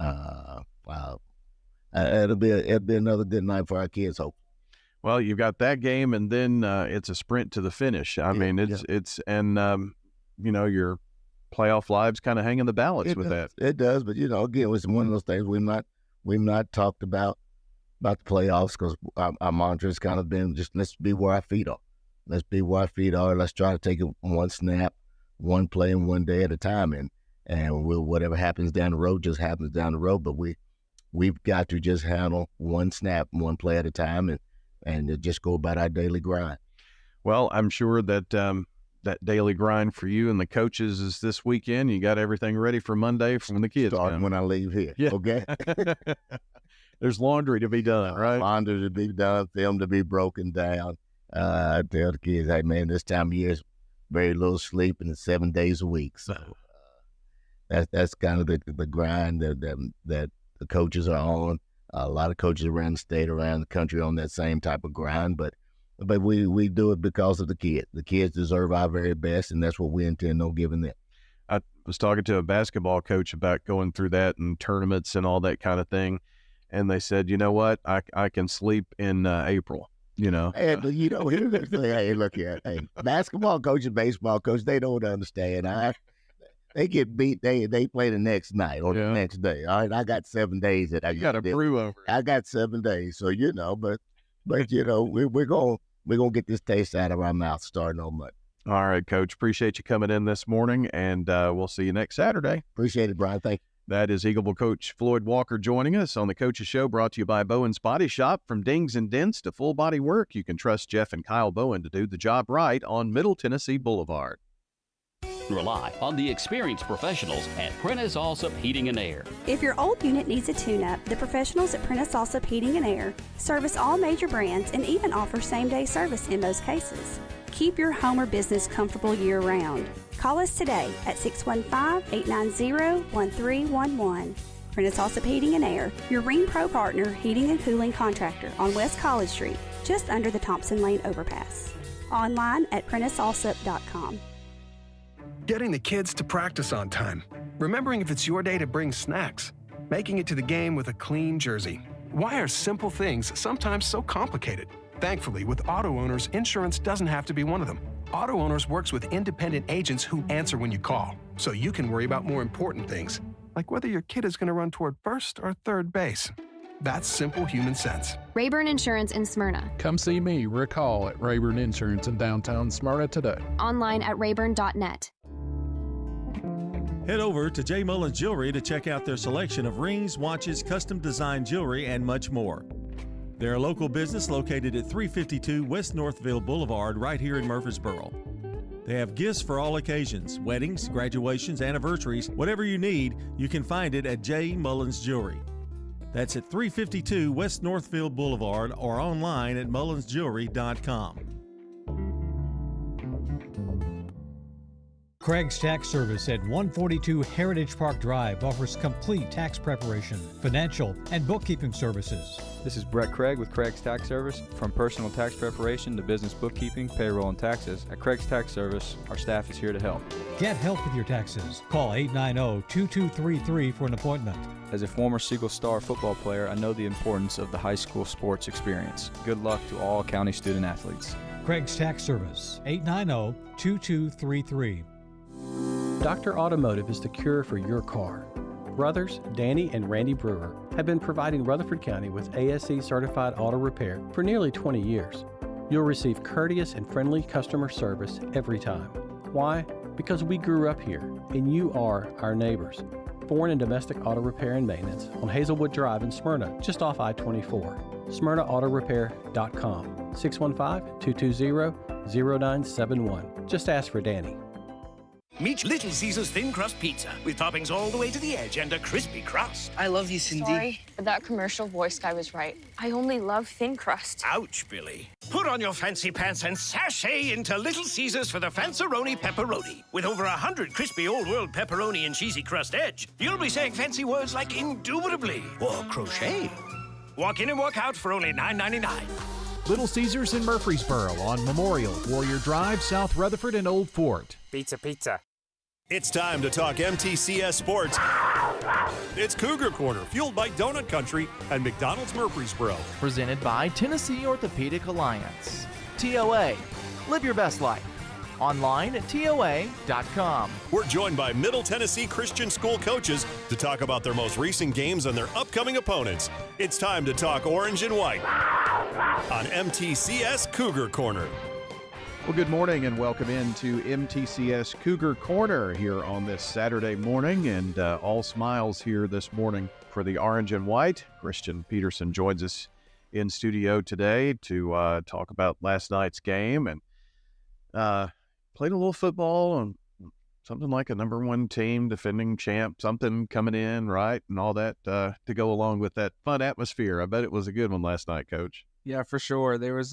it'll be another good night for our kids. Hope. Well, you've got that game, and then it's a sprint to the finish. I mean, it's your playoff lives kind of hang in the balance with that. It does, but again, it's one of those things we've not talked about the playoffs because our mantra has kind of been just let's be where our feet are. Let's be where our feet are. Let's try to take it one snap, one play, and one day at a time, and whatever happens down the road just happens down the road. But we've got to just handle one snap, one play at a time, and just go about our daily grind. Well, I'm sure that that daily grind for you and the coaches is this weekend. You got everything ready for Monday from the kids. Starting when I leave here. Yeah. Okay. There's laundry to be done, right? Laundry to be done, film to be broken down. I tell the kids, hey, man, this time of year is very little sleep and it's 7 days a week. So that's kind of the grind that the coaches are on. A lot of coaches around the state, around the country on that same type of grind. But we do it because of the kids. The kids deserve our very best, and that's what we intend on giving them. I was talking to a basketball coach about going through that and tournaments and all that kind of thing. And they said, you know what, I can sleep in April. Hey, but here's the thing. Hey, look here. Hey, basketball coach and baseball coach, they don't understand. They get beat. They play the next night or the next day. All right, I got 7 days that I got to brew over. I got 7 days, so but we're gonna get this taste out of our mouth starting on Monday. All right, Coach. Appreciate you coming in this morning, and we'll see you next Saturday. Appreciate it, Brian. Thank you. That is Eagleville coach Floyd Walker joining us on the Coach's Show, brought to you by Bowen's Body Shop. From dings and dents to full body work, you can trust Jeff and Kyle Bowen to do the job right on Middle Tennessee Boulevard. Rely on the experienced professionals at Prentice Allsup Heating and Air. If your old unit needs a tune-up, the professionals at Prentice Allsup Heating and Air service all major brands and even offer same-day service in most cases. Keep your home or business comfortable year-round. Call us today at 615-890-1311. Prentice Allsup Heating and Air, your Ring Pro partner heating and cooling contractor on West College Street, just under the Thompson Lane overpass. Online at PrenticeAllsup.com. Getting the kids to practice on time. Remembering if it's your day to bring snacks. Making it to the game with a clean jersey. Why are simple things sometimes so complicated? Thankfully, with Auto Owners, insurance doesn't have to be one of them. Auto Owners works with independent agents who answer when you call, so you can worry about more important things, like whether your kid is going to run toward first or third base. That's simple human sense. Rayburn Insurance in Smyrna. Come see me, Rick Hall, at Rayburn Insurance in downtown Smyrna today. Online at rayburn.net. Head over to J. Mullins Jewelry to check out their selection of rings, watches, custom design jewelry, and much more. They're a local business located at 352 West Northville Boulevard right here in Murfreesboro. They have gifts for all occasions, weddings, graduations, anniversaries, whatever you need, you can find it at J. Mullins Jewelry. That's at 352 West Northville Boulevard or online at mullinsjewelry.com. Craig's Tax Service at 142 Heritage Park Drive offers complete tax preparation, financial, and bookkeeping services. This is Brett Craig with Craig's Tax Service. From personal tax preparation to business bookkeeping, payroll, and taxes, at Craig's Tax Service, our staff is here to help. Get help with your taxes. Call 890-2233 for an appointment. As a former Siegel Star football player, I know the importance of the high school sports experience. Good luck to all county student athletes. Craig's Tax Service, 890-2233. Dr. Automotive is the cure for your car. Brothers Danny and Randy Brewer have been providing Rutherford County with ASE certified auto repair for nearly 20 years. You'll receive courteous and friendly customer service every time. Why? Because we grew up here and you are our neighbors. Foreign and domestic auto repair and maintenance on Hazelwood Drive in Smyrna, just off I-24. SmyrnaAutorepair.com. 615-220-0971. Just ask for Danny. Meet Little Caesars Thin Crust Pizza with toppings all the way to the edge and a crispy crust. I love you, Cindy. Sorry, but that commercial voice guy was right. I only love thin crust. Ouch, Billy. Put on your fancy pants and sashay into Little Caesars for the Fanceroni Pepperoni. With over 100 crispy old-world pepperoni and cheesy crust edge, you'll be saying fancy words like indubitably or crochet. Walk in and walk out for only $9.99. Little Caesars in Murfreesboro on Memorial, Warrior Drive, South Rutherford, and Old Fort. Pizza. It's time to talk MTCS sports. It's Cougar Corner, fueled by Donut Country and McDonald's Murfreesboro. Presented by Tennessee Orthopedic Alliance. TOA, live your best life. Online at TOA.com. We're joined by Middle Tennessee Christian School coaches to talk about their most recent games and their upcoming opponents. It's time to talk orange and white on MTCS Cougar Corner. Well, good morning and welcome into MTCS Cougar Corner here on this Saturday morning, and all smiles here this morning for the orange and white. Christian Peterson joins us in studio today to talk about last night's game, and played a little football and something like a number one team, defending champ, something coming in, right, and all that to go along with that fun atmosphere. I bet it was a good one last night, Coach. Yeah, for sure. There was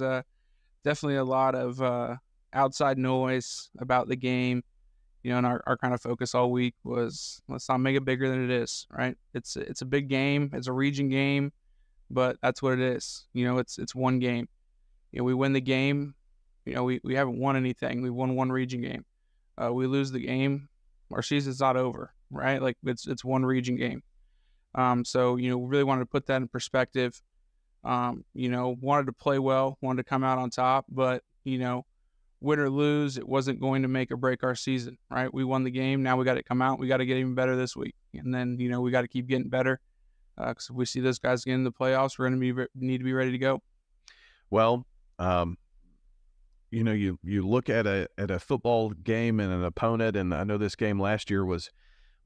definitely a lot of outside noise about the game, and our kind of focus all week was, let's not make it bigger than it is, right? It's a big game. It's a region game, but that's what it is. It's one game. We win the game. We haven't won anything. We won one region game. We lose the game, our season's not over, right? Like it's one region game. So, we really wanted to put that in perspective. Wanted to play well, wanted to come out on top, but, win or lose, it wasn't going to make or break our season, right? We won the game. Now we got to come out. We got to get even better this week. And then, we got to keep getting better. Because if we see those guys get in the playoffs, we're going to need to be ready to go. Well, you look at a football game and an opponent, and I know this game last year was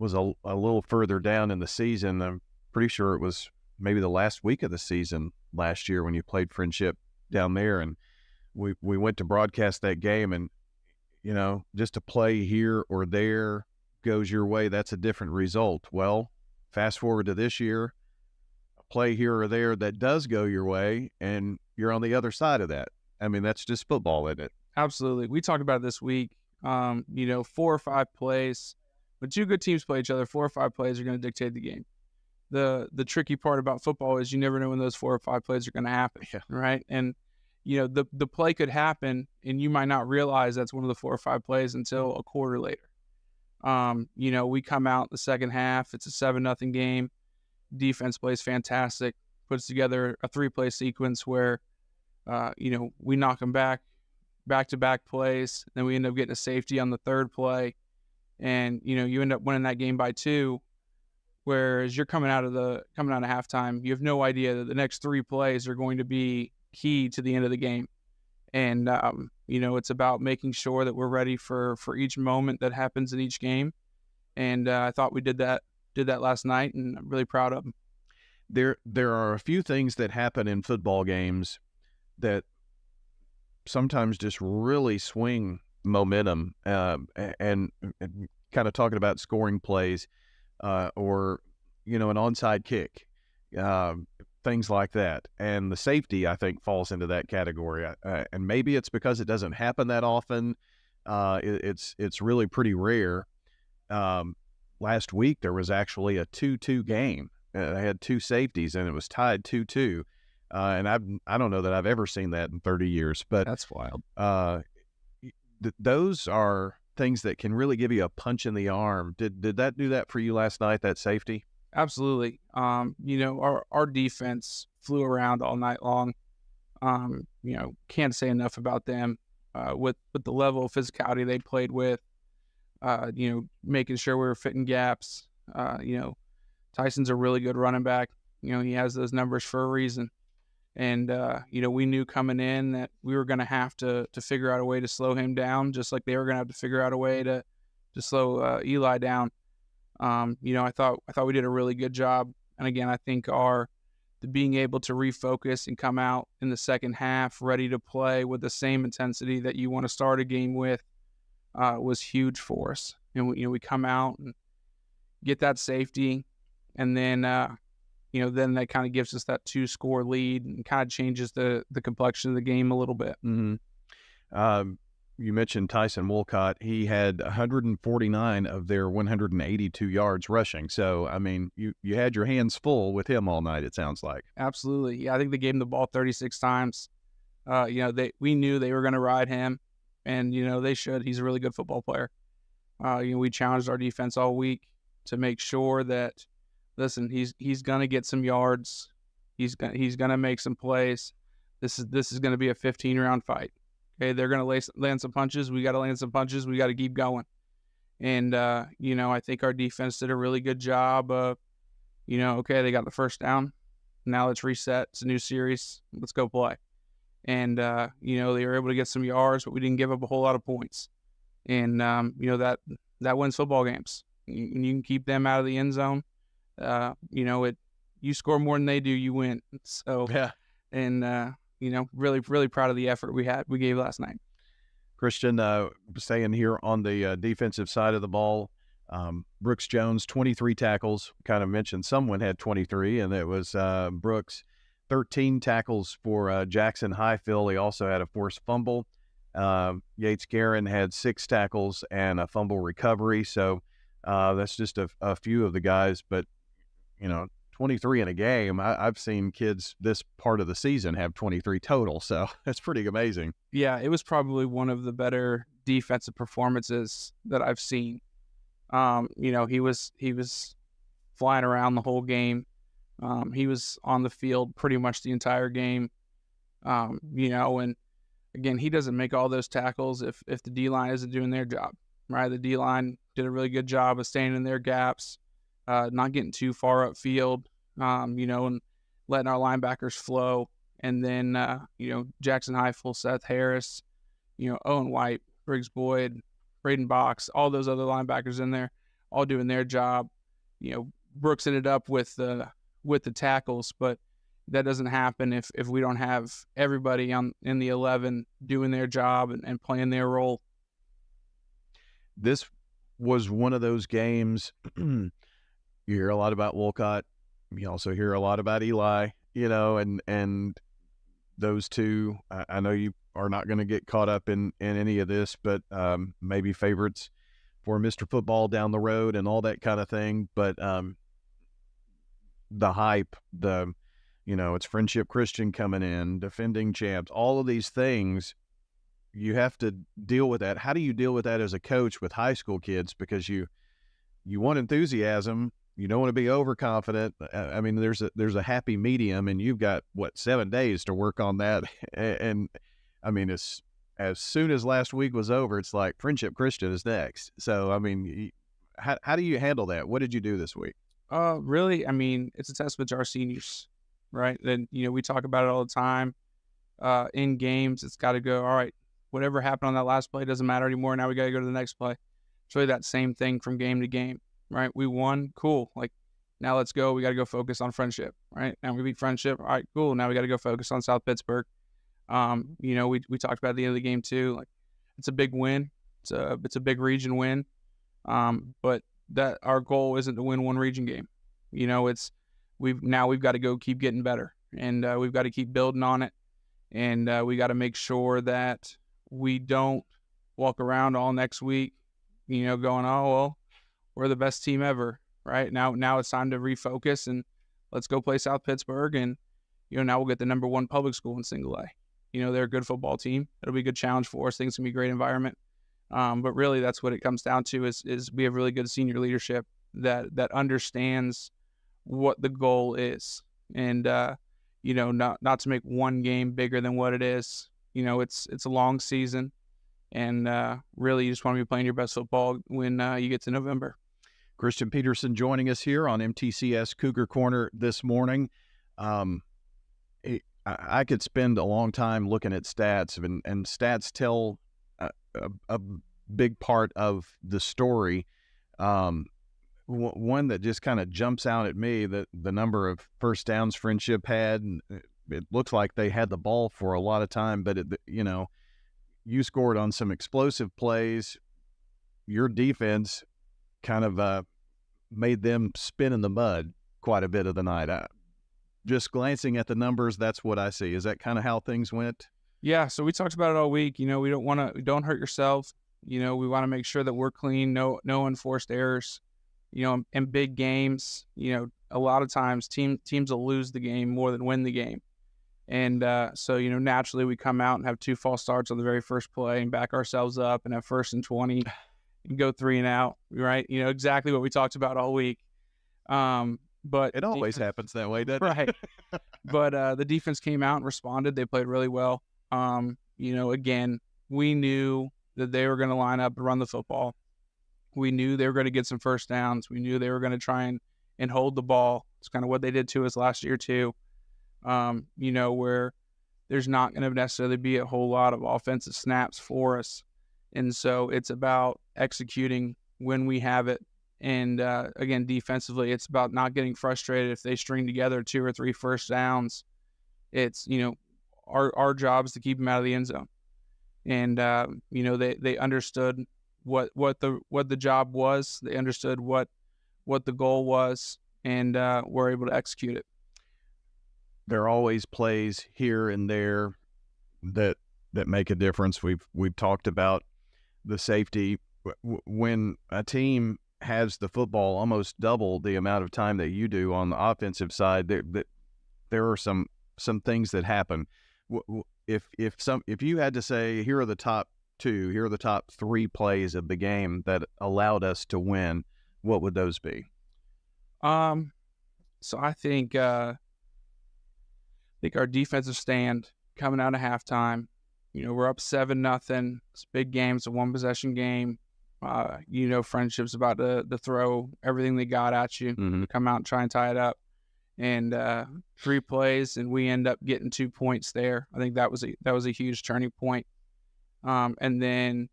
a little further down in the season. I'm pretty sure it was maybe the last week of the season last year when you played Friendship down there, and we went to broadcast that game, and just to play here or there goes your way, that's a different result. Well, fast forward to this year, a play here or there that does go your way, and you're on the other side of that. I mean, that's just football, isn't it? Absolutely. We talked about it this week. 4 or 5 plays. When two good teams play each other, 4 or 5 plays are going to dictate the game. The tricky part about football is you never know when those 4 or 5 plays are going to happen, right? And, the play could happen, and you might not realize that's one of the 4 or 5 plays until a quarter later. We come out the second half. It's a 7-0 game. Defense plays fantastic, puts together a 3-play sequence where, we knock them back-to-back plays. Then we end up getting a safety on the 3rd play. And, you end up winning that game by 2. Whereas you're coming out of halftime, you have no idea that the next 3 plays are going to be key to the end of the game. And, it's about making sure that we're ready for each moment that happens in each game. And I thought we did that last night, and I'm really proud of them. There are a few things that happen in football games that sometimes just really swing momentum, and kind of talking about scoring plays, or, an onside kick, things like that. And the safety, I think, falls into that category. And maybe it's because it doesn't happen that often. It's really pretty rare. Last week, there was actually a 2-2 game. They had 2 safeties, and it was tied 2-2. And I don't know that I've ever seen that in 30 years. But that's wild. Those are things that can really give you a punch in the arm. Did that do that for you last night, that safety? Absolutely. Our defense flew around all night long. Can't say enough about them with the level of physicality they played with, making sure we were fitting gaps. Tyson's a really good running back. He has those numbers for a reason. And, we knew coming in that we were going to have to figure out a way to slow him down, just like they were going to have to figure out a way to slow Eli down. I thought we did a really good job. And again, I think the being able to refocus and come out in the second half ready to play with the same intensity that you want to start a game with was huge for us. and we come out and get that safety, and then then that kind of gives us that 2-score lead and kind of changes the complexion of the game a little bit. You mentioned Tyson Wolcott. He had 149 of their 182 yards rushing. So, I mean, you had your hands full with him all night, it sounds like. Absolutely. Yeah, I think they gave him the ball 36 times. We knew they were going to ride him, and, they should. He's a really good football player. We challenged our defense all week to make sure that, listen, he's going to get some yards. He's going to make some plays. This is going to be a 15-round fight. Okay, they're going to land some punches. We got to land some punches. We got to keep going. And, I think our defense did a really good job of, okay, they got the first down. Now let's reset. It's a new series. Let's go play. And, they were able to get some yards, but we didn't give up a whole lot of points. And, that wins football games. You can keep them out of the end zone. You score more than they do, you win. So, yeah. And, really, really proud of the effort we gave last night. Christian, staying here on the defensive side of the ball, Brooks Jones, 23 tackles. Kind of mentioned someone had 23, and it was Brooks. 13 tackles for Jackson Highfill. He also had a forced fumble. Yates Guerin had 6 tackles and a fumble recovery. So that's just a few of the guys. But, 23 in a game. I've seen kids this part of the season have 23 total. So that's pretty amazing. Yeah, it was probably one of the better defensive performances that I've seen. He was flying around the whole game. He was on the field pretty much the entire game. And again, he doesn't make all those tackles if the D-line isn't doing their job, right? The D-line did a really good job of staying in their gaps, not getting too far upfield, and letting our linebackers flow. And then, Jackson Highfill, Seth Harris, Owen White, Briggs Boyd, Braden Box, all those other linebackers in there, all doing their job. Brooks ended up with the tackles, but that doesn't happen if we don't have everybody in the 11 doing their job and playing their role. This was one of those games. You hear a lot about Wolcott. You also hear a lot about Eli, and those two, I know you are not going to get caught up in any of this, but maybe favorites for Mr. Football down the road and all that kind of thing. But the hype, it's Friendship Christian coming in, defending champs, all of these things, you have to deal with that. How do you deal with that as a coach with high school kids? Because you want enthusiasm. You don't want to be overconfident. I mean, there's a happy medium, and you've got 7 days to work on that. And I mean, as soon as last week was over, it's like Friendship Christian is next. So, I mean, how do you handle that? What did you do this week? Really, I mean, it's a testament to our seniors, right? And, we talk about it all the time. In games, it's got to go, all right, whatever happened on that last play doesn't matter anymore. Now we got to go to the next play. It's really that same thing from game to game, right? We won, cool. Like, now let's go. We got to go focus on Friendship, right? Now we beat Friendship. All right, cool. Now we got to go focus on South Pittsburgh. We talked about at the end of the game too. Like, it's a big win. It's a big region win. But that our goal isn't to win one region game. We've got to go keep getting better, and we've got to keep building on it, and we got to make sure that we don't walk around all next week, going, oh well, we're the best team ever, right? Now it's time to refocus and let's go play South Pittsburgh, and now we'll get the number 1 public school in Single A. They're a good football team. It'll be a good challenge for us. I think it's gonna be a great environment. But really, that's what it comes down to is we have really good senior leadership that understands what the goal is, and not to make one game bigger than what it is. It's a long season, and really, you just want to be playing your best football when you get to November. Christian Peterson joining us here on MTCS Cougar Corner this morning. I could spend a long time looking at stats, and stats tell a big part of the story. One that just kind of jumps out at me, that the number of first downs Friendship had, and it looks like they had the ball for a lot of time, but you scored on some explosive plays. your defense kind of made them spin in the mud quite a bit of the night. Just glancing at the numbers, that's what I see. Is that kind of how things went? Yeah, so we talked about it all week. We don't hurt yourself. We want to make sure that we're clean, no unforced errors. In big games, a lot of times teams will lose the game more than win the game. And so, naturally we come out and have 2 false starts on the very first play and back ourselves up and have 1st and 20 and go 3 and out, right? Exactly what we talked about all week. But it always happens that way, doesn't it? Right. But the defense came out and responded. They played really well. Again, we knew that they were going to line up and run the football. We knew they were going to get some first downs. We knew they were going to try and hold the ball. It's kind of what they did to us last year too. Where there's not going to necessarily be a whole lot of offensive snaps for us. And so it's about executing when we have it. And again, defensively, it's about not getting frustrated if they string together 2 or 3 first downs. It's, our job is to keep them out of the end zone. And, they understood what the job was. They understood what the goal was, and were able to execute it. There are always plays here and there that make a difference. We've talked about the safety. When a team has the football almost double the amount of time that you do on the offensive side, there are some things that happen. If you had to say, here are the top 2, here are the top 3 plays of the game that allowed us to win, what would those be? So I think our defensive stand coming out of halftime, we're up 7-0. It's a big game. It's a 1-possession game. Friendship's about to throw everything they got at you, come out and try and tie it up. And 3 plays, and we end up getting 2 points there. I think that was a huge turning point. And then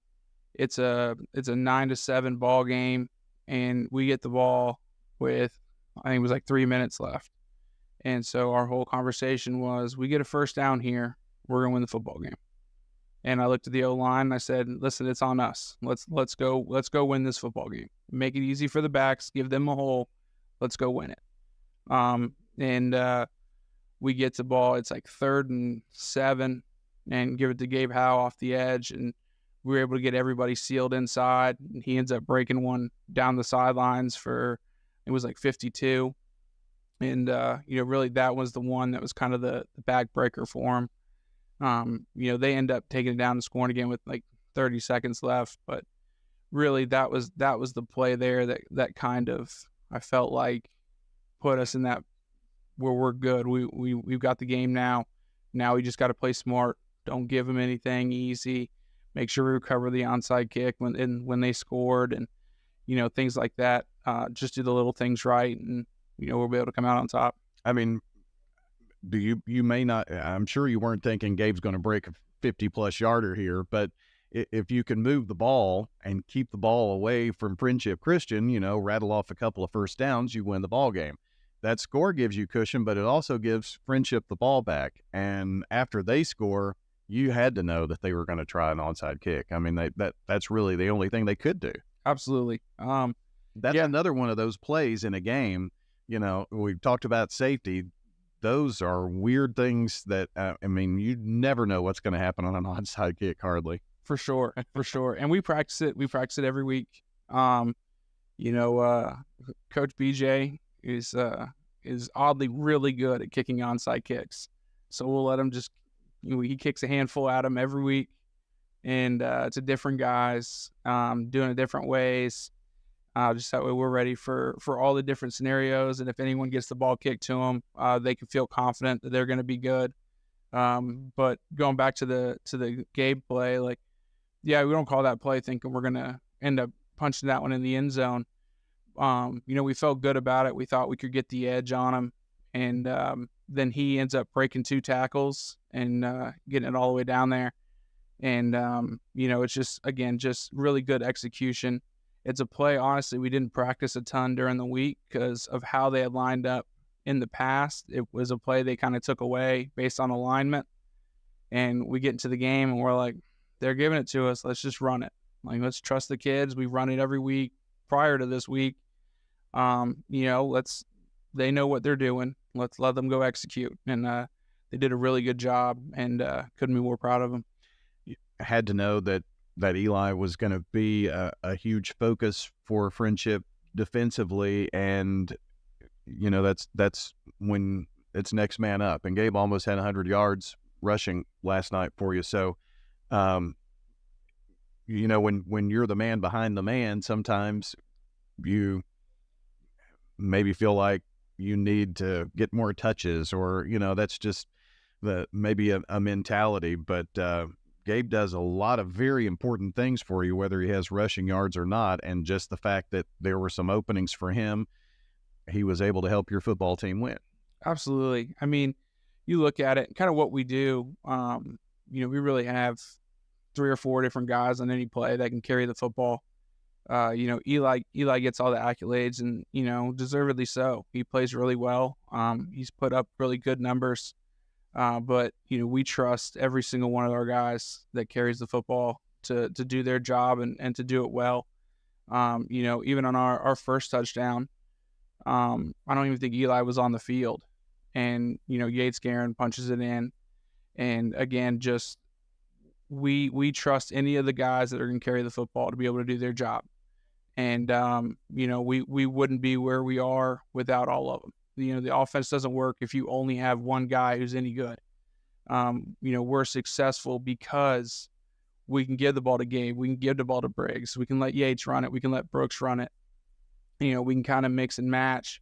it's a 9-7 ball game, and we get the ball with, I think it was like 3 minutes left. And so our whole conversation was, we get a first down here, we're gonna win the football game. And I looked at the O-line and I said, listen, it's on us. Let's go win this football game. Make it easy for the backs, give them a hole. Let's go win it. We get the ball, it's like 3rd and 7, and give it to Gabe Howe off the edge, and we were able to get everybody sealed inside, and he ends up breaking one down the sidelines for, it was like 52. And really that was the one that was kind of the backbreaker for him. They end up taking it down and scoring again with like 30 seconds left, but really that was the play there that kind of, I felt like, put us in that where we're good. We've got the game now. Now we just got to play smart. Don't give them anything easy. Make sure we recover the onside kick when they scored, and things like that. Just do the little things right, and we'll be able to come out on top. I mean, you may not, I'm sure you weren't thinking Gabe's going to break a 50-plus yarder here, but if you can move the ball and keep the ball away from Friendship Christian, rattle off a couple of first downs, you win the ball game. That score gives you cushion, but it also gives Friendship the ball back. And after they score, you had to know that they were going to try an onside kick. I mean, that's really the only thing they could do. Absolutely. That's another one of those plays in a game. We've talked about safety. Those are weird things that, you never know what's going to happen on an onside kick, hardly. For sure. And we practice it. We practice it every week. Coach BJ is oddly really good at kicking onside kicks. So we'll let him he kicks a handful at him every week. And it's a different guys doing it different ways. Just that way we're ready for all the different scenarios. And if anyone gets the ball kicked to them, they can feel confident that they're going to be good. But going back to the Gabe play, we don't call that play thinking we're going to end up punching that one in the end zone. We felt good about it. We thought we could get the edge on him. And then he ends up breaking 2 tackles and getting it all the way down there. And, it's just really good execution. It's a play, honestly, we didn't practice a ton during the week because of how they had lined up in the past. It was a play they kind of took away based on alignment. And we get into the game and we're like, they're giving it to us. Let's just run it. Like, let's trust the kids. We run it every week prior to this week. They know what they're doing. Let's let them go execute. And they did a really good job, and couldn't be more proud of them. Had to know that Eli was going to be a huge focus for Friendship defensively, and that's when it's next man up. And Gabe almost had 100 yards rushing last night for you. So, when you're the man behind the man, sometimes you maybe feel like you need to get more touches, or that's just maybe a mentality. But Gabe does a lot of very important things for you, whether he has rushing yards or not. And just the fact that there were some openings for him, he was able to help your football team win. Absolutely. I mean, you look at it, kind of what we do, we really have 3 or 4 different guys on any play that can carry the football. Eli gets all the accolades, and, deservedly so. He plays really well. He's put up really good numbers. But we trust every single one of our guys that carries the football to do their job and to do it well. Even on our first touchdown, I don't even think Eli was on the field. And, Yates Guerin punches it in. And again, just we trust any of the guys that are going to carry the football to be able to do their job. And, we wouldn't be where we are without all of them. The offense doesn't work if you only have one guy who's any good. We're successful because we can give the ball to Gabe. We can give the ball to Briggs. We can let Yates run it. We can let Brooks run it. We can kind of mix and match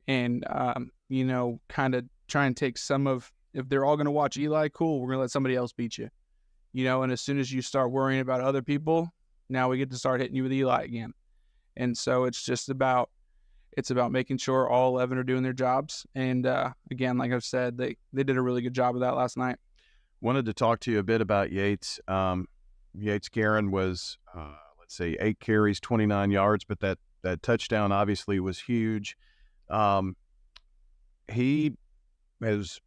and, kind of try and take some of, if they're all going to watch Eli, cool, we're going to let somebody else beat you. And as soon as you start worrying about other people, now we get to start hitting you with Eli again. And so it's about making sure all 11 are doing their jobs. And again, like I've said, they did a really good job of that last night. Wanted to talk to you a bit about Yates. Yates Guerin was, 8 carries, 29 yards, but that touchdown obviously was huge. He has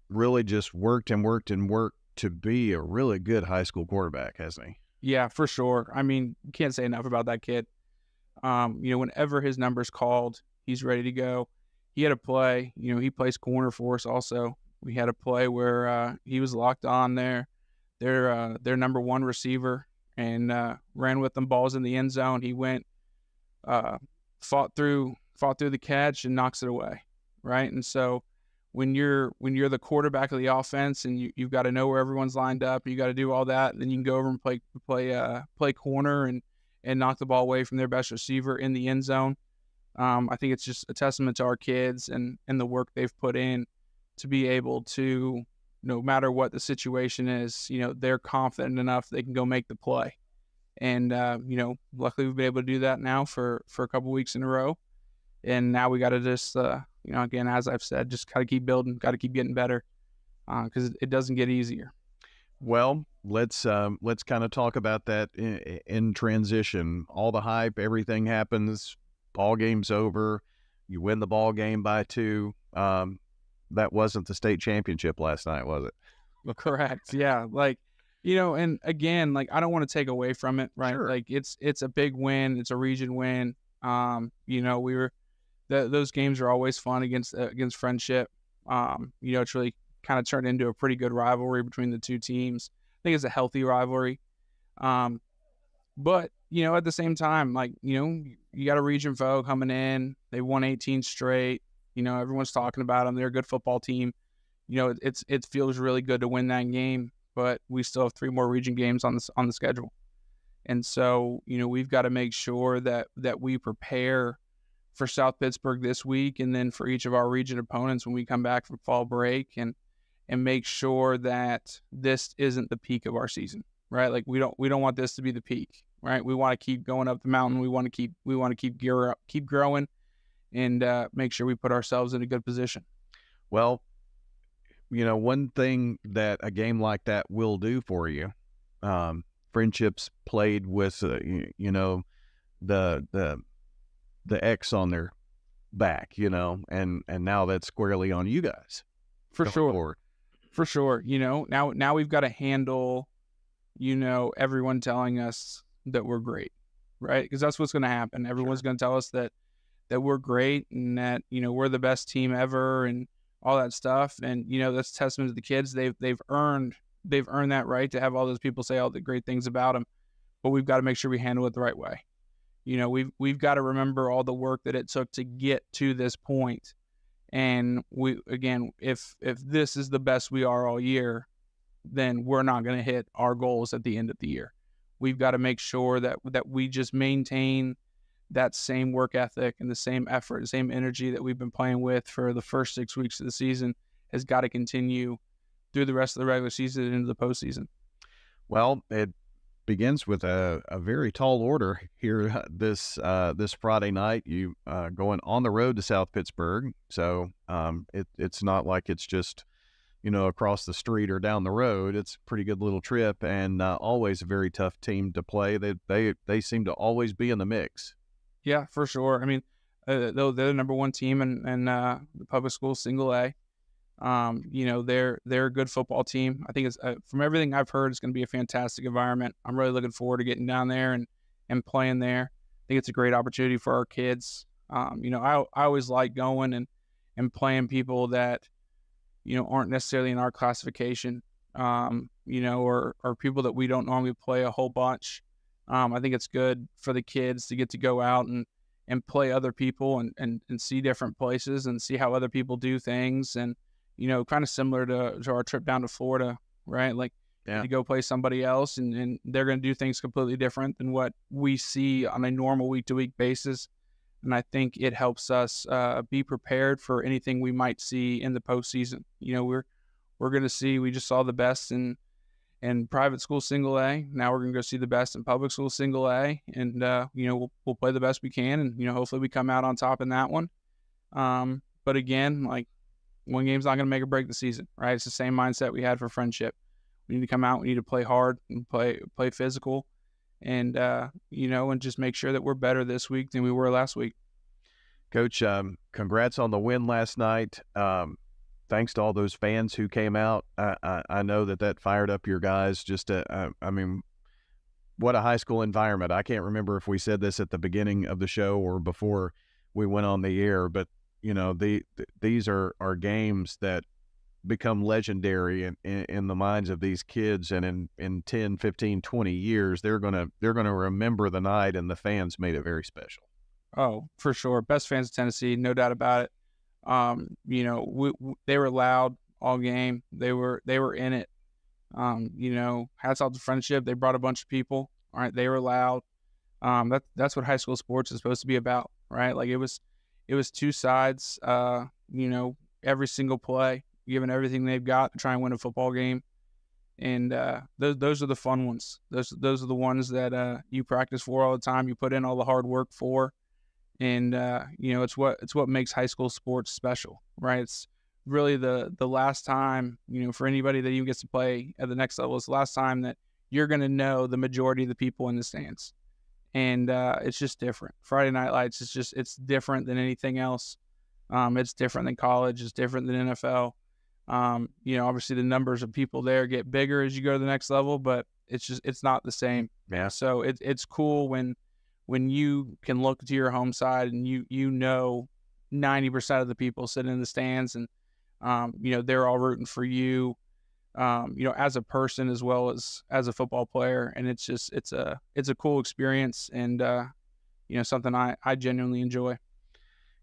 really just worked to be a really good high school quarterback, hasn't he? Yeah, for sure. I mean, can't say enough about that kid. Whenever his number's called, he's ready to go. He had a play, he plays corner for us also. We had a play where he was locked on their number 1 receiver and ran with them balls in the end zone. He went, fought through the catch and knocks it away, right? And so when you're the quarterback of the offense and you've got to know where everyone's lined up, you got to do all that, and then you can go over and play corner and knock the ball away from their best receiver in the end zone. I think it's just a testament to our kids and the work they've put in to be able to, no matter what the situation is, they're confident enough they can go make the play. And, luckily we've been able to do that now for a couple weeks in a row. And now we got to just, again, as I've said, just got to keep building, got to keep getting better because it doesn't get easier. Well, let's kind of talk about that in transition. All the hype, everything happens, ball game's over, you win the ball game by 2. That wasn't the state championship last night, was it? Correct. Yeah. And again, I don't want to take away from it, right? Sure. It's a big win. It's a region win. Those games are always fun against Friendship. It's really kind of turned into a pretty good rivalry between the two teams. I think it's a healthy rivalry. But, at the same time, you got a region foe coming in. They won 18 straight. Everyone's talking about them. They're a good football team. It feels really good to win that game, but we still have 3 more region games on the schedule. And so, we've got to make sure that we prepare for South Pittsburgh this week, and then for each of our region opponents when we come back from fall break, and make sure that this isn't the peak of our season, right? We don't want this to be the peak, right? We want to keep going up the mountain. We want to keep gear up, keep growing, and make sure we put ourselves in a good position. Well, one thing that a game like that will do for you, Friendships played with, the X on their back, and now that's squarely on you guys. For sure. Now we've got to handle, everyone telling us, that we're great, right? Because that's what's going to happen. Everyone's going to tell us that we're great and that, we're the best team ever and all that stuff. And, that's a testament to the kids. They've earned that right to have all those people say all the great things about them, but we've got to make sure we handle it the right way. We've got to remember all the work that it took to get to this point. And if this is the best we are all year, then we're not going to hit our goals at the end of the year. We've got to make sure that we just maintain that same work ethic and the same effort, the same energy that we've been playing with for the first 6 weeks of the season has got to continue through the rest of the regular season and into the postseason. Well, it begins with a very tall order here this Friday night. You going on the road to South Pittsburgh, so it's not like it's just across the street or down the road. It's a pretty good little trip, and always a very tough team to play. They seem to always be in the mix. Yeah, for sure. I mean, they're the number one team in the public school single A. They're a good football team. I think it's from everything I've heard, it's going to be a fantastic environment. I'm really looking forward to getting down there and playing there. I think it's a great opportunity for our kids. I always like going and playing people that aren't necessarily in our classification, or people that we don't normally play a whole bunch. I think it's good for the kids to get to go out and play other people and see different places and see how other people do things. And, kind of similar to our trip down to Florida, right? Like to go play somebody else and they're going to do things completely different than what we see on a normal week-to-week basis. And I think it helps us be prepared for anything we might see in the postseason. We're going to see, we just saw the best in private school single A. Now we're going to go see the best in public school single A. And, we'll play the best we can. And, hopefully we come out on top in that one. But again, like one game's not going to make or break the season, right? It's the same mindset we had for friendship. We need to come out, we need to play hard and play physical. And, and just make sure that we're better this week than we were last week. Coach, congrats on the win last night. Thanks to all those fans who came out. I know that fired up your guys. Just, what a high school environment. I can't remember if we said this at the beginning of the show or before we went on the air, but, these are games that become legendary in the minds of these kids, and in 10, 15, 20 years they're gonna remember the night, and the fans made it very special. Oh, for sure. Best fans of Tennessee, no doubt about it. They were loud all game. They were in it. Hats off to friendship. They brought a bunch of people. All right, they were loud. That's what high school sports is supposed to be about, right? Like it was two sides. Every single play, giving everything they've got to try and win a football game. And those are the fun ones. Those are the ones that you practice for all the time. You put in all the hard work for, and it's what makes high school sports special, right? It's really the last time for anybody that even gets to play at the next level. It's the last time that you're going to know the majority of the people in the stands, and it's just different. Friday Night Lights it's different than anything else. It's different than college. It's different than NFL. Obviously the numbers of people there get bigger as you go to the next level, but it's not the same. Yeah. So it's cool when you can look to your home side and 90% of the people sitting in the stands and they're all rooting for you, as a person as well as a football player. And it's a cool experience and something I genuinely enjoy.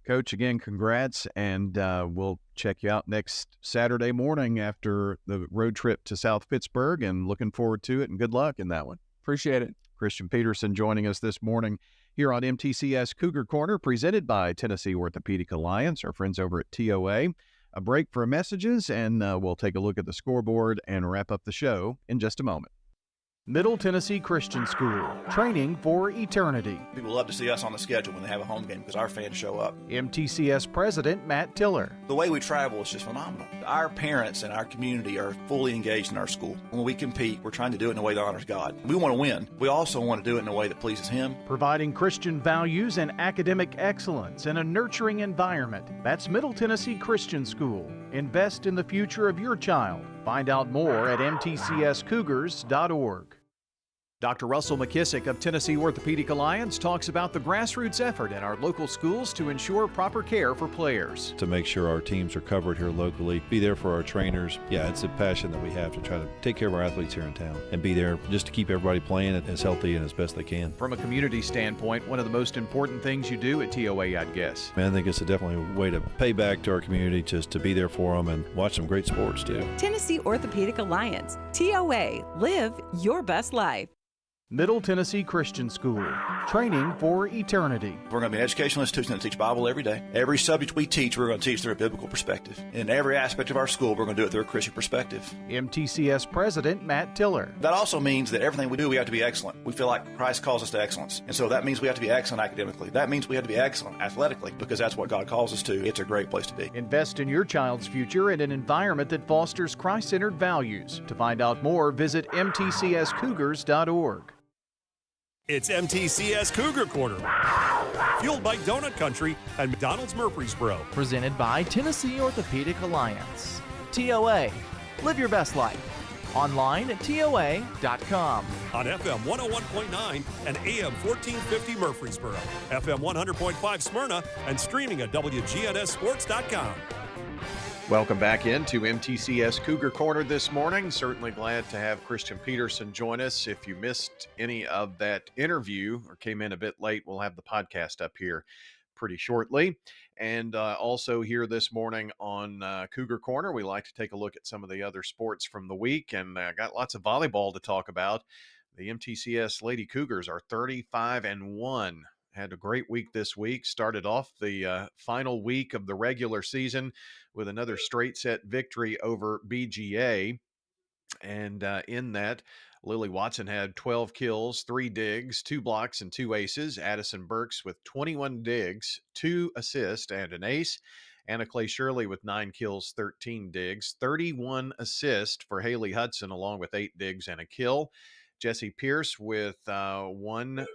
Coach, again, congrats, and we'll check you out next Saturday morning after the road trip to South Pittsburgh, and looking forward to it, and good luck in that one. Appreciate it. Christian Peterson joining us this morning here on MTCS Cougar Corner, presented by Tennessee Orthopedic Alliance, our friends over at TOA. A break for messages, and we'll take a look at the scoreboard and wrap up the show in just a moment. Middle Tennessee Christian School, training for eternity. People love to see us on the schedule when they have a home game because our fans show up. MTCS President Matt Tiller. The way we travel is just phenomenal. Our parents and our community are fully engaged in our school. When we compete, we're trying to do it in a way that honors God. We want to win. We also want to do it in a way that pleases Him. Providing Christian values and academic excellence in a nurturing environment. That's Middle Tennessee Christian School. Invest in the future of your child. Find out more at mtcscougars.org. Dr. Russell McKissick of Tennessee Orthopedic Alliance talks about the grassroots effort in our local schools to ensure proper care for players. To make sure our teams are covered here locally, be there for our trainers. Yeah, it's a passion that we have to try to take care of our athletes here in town and be there just to keep everybody playing as healthy and as best they can. From a community standpoint, one of the most important things you do at TOA, I'd guess. I think it's definitely a way to pay back to our community, just to be there for them and watch some great sports too. Tennessee Orthopedic Alliance, TOA, live your best life. Middle Tennessee Christian School, training for eternity. We're going to be an educational institution that teach Bible every day. Every subject we teach, we're going to teach through a biblical perspective. In every aspect of our school, we're going to do it through a Christian perspective. MTCS President Matt Tiller. That also means that everything we do, we have to be excellent. We feel like Christ calls us to excellence. And so that means we have to be excellent academically. That means we have to be excellent athletically, because that's what God calls us to. It's a great place to be. Invest in your child's future in an environment that fosters Christ-centered values. To find out more, visit mtcscougars.org. It's MTCS Cougar Corner, fueled by Donut Country and McDonald's Murfreesboro. Presented by Tennessee Orthopedic Alliance. TOA, live your best life. Online at TOA.com. On FM 101.9 and AM 1450 Murfreesboro, FM 100.5 Smyrna, and streaming at WGNSSports.com. Welcome back into MTCS Cougar Corner this morning. Certainly glad to have Christian Peterson join us. If you missed any of that interview or came in a bit late, we'll have the podcast up here pretty shortly. And also here this morning on Cougar Corner, we like to take a look at some of the other sports from the week, and got lots of volleyball to talk about. The MTCS Lady Cougars are 35-1. Had a great week this week. Started off the final week of the regular season with another straight set victory over BGA. And in that, Lily Watson had 12 kills, 3 digs, 2 blocks, and 2 aces. Addison Burks with 21 digs, 2 assists, and an ace. Anna Clay Shirley with 9 kills, 13 digs, 31 assists for Haley Hudson, along with 8 digs and a kill. Jessie Pierce with 1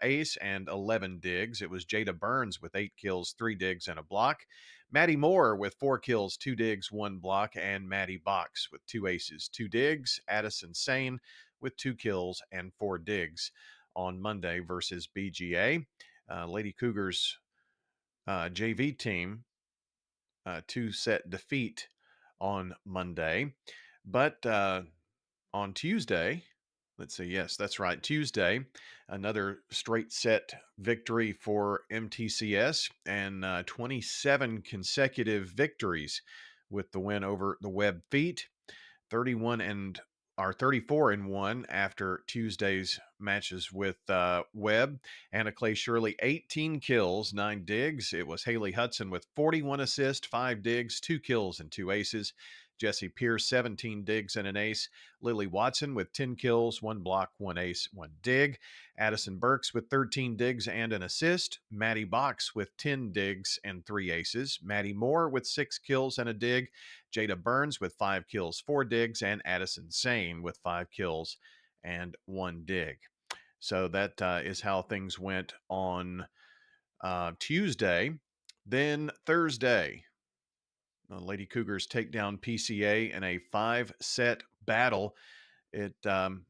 ace and 11 digs. It was Jada Burns with 8 kills, 3 digs, and a block. Maddie Moore with 4 kills, 2 digs, 1 block, and Maddie Box with 2 aces, 2 digs. Addison Sane with 2 kills and 4 digs on Monday versus BGA. Lady Cougars JV team, 2-set defeat on Monday. But on Tuesday, let's see, yes, that's right, Tuesday, another straight set victory for MTCS, and 27 consecutive victories with the win over the Webb Feet. 34-1 after Tuesday's matches with Webb. Anna Clay Shirley, 18 kills, 9 digs. It was Haley Hudson with 41 assists, 5 digs, 2 kills, and 2 aces. Jessie Pierce, 17 digs and an ace. Lily Watson with 10 kills, 1 block, 1 ace, 1 dig. Addison Burks with 13 digs and an assist. Maddie Box with 10 digs and 3 aces. Maddie Moore with 6 kills and a dig. Jada Burns with 5 kills, 4 digs. And Addison Sane with 5 kills and 1 dig. So that is how things went on Tuesday. Then Thursday, the Lady Cougars take down PCA in a 5-set battle. It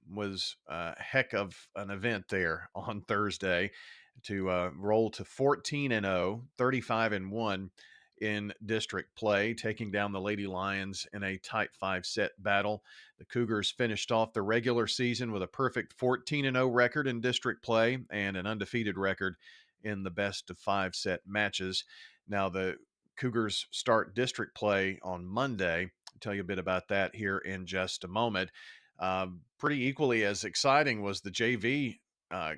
was a heck of an event there on Thursday to roll to 14-0, 35-1 in district play, taking down the Lady Lions in a tight 5-set battle. The Cougars finished off the regular season with a perfect 14-0 record in district play and an undefeated record in the best of 5-set matches. Now, the Cougars start district play on Monday. I'll tell you a bit about that here in just a moment. Pretty equally as exciting was the JV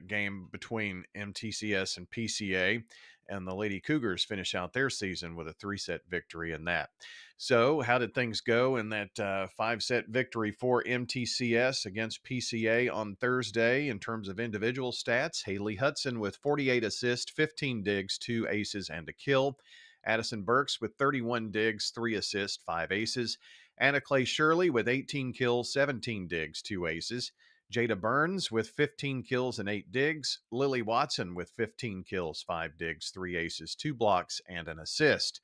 game between MTCS and PCA, and the Lady Cougars finish out their season with a 3-set victory in that. So how did things go in that 5-set victory for MTCS against PCA on Thursday in terms of individual stats? Haley Hudson with 48 assists, 15 digs, 2 aces, and a kill. Addison Burks with 31 digs, 3 assists, 5 aces. Anna Clay Shirley with 18 kills, 17 digs, 2 aces. Jada Burns with 15 kills and 8 digs. Lily Watson with 15 kills, 5 digs, 3 aces, 2 blocks, and an assist.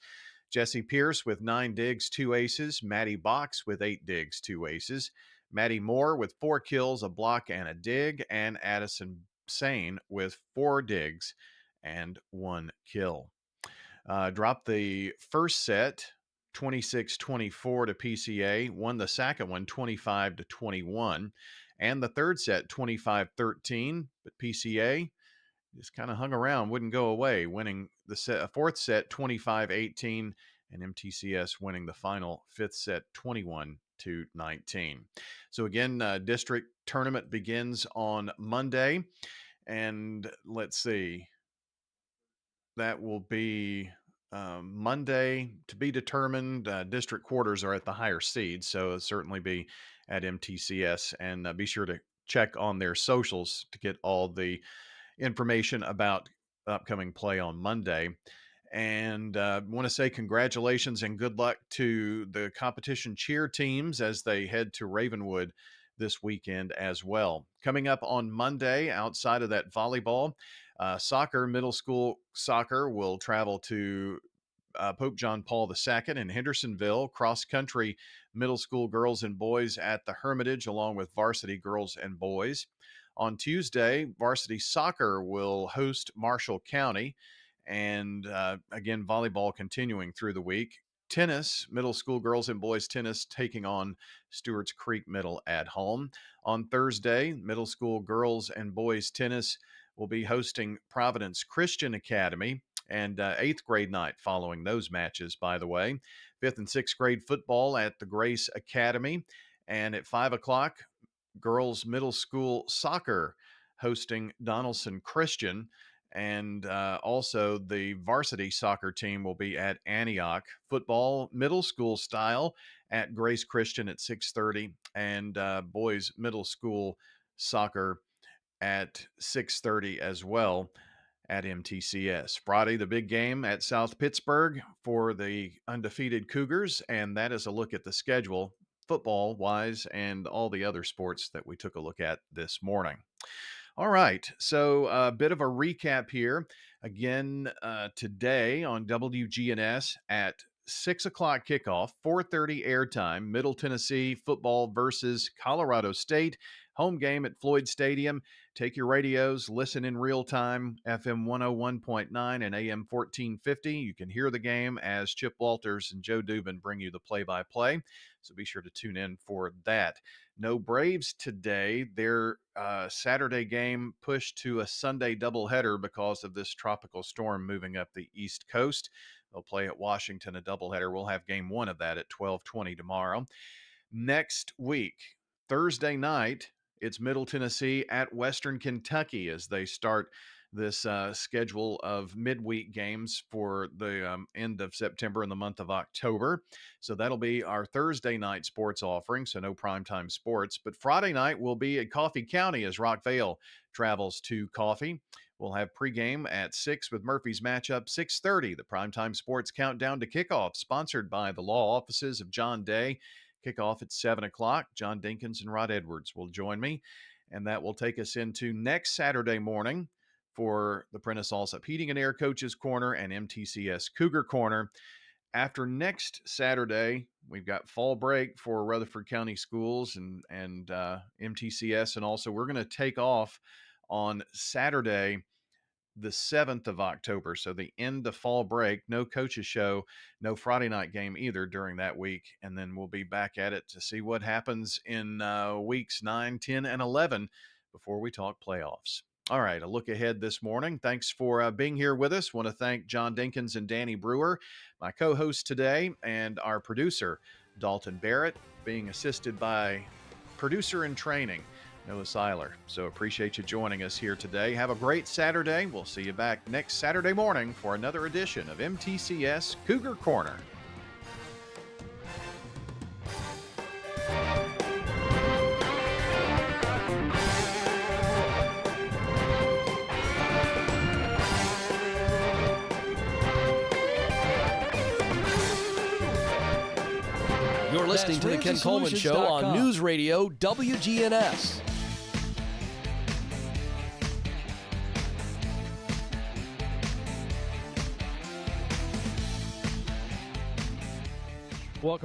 Jessie Pierce with 9 digs, 2 aces. Maddie Box with 8 digs, 2 aces. Maddie Moore with 4 kills, a block, and a dig, and Addison Sane with 4 digs and 1 kill. Dropped the first set 26-24 to PCA, won the second one 25-21, and the third set 25-13, but PCA just kind of hung around, wouldn't go away, winning the fourth set 25-18, and MTCS winning the final fifth set 21-19. So again, district tournament begins on Monday, and let's see, that will be Monday to be determined. District quarters are at the higher seeds, so it'll certainly be at MTCS, and be sure to check on their socials to get all the information about upcoming play on Monday. And want to say congratulations and good luck to the competition cheer teams as they head to Ravenwood this weekend as well. Coming up on Monday, outside of that volleyball, soccer, middle school soccer will travel to Pope John Paul II in Hendersonville. Cross country middle school girls and boys at the Hermitage, along with varsity girls and boys. On Tuesday, varsity soccer will host Marshall County. And again, volleyball continuing through the week. Tennis, middle school girls and boys tennis taking on Stewart's Creek Middle at home. On Thursday, middle school girls and boys tennis will be hosting Providence Christian Academy, and 8th grade night following those matches, by the way. 5th and 6th grade football at the Grace Academy. And at 5 o'clock, girls middle school soccer hosting Donaldson Christian. And also the varsity soccer team will be at Antioch. Football, middle school style at Grace Christian at 6:30, and boys middle school soccer at 6:30 as well at MTCS. Friday, the big game at South Pittsburgh for the undefeated Cougars, and that is a look at the schedule, football-wise, and all the other sports that we took a look at this morning. All right, so a bit of a recap here. Again, today on WGNS at 6 o'clock kickoff, 4:30 airtime, Middle Tennessee football versus Colorado State. Home game at Floyd Stadium. Take your radios, listen in real time, FM 101.9 and AM 1450. You can hear the game as Chip Walters and Joe Dubin bring you the play-by-play, so be sure to tune in for that. No Braves today. Their Saturday game pushed to a Sunday doubleheader because of this tropical storm moving up the East Coast. They'll play at Washington, a doubleheader. We'll have game 1 of that at 12:20 tomorrow. Next week, Thursday night, it's Middle Tennessee at Western Kentucky as they start this schedule of midweek games for the end of September and the month of October. So that'll be our Thursday night sports offering, so no primetime sports. But Friday night will be at Coffee County as Rockvale travels to Coffee. We'll have pregame at 6 with Murphy's matchup, 6:30. The primetime sports countdown to kickoff, sponsored by the law offices of John Day. Kickoff at 7 o'clock. John Dinkins and Rod Edwards will join me, and that will take us into next Saturday morning for the Prentice Allsup Heating and Air Coaches Corner and MTCS Cougar Corner. After next Saturday, we've got fall break for Rutherford County Schools and MTCS, and also we're going to take off on Saturday, the 7th of October. So the end of fall break, no coaches show, no Friday night game either during that week. And then we'll be back at it to see what happens in weeks 9, 10, and 11 before we talk playoffs. All right, a look ahead this morning. Thanks for being here with us. Want to thank John Dinkins and Danny Brewer, my co-host today, and our producer, Dalton Barrett, being assisted by producer in training, Noah Seiler. So appreciate you joining us here today. Have a great Saturday. We'll see you back next Saturday morning for another edition of MTCS Cougar Corner. You're listening to the Ken Coleman Show on News Radio WGNS. Welcome